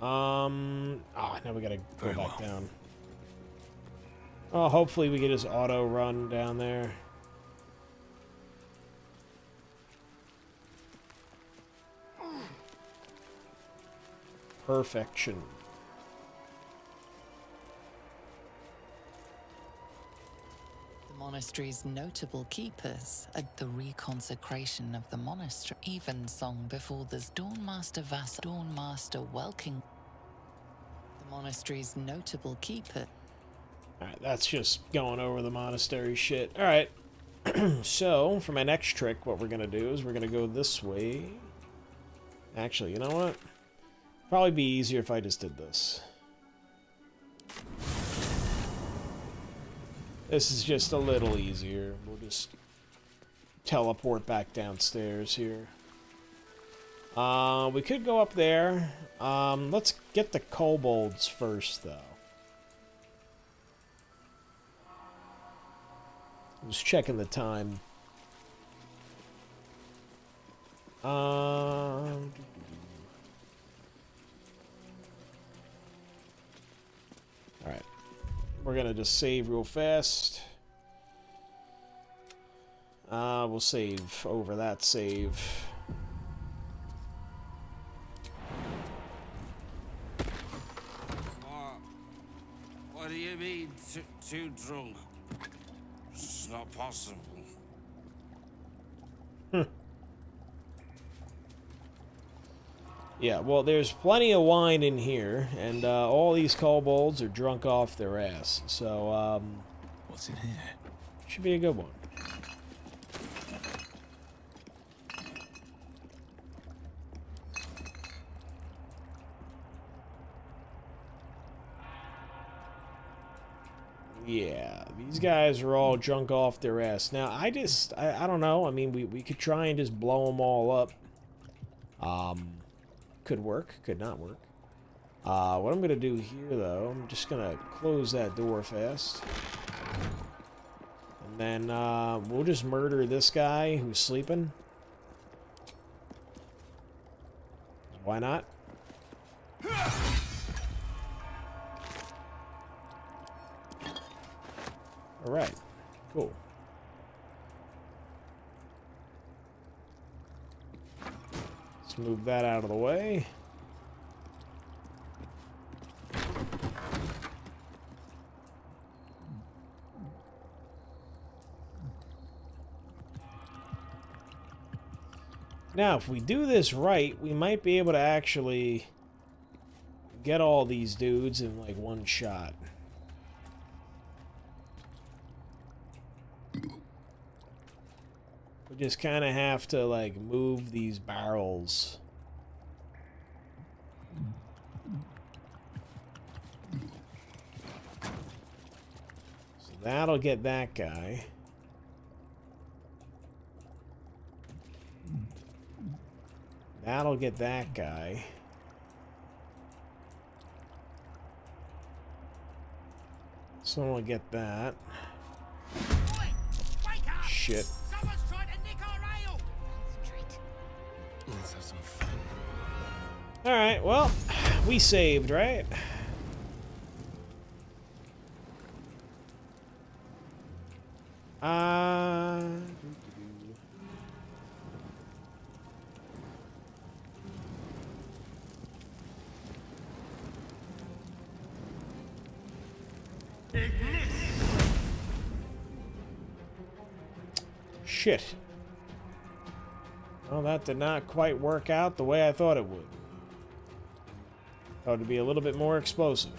Now we gotta go back down. Oh, hopefully we can just auto run down there. Perfection. The monastery's notable keepers at the reconsecration of the monastery. Evensong before the Dawnmaster Dawnmaster Welking. The monastery's notable keeper. Alright, that's just going over the monastery shit. Alright. So, for my next trick, what we're gonna do is we're gonna go this way. Actually, you know what? Probably be easier if I just did this. This is just a little easier. We'll just teleport back downstairs here. We could go up there. Let's get the kobolds first, though. Just checking the time. Alright. We're gonna just save real fast. We'll save over that save. What do you mean, too drunk? It's not possible. Yeah, well, there's plenty of wine in here, and all these kobolds are drunk off their ass. So, what's in here? Should be a good one. Yeah, these guys are all drunk off their ass. Now, I don't know. I mean, we could try and just blow them all up. Could work, could not work. What I'm gonna do here, though, I'm just gonna close that door fast. And then, we'll just murder this guy who's sleeping. Why not? Alright, cool. Let's move that out of the way. Now, if we do this right, we might be able to actually get all these dudes in, like, one shot. We just kind of have to, like, move these barrels. So that'll get that guy. That'll get that guy. This one will get that. Shit. Someone's trying to nick our ale! Concentrate. Let's have some fun. Alright, well, we saved, right? Shit. Well, that did not quite work out the way I thought it would. Thought it'd be a little bit more explosive.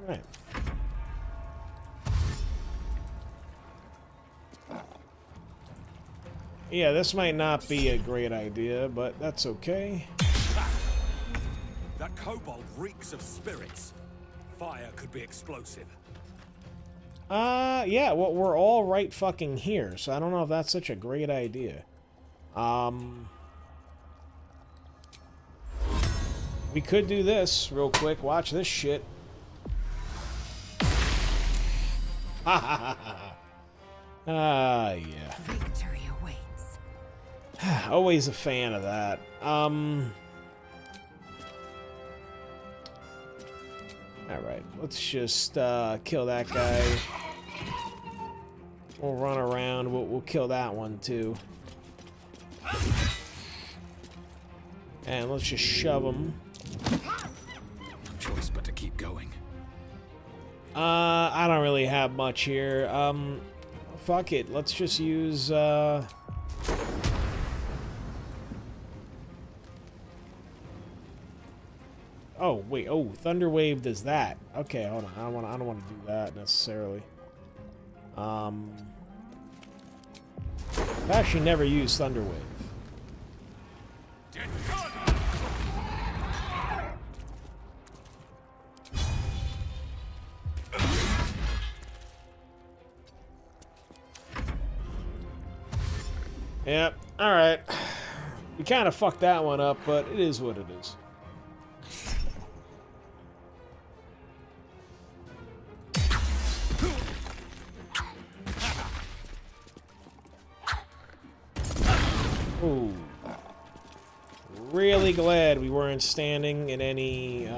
Right. Yeah, this might not be a great idea, but that's okay. That kobold reeks of spirits. Fire could be explosive. Yeah, well, we're all right fucking here, so I don't know if that's such a great idea. We could do this real quick. Watch this shit. Yeah. Victory awaits. Always a fan of that. Alright, let's just kill that guy. We'll run around. We'll kill that one too. And let's just shove him. Choice but to keep going. I don't really have much here. Fuck it. Let's just use Oh, wait. Oh, Thunder Wave does that. Okay, hold on. I don't want to do that necessarily. I've actually never used Thunder Wave. Yep. All right. We kind of fucked that one up, but it is what it is. Ooh. Really glad we weren't standing in any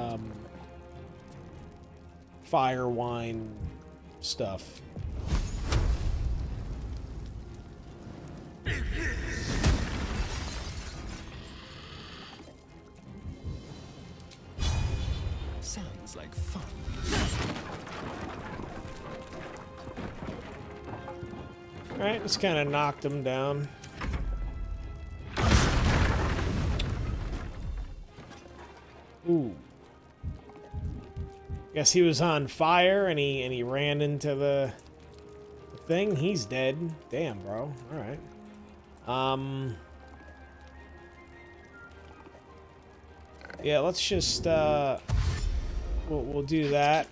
fire wine stuff. Sounds like fun. Alright, just kind of knocked him down. Ooh. Guess he was on fire and he ran into the thing. He's dead. Damn, bro. Alright. Yeah, let's just we'll do that.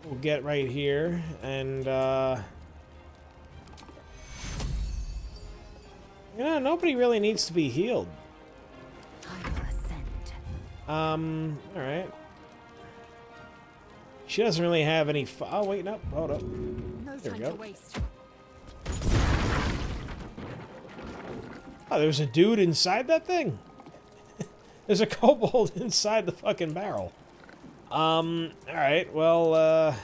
We'll get right here and You know, nobody really needs to be healed. Alright. She doesn't really have any oh, wait, no. Hold up. There we go. Oh, there's a dude inside that thing? There's a kobold inside the fucking barrel. Alright, well, I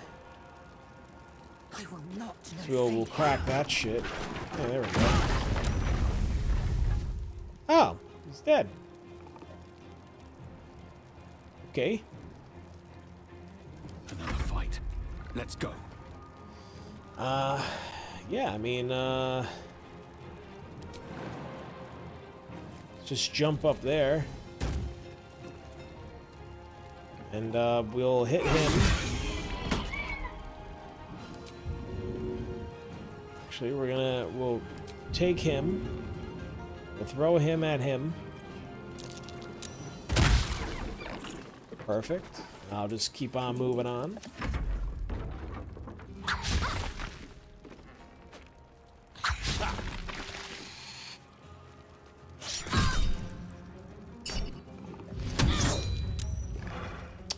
will not. so we'll crack that shit. Yeah, there we go. Oh, he's dead. Okay. Another fight. Let's go. Yeah, I mean, just jump up there. And, we'll hit him. Actually, we'll take him. We'll throw him at him. Perfect. I'll just keep on moving on.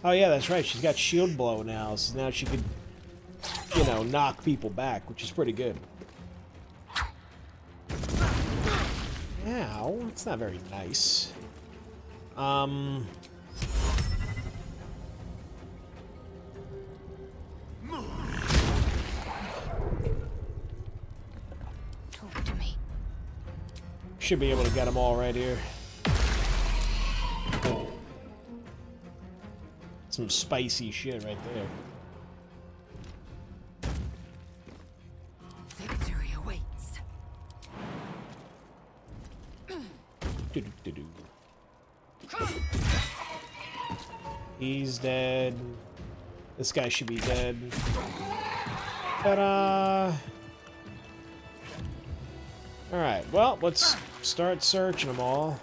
Oh yeah, that's right. She's got shield blow now, so now she could, you know, knock people back, which is pretty good. Ow, it's not very nice. Talk to me. Should be able to get them all right here. Some spicy shit right there. Victory awaits. He's dead. This guy should be dead. Ta-da! Alright, well, let's start searching them all.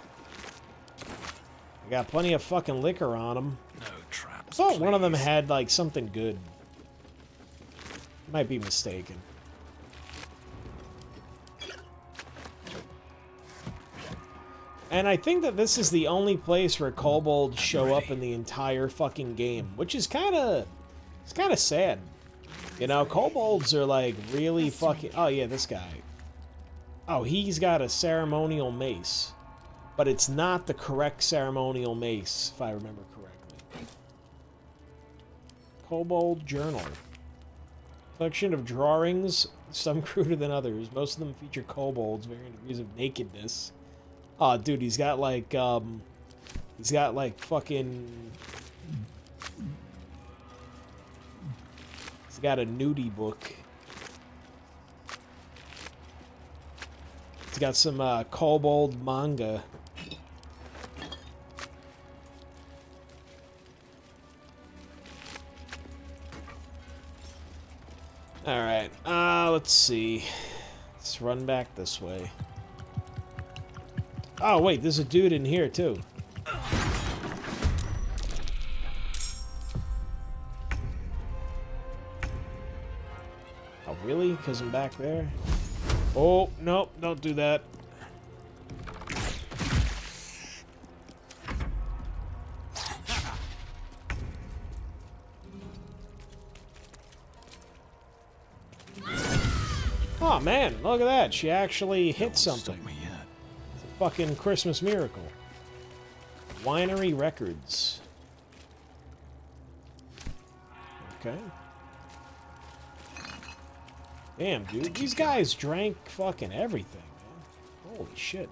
I got plenty of fucking liquor on them. No traps. I thought one of them had, like, something good. Might be mistaken. And I think that this is the only place where kobolds show up in the entire fucking game, which is kind of sad. You know, kobolds are like really fucking. Oh yeah, this guy. Oh, he's got a ceremonial mace, but it's not the correct ceremonial mace, if I remember correctly. Kobold journal. Collection of drawings, some cruder than others. Most of them feature kobolds, varying degrees of nakedness. Oh, dude, he's got like fucking... He's got a nudie book. He's got some, kobold manga. Alright, let's see. Let's run back this way. Oh, wait, there's a dude in here, too. Oh, really? Because I'm back there? Oh, nope, don't do that. Oh, man, look at that. She actually hit something. Fucking Christmas miracle. Winery Records. Okay. Damn, dude. These guys drank fucking everything, man. Holy shit.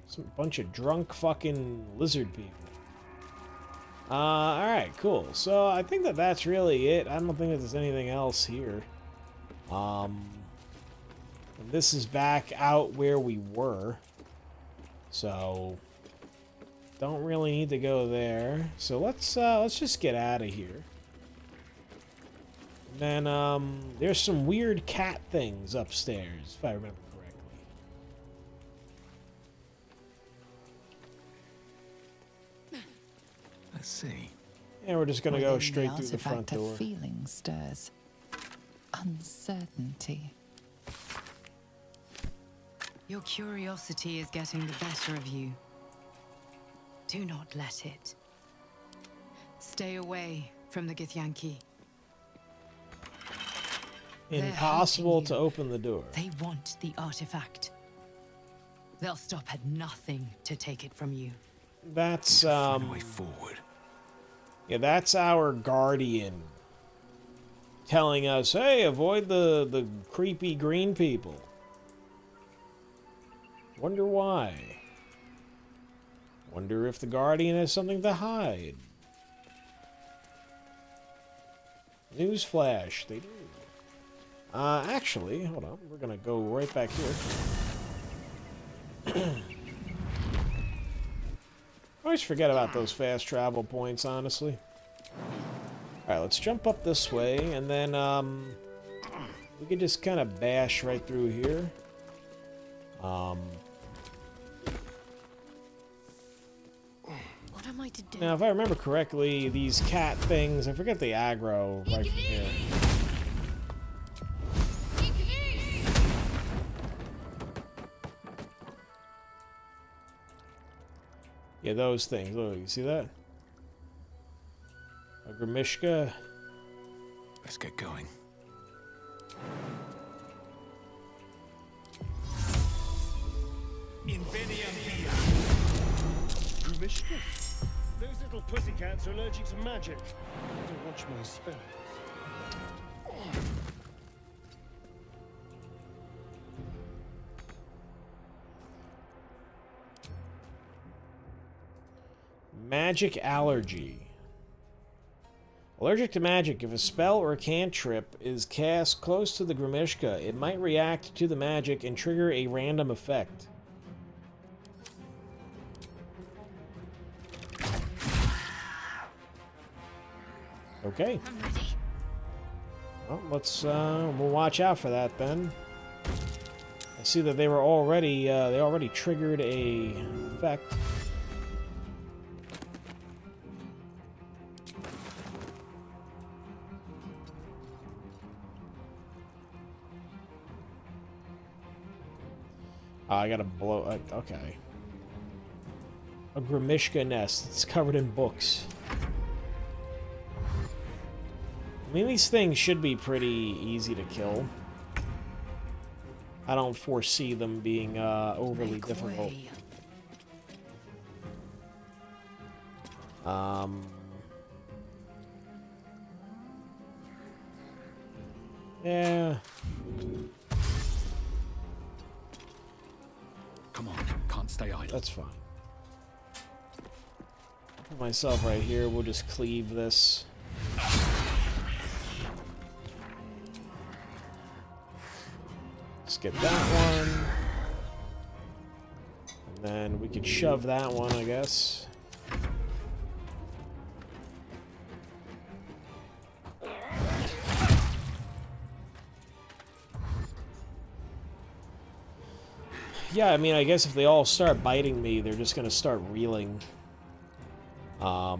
Some bunch of drunk fucking lizard people. Alright, cool. So I think that that's really it. I don't think that there's anything else here. And this is back out where we were. So don't really need to go there. So let's just get out of here. And then there's some weird cat things upstairs, if I remember correctly. Let's see. And we're just gonna go straight through the front door. Feeling stirs. uncertainty. Your curiosity is getting the better of you. Do not let it. Stay away from the Githyanki. Impossible to open the door. They want the artifact. They'll stop at nothing to take it from you. That's way forward. Yeah, that's our guardian telling us, "Hey, avoid the creepy green people." Wonder why? Wonder if the guardian has something to hide. Newsflash, they do. Actually, hold on. We're gonna go right back here. I always forget about those fast travel points, honestly. Alright, let's jump up this way, and then, we could just kind of bash right through here. What am I to do? Now, if I remember correctly, these cat things, I forget the aggro right from here. Yeah, those things. Look, you see that? A Grimishka. Let's get going. Grimishka? Those little pussycats are allergic to magic. Don't watch my spells. Magic allergy. Allergic to magic. If a spell or a cantrip is cast close to the Grimishka, it might react to the magic and trigger a random effect. Okay. I'm ready. Well, let's we'll watch out for that then. I see that they were already they already triggered a effect. I gotta blow. Okay. A Grimishka nest. It's covered in books. I mean, these things should be pretty easy to kill. I don't foresee them being overly difficult. Yeah. Come on, can't stay idle. That's fine. Put myself right here. We'll just cleave this. Let's get that one. And then we could shove that one, I guess. Yeah, I mean, I guess if they all start biting me, they're just gonna start reeling. Alright,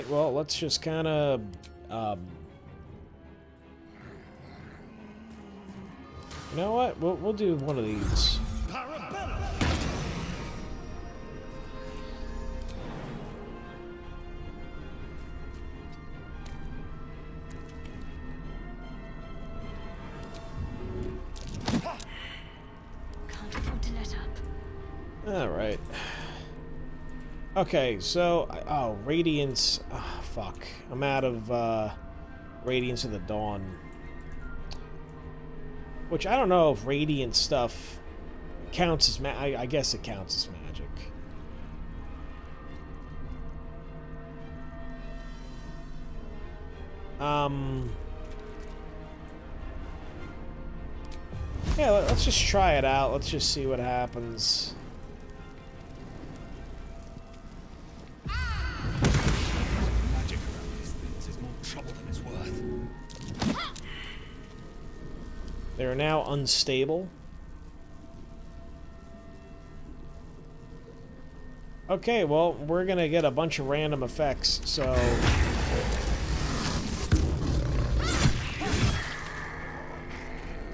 well, let's just kind of, you know what? We'll do one of these. Can't afford to let up. Alright. Okay, so, oh, Radiance, oh, fuck. I'm out of, Radiance of the Dawn. Which, I don't know if Radiant stuff counts as I guess it counts as magic. Yeah, let's just try it out. Let's just see what happens. Magic around these things is more trouble than it's worth. They are now unstable. Okay, well, we're gonna get a bunch of random effects, so...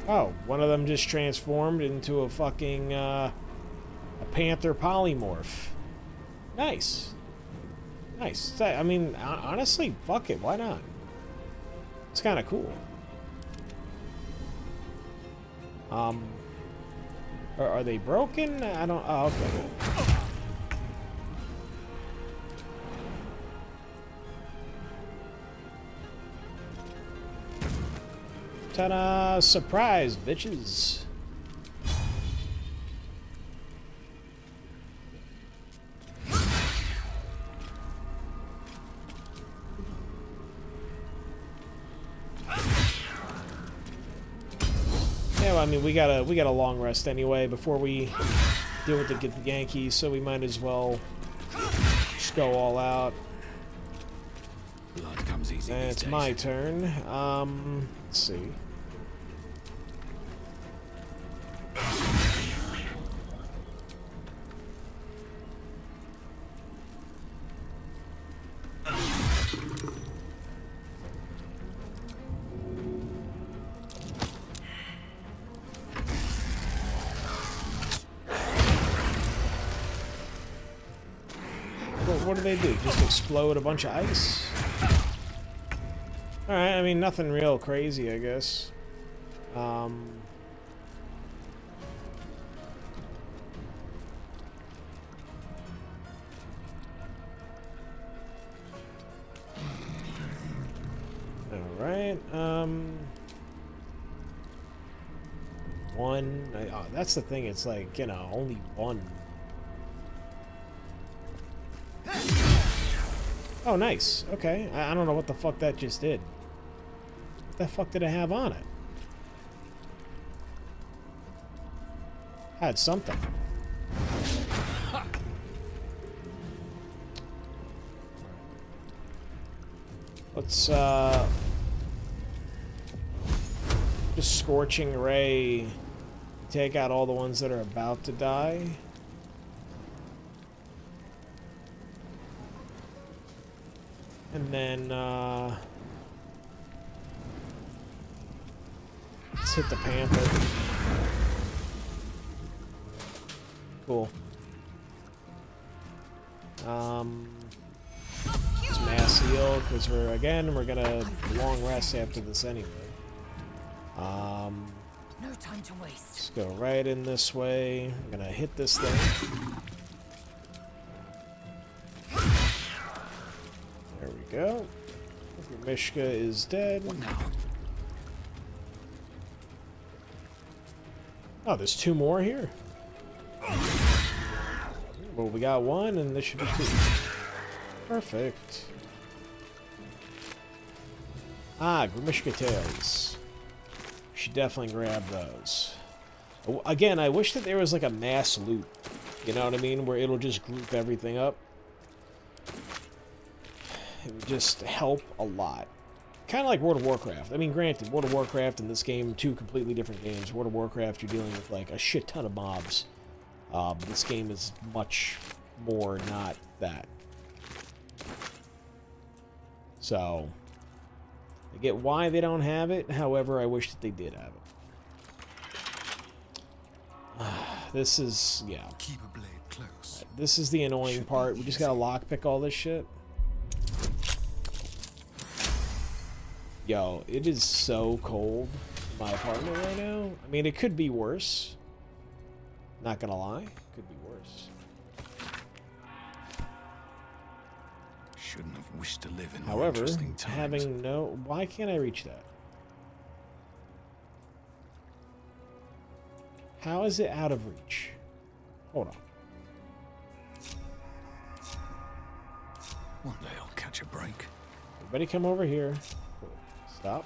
Oh, one of them just transformed into a fucking, a panther polymorph. Nice. Nice. I mean, honestly, fuck it. Why not? It's kind of cool. Are they broken? I don't... Oh, okay. Ta-da! Surprise, bitches! Yeah, well, I mean, we got a long rest anyway before we deal with the Yankees, so we might as well just go all out. Blood comes easy. And it's my turn. Let's see. What do they do? Just explode a bunch of ice? Alright, I mean, nothing real crazy, I guess. Alright, one... Oh, that's the thing, it's like, you know, only one. Oh, nice. Okay. I don't know what the fuck that just did. What the fuck did it have on it? Had something. Let's, just Scorching Ray. Take out all the ones that are about to die. And then, let's hit the Panther. Cool. Let's mass heal, because we're gonna long rest after this anyway. No time to waste. Let's go right in this way. I'm gonna hit this thing. There we go. Mishka is dead. Oh, there's two more here. Well, we got one, and this should be two. Perfect. Ah, Grimishka tails. Should definitely grab those. Again, I wish that there was like a mass loot. You know what I mean? Where it'll just group everything up. It would just help a lot. Kind of like World of Warcraft. I mean, granted, World of Warcraft and this game, two completely different games. World of Warcraft, you're dealing with like a shit ton of mobs. This game is much more not that. So, I get why they don't have it. However, I wish that they did have it. This is, yeah. Keep a blade close. This is the annoying part. We just gotta lockpick all this shit. Yo, it is so cold in my apartment right now. I mean, it could be worse. Not gonna lie, could be worse. Shouldn't have wished to live in However, interesting times. having no... Why can't I reach that? How is it out of reach? Hold on. One day I'll catch a break. Everybody come over here. Cool. Stop.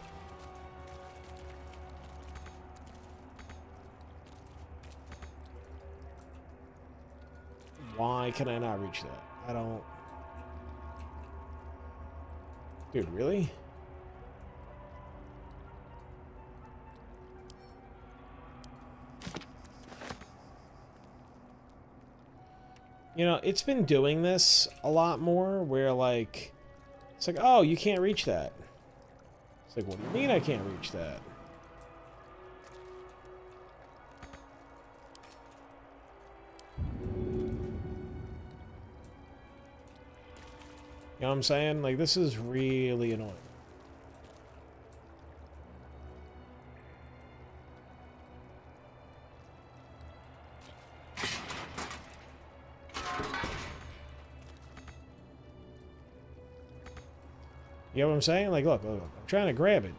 Why can I not reach that? I don't... Dude, really? You know, it's been doing this a lot more, where, like... It's like, oh, you can't reach that. It's like, what do you mean I can't reach that? You know what I'm saying? Like, this is really annoying. You know what I'm saying? Like, look, I'm trying to grab it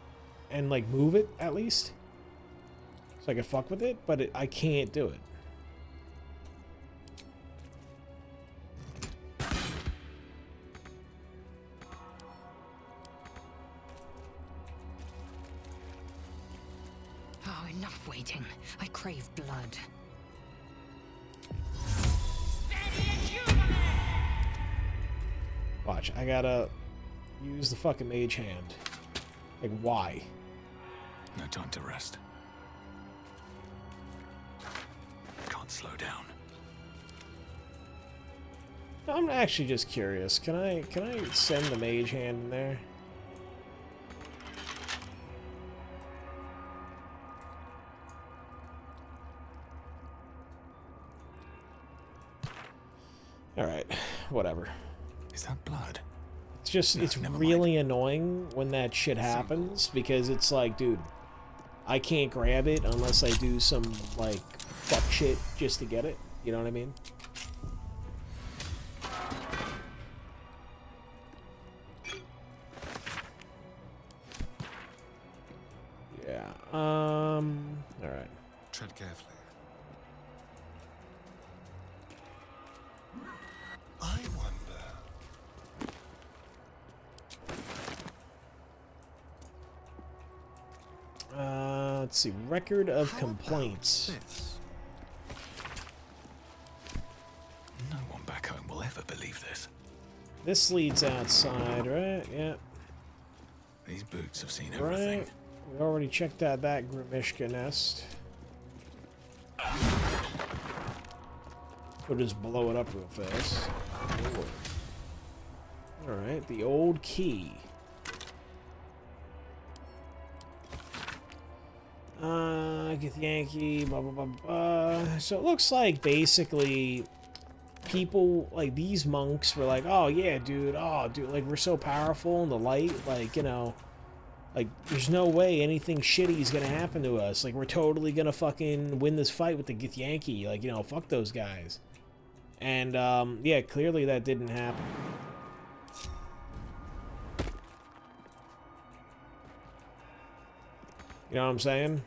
and, like, move it, at least. So I can fuck with it, but I can't do it. Oh, enough waiting. I crave blood. Watch, I gotta use the fucking mage hand. Like, why? No time to rest. Can't slow down. I'm actually just curious. Can I send the mage hand in there? Alright, whatever. Is that blood? It's just, it's really annoying when that shit happens, because it's like, dude, I can't grab it unless I do some, like, fuck shit just to get it. You know what I mean? Yeah, alright. Tread carefully. I wonder. Let's see. Record of complaints. No one back home will ever believe this. This leads outside, right? Yeah. These boots have seen everything. Right. We already checked out that Grimishka nest. We'll just blow it up real fast. Alright, the old key. Get the Yankee, blah, blah, blah, blah. So it looks like basically people, like these monks were like, oh yeah, dude, like we're so powerful in the light, like, you know, like there's no way anything shitty is gonna happen to us. Like we're totally gonna fucking win this fight with the Githyanki. Like, you know, fuck those guys. And, yeah, clearly that didn't happen. You know what I'm saying?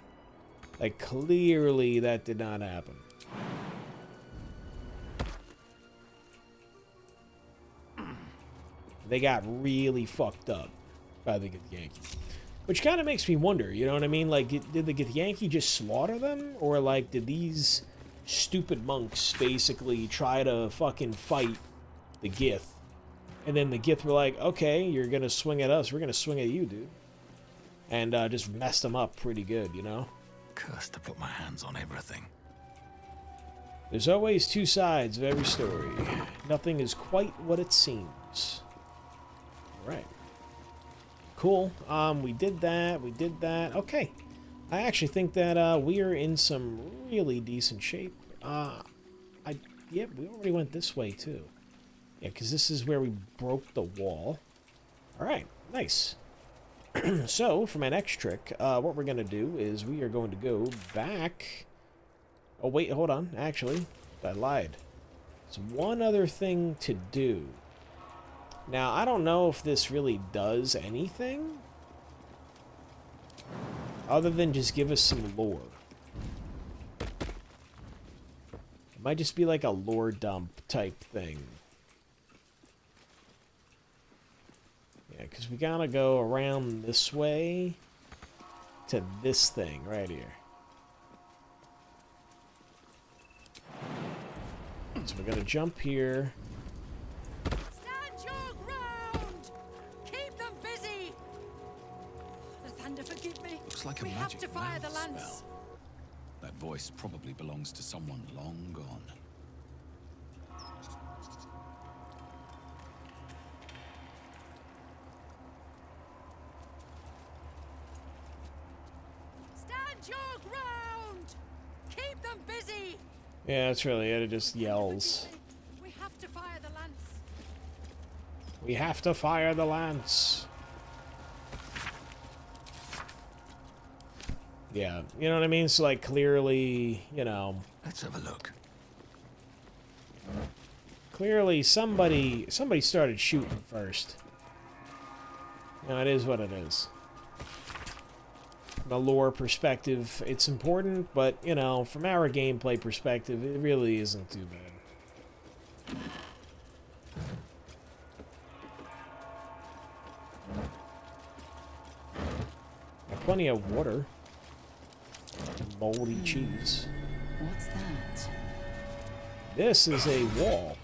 Like, clearly that did not happen. They got really fucked up by the Githyanki. Which kind of makes me wonder, you know what I mean? Like, did the Githyanki just slaughter them? Or, like, did these stupid monks basically try to fucking fight the Gith? And then the Gith were like, okay, you're gonna swing at us, we're gonna swing at you, dude. And just messed them up pretty good, you know? Cursed to put my hands on everything. There's always two sides of every story. Nothing is quite what it seems. Alright. Cool. We did that. Okay. I actually think that we are in some really decent shape. Yep, we already went this way too. Yeah, because this is where we broke the wall. Alright, nice. So, for my next trick, what we're going to do is we are going to go back. Oh, wait, hold on. Actually, I lied. There's one other thing to do. Now, I don't know if this really does anything other than just give us some lore. It might just be like a lore dump type thing. Yeah, because we gotta go around this way to this thing right here. So we're gonna jump here. Stand your ground! Keep them busy! Lathander, forgive me. Looks like a we have magic to fire the mouth lance. spell. That voice probably belongs to someone long gone. Stand your ground! Keep them busy! Yeah, that's really it. It just yells. We have to fire the lance. We have to fire the lance. Yeah, you know what I mean? So, like, clearly, you know... Let's have a look. Clearly, somebody started shooting first. You know, it is what it is. From a lore perspective, it's important, but, you know, from our gameplay perspective, it really isn't too bad. Got plenty of water. Moldy cheese. What's that? This is a wall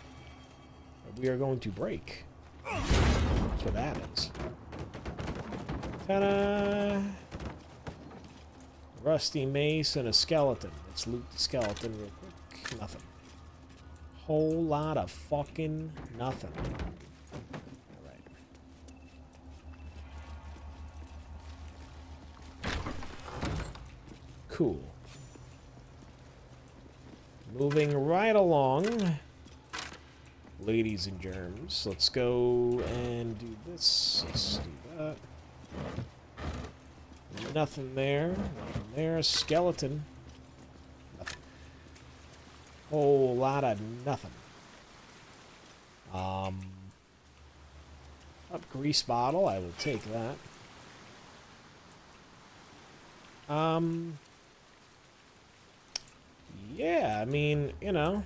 that we are going to break. That's what that is. Ta-da! Rusty mace and a skeleton. Let's loot the skeleton real quick. Nothing. Whole lot of fucking nothing. Alright. Cool. Moving right along. Ladies and germs. Let's go and do this. Let's do that. Nothing there. Nothing there. Skeleton. Nothing. Whole lot of nothing. Up grease bottle. I will take that. Yeah, I mean, you know.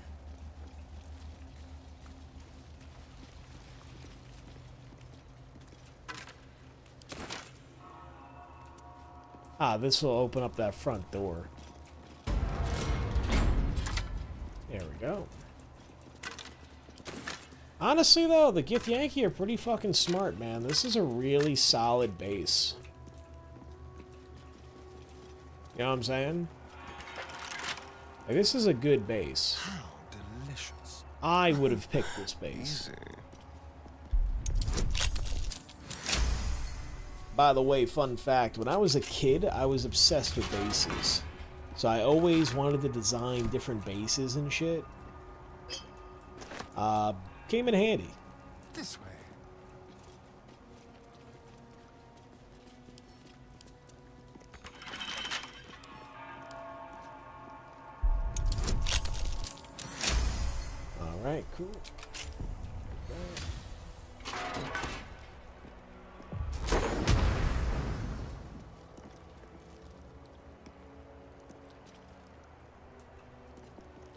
Ah, this will open up that front door. There we go. Honestly, though, the Githyanki are pretty fucking smart, man. This is a really solid base. You know what I'm saying? Like, this is a good base. How delicious. I would have picked this base. Easy. By the way, fun fact, when I was a kid, I was obsessed with bases. So I always wanted to design different bases and shit. Came in handy. This way. Alright, cool.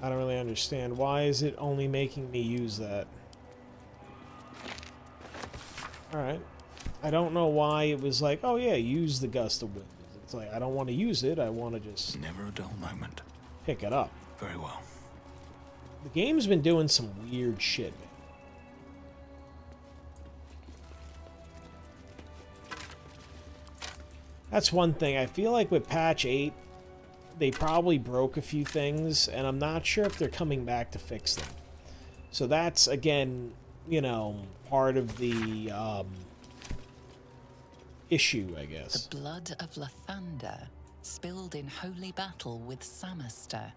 I don't really understand. Why is it only making me use that? Alright. I don't know why it was like, oh yeah, use the gust of wind. It's like, I don't want to use it, I want to just... Never a dull moment. Pick it up. Very well. The game's been doing some weird shit, man. That's one thing. I feel like with patch 8, they probably broke a few things, and I'm not sure if they're coming back to fix them. So that's, again, you know, part of the issue, I guess. The blood of Lathander, spilled in holy battle with Samaster,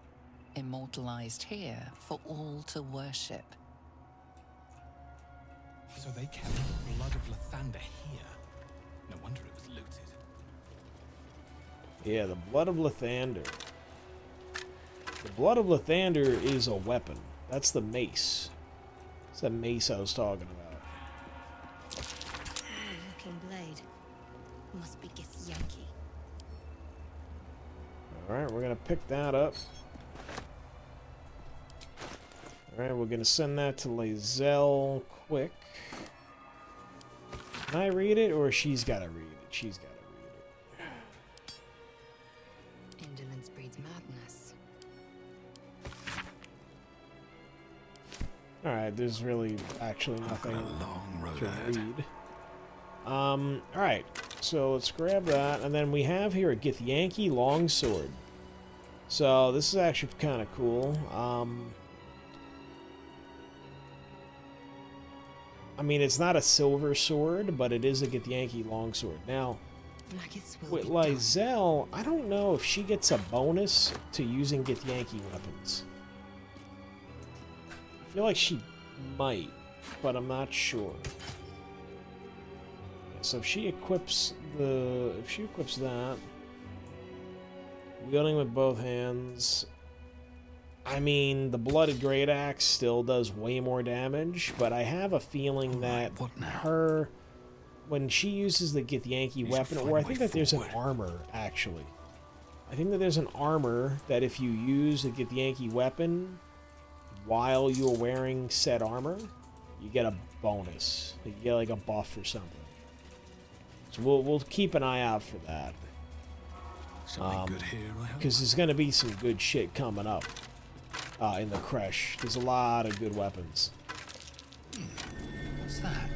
immortalized here for all to worship. So they kept the blood of Lathander here. No wonder it was looted. Yeah, the blood of Lathander. The blood of Lathander is a weapon. That's the mace. It's that mace I was talking about. Looking blade. Must be Githyanki. Alright, we're gonna pick that up. Alright, we're gonna send that to Lae'zel quick. Can I read it, or she's gotta read it? She's gotta read it. Indolence breeds madness. Alright, there's really actually nothing to read. Alright, so let's grab that, and then we have here a Githyanki longsword. So this is actually kind of cool. I mean, it's not a silver sword, but it is a Githyanki longsword. Now, with Lae'zel, I don't know if she gets a bonus to using Githyanki weapons. I feel like she might, but I'm not sure. So if she equips that, wielding with both hands. I mean, the Blooded Great Axe still does way more damage, but I have a feeling that when she uses the Githyanki weapon, or I think that there's an armor, actually. I think that there's an armor that if you use the Githyanki weapon while you're wearing said armor, you get a bonus. You get like a buff or something. So we'll keep an eye out for that. Something good here, I hope. Because there's going to be some good shit coming up. In the Kresh. There's a lot of good weapons. What's that?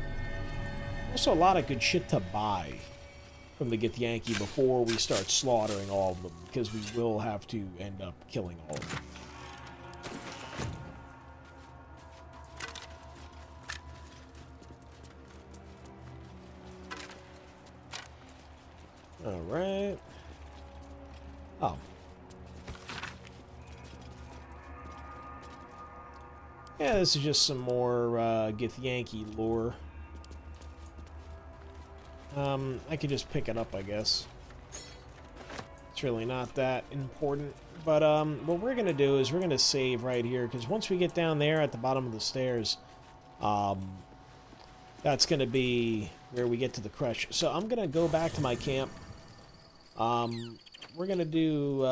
Also a lot of good shit to buy from the Githyanki before we start slaughtering all of them, because we will have to end up killing all of them. Alright. Oh. Yeah, this is just some more Githyanki lore. I could just pick it up, I guess. It's really not that important. But what we're going to do is we're going to save right here, because once we get down there at the bottom of the stairs, that's going to be where we get to the Kresh. So I'm going to go back to my camp. We're going to do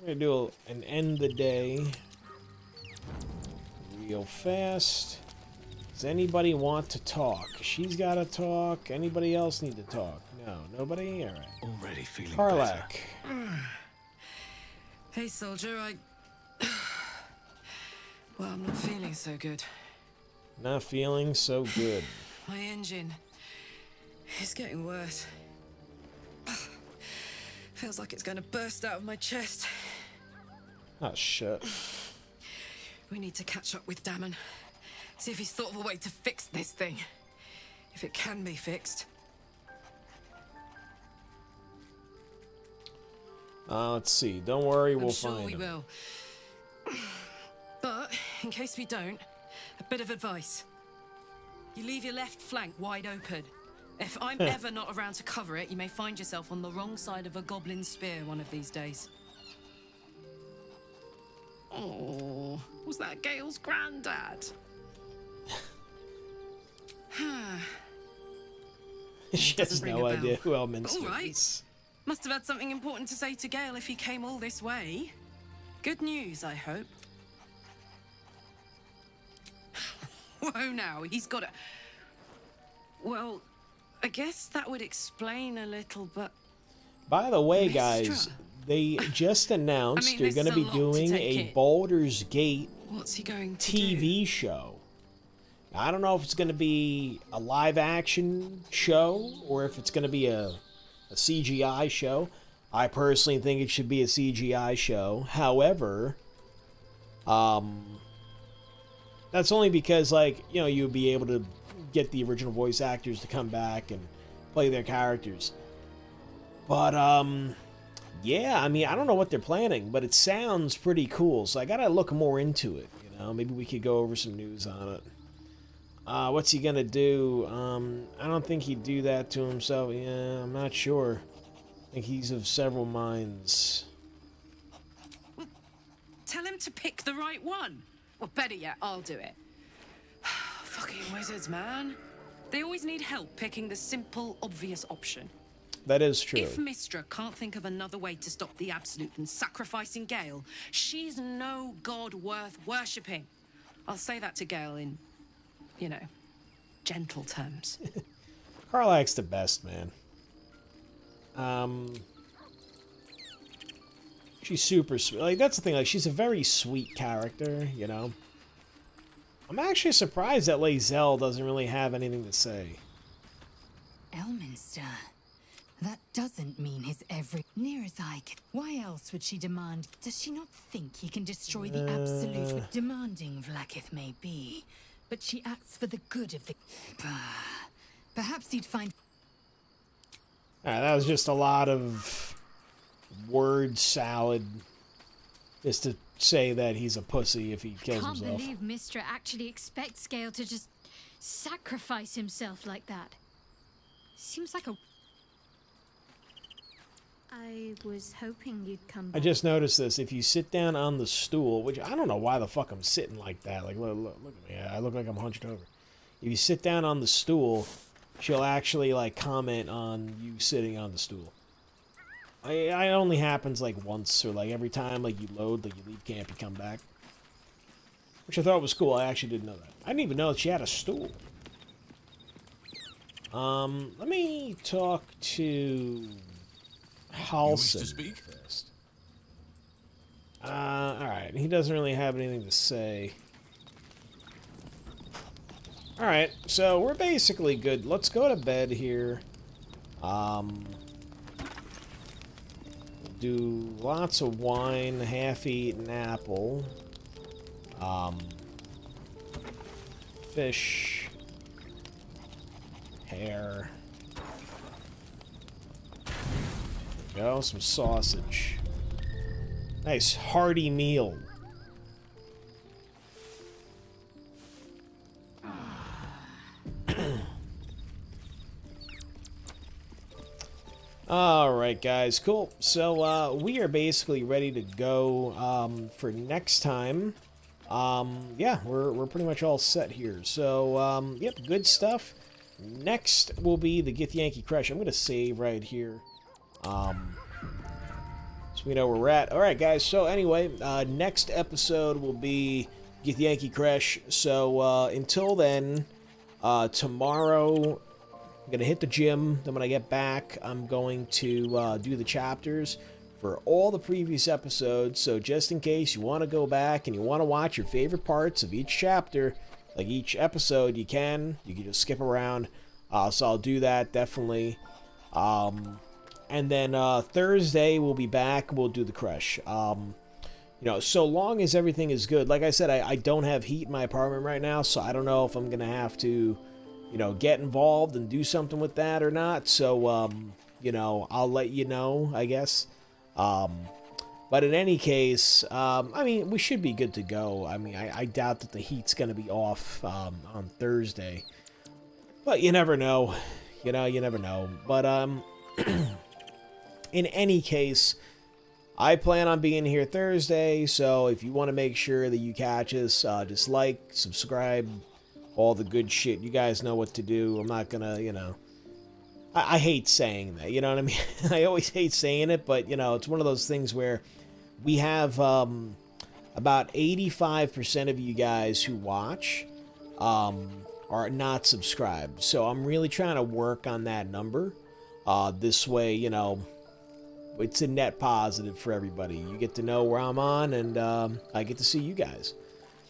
an end the day real fast. Does anybody want to talk? She's got to talk. Anybody else need to talk? No, nobody? All right. Already feeling Karlak. Hey, soldier, well, I'm not feeling so good. Not feeling so good. My engine is getting worse. Feels like it's going to burst out of my chest. Oh, shit. We need to catch up with Damon. See if he's thought of a way to fix this thing. If it can be fixed. Let's see. Don't worry, we'll find I'm sure we him. will. But, in case we don't, a bit of advice. You leave your left flank wide open. If I'm ever not around to cover it, you may find yourself on the wrong side of a goblin spear one of these days. Oh, was that Gale's granddad? She has no idea who Elminster All right. is. Must have had something important to say to Gale if he came all this way. Good news, I hope. Whoa, now, he's got a... Well, I guess that would explain a little, but... By the way, guys, they just announced they're going to be doing a Baldur's Gate What's he going to TV show. I don't know if it's going to be a live-action show or if it's going to be a CGI show. I personally think it should be a CGI show. However, that's only because, like, you know, you'd be able to get the original voice actors to come back and play their characters. But, yeah, I mean, I don't know what they're planning, but it sounds pretty cool, so I gotta look more into it, you know? Maybe we could go over some news on it. What's he gonna do? I don't think he'd do that to himself. Yeah, I'm not sure. I think he's of several minds. Tell him to pick the right one. Or better yet, I'll do it. Fucking wizards, man. They always need help picking the simple, obvious option. That is true. If Mistra can't think of another way to stop the Absolute than sacrificing Gale, she's no god worth worshipping. I'll say that to Gale in, you know, gentle terms. Karlak's the best, man. She's super sweet. Like, that's the thing. Like, she's a very sweet character, you know? I'm actually surprised that Lae'zel doesn't really have anything to say. Elminster. That doesn't mean his every... Near as I can... Why else would she demand... Does she not think he can destroy the Absolute with... Demanding Vlaakith may be, but she acts for the good of the... Perhaps he'd find... That was just a lot of word salad just to say that he's a pussy if he kills himself. I can't believe Mistra actually expects Gale to just sacrifice himself like that. Seems like a... I was hoping you'd come back. I just noticed this. If you sit down on the stool, which I don't know why the fuck I'm sitting like that. Like, look at me. I look like I'm hunched over. If you sit down on the stool, she'll actually, like, comment on you sitting on the stool. It only happens, like, once, or, like, every time, like, you load, like, you leave camp, you come back. Which I thought was cool. I actually didn't know that. I didn't even know that she had a stool. Let me talk to Halson first. Alright. He doesn't really have anything to say. Alright, so we're basically good. Let's go to bed here. Do lots of wine, half-eaten apple. Fish. Hair. There we go, some sausage. Nice hearty meal. Alright guys, cool. So we are basically ready to go for next time. Yeah, we're pretty much all set here. So yep, good stuff. Next will be the Githyanki Crush. I'm gonna save right here. So we know where we're at. Alright guys, so anyway, next episode will be Githyanki Crush. So until then, tomorrow I'm going to hit the gym. Then when I get back, I'm going to do the chapters for all the previous episodes. So just in case you want to go back and you want to watch your favorite parts of each chapter, like each episode, you can just skip around. So I'll do that, definitely. And then Thursday, we'll be back. We'll do the Crush. You know, so long as everything is good. Like I said, I don't have heat in my apartment right now, so I don't know if I'm going to have to, you know, get involved and do something with that or not. So, you know, I'll let you know, I guess. But in any case, I mean, we should be good to go. I mean, I doubt that the heat's going to be off on Thursday. But you never know. You know, you never know. But, in any case, I plan on being here Thursday, so if you want to make sure that you catch us, just like, subscribe, all the good shit. You guys know what to do. I'm not gonna, you know... I hate saying that, you know what I mean? I always hate saying it, but, you know, it's one of those things where we have about 85% of you guys who watch are not subscribed. So I'm really trying to work on that number. This way, you know, it's a net positive for everybody. You get to know where I'm on, and I get to see you guys.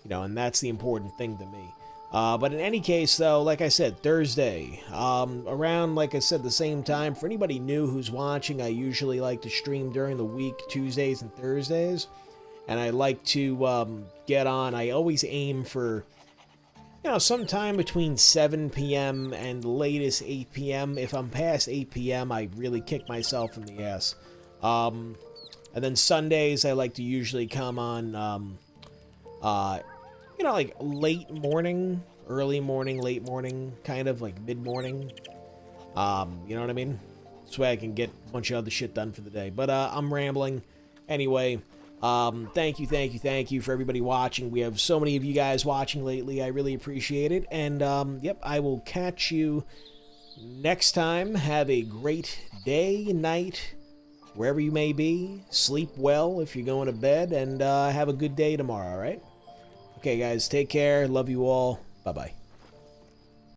You know, and that's the important thing to me. But in any case, though, like I said, Thursday, around, like I said, the same time. For anybody new who's watching, I usually like to stream during the week, Tuesdays and Thursdays. And I like to get on. I always aim for, you know, sometime between 7 p.m. and the latest 8 p.m. If I'm past 8 p.m., I really kick myself in the ass. And then Sundays, I like to usually come on, you know, like late morning, early morning, late morning, kind of like mid-morning. You know what I mean? This way I can get a bunch of other shit done for the day. But I'm rambling. Anyway, thank you for everybody watching. We have so many of you guys watching lately. I really appreciate it. And, yep, I will catch you next time. Have a great day, night, wherever you may be. Sleep well if you're going to bed. And have a good day tomorrow, all right? Okay, guys, take care. Love you all. Bye-bye.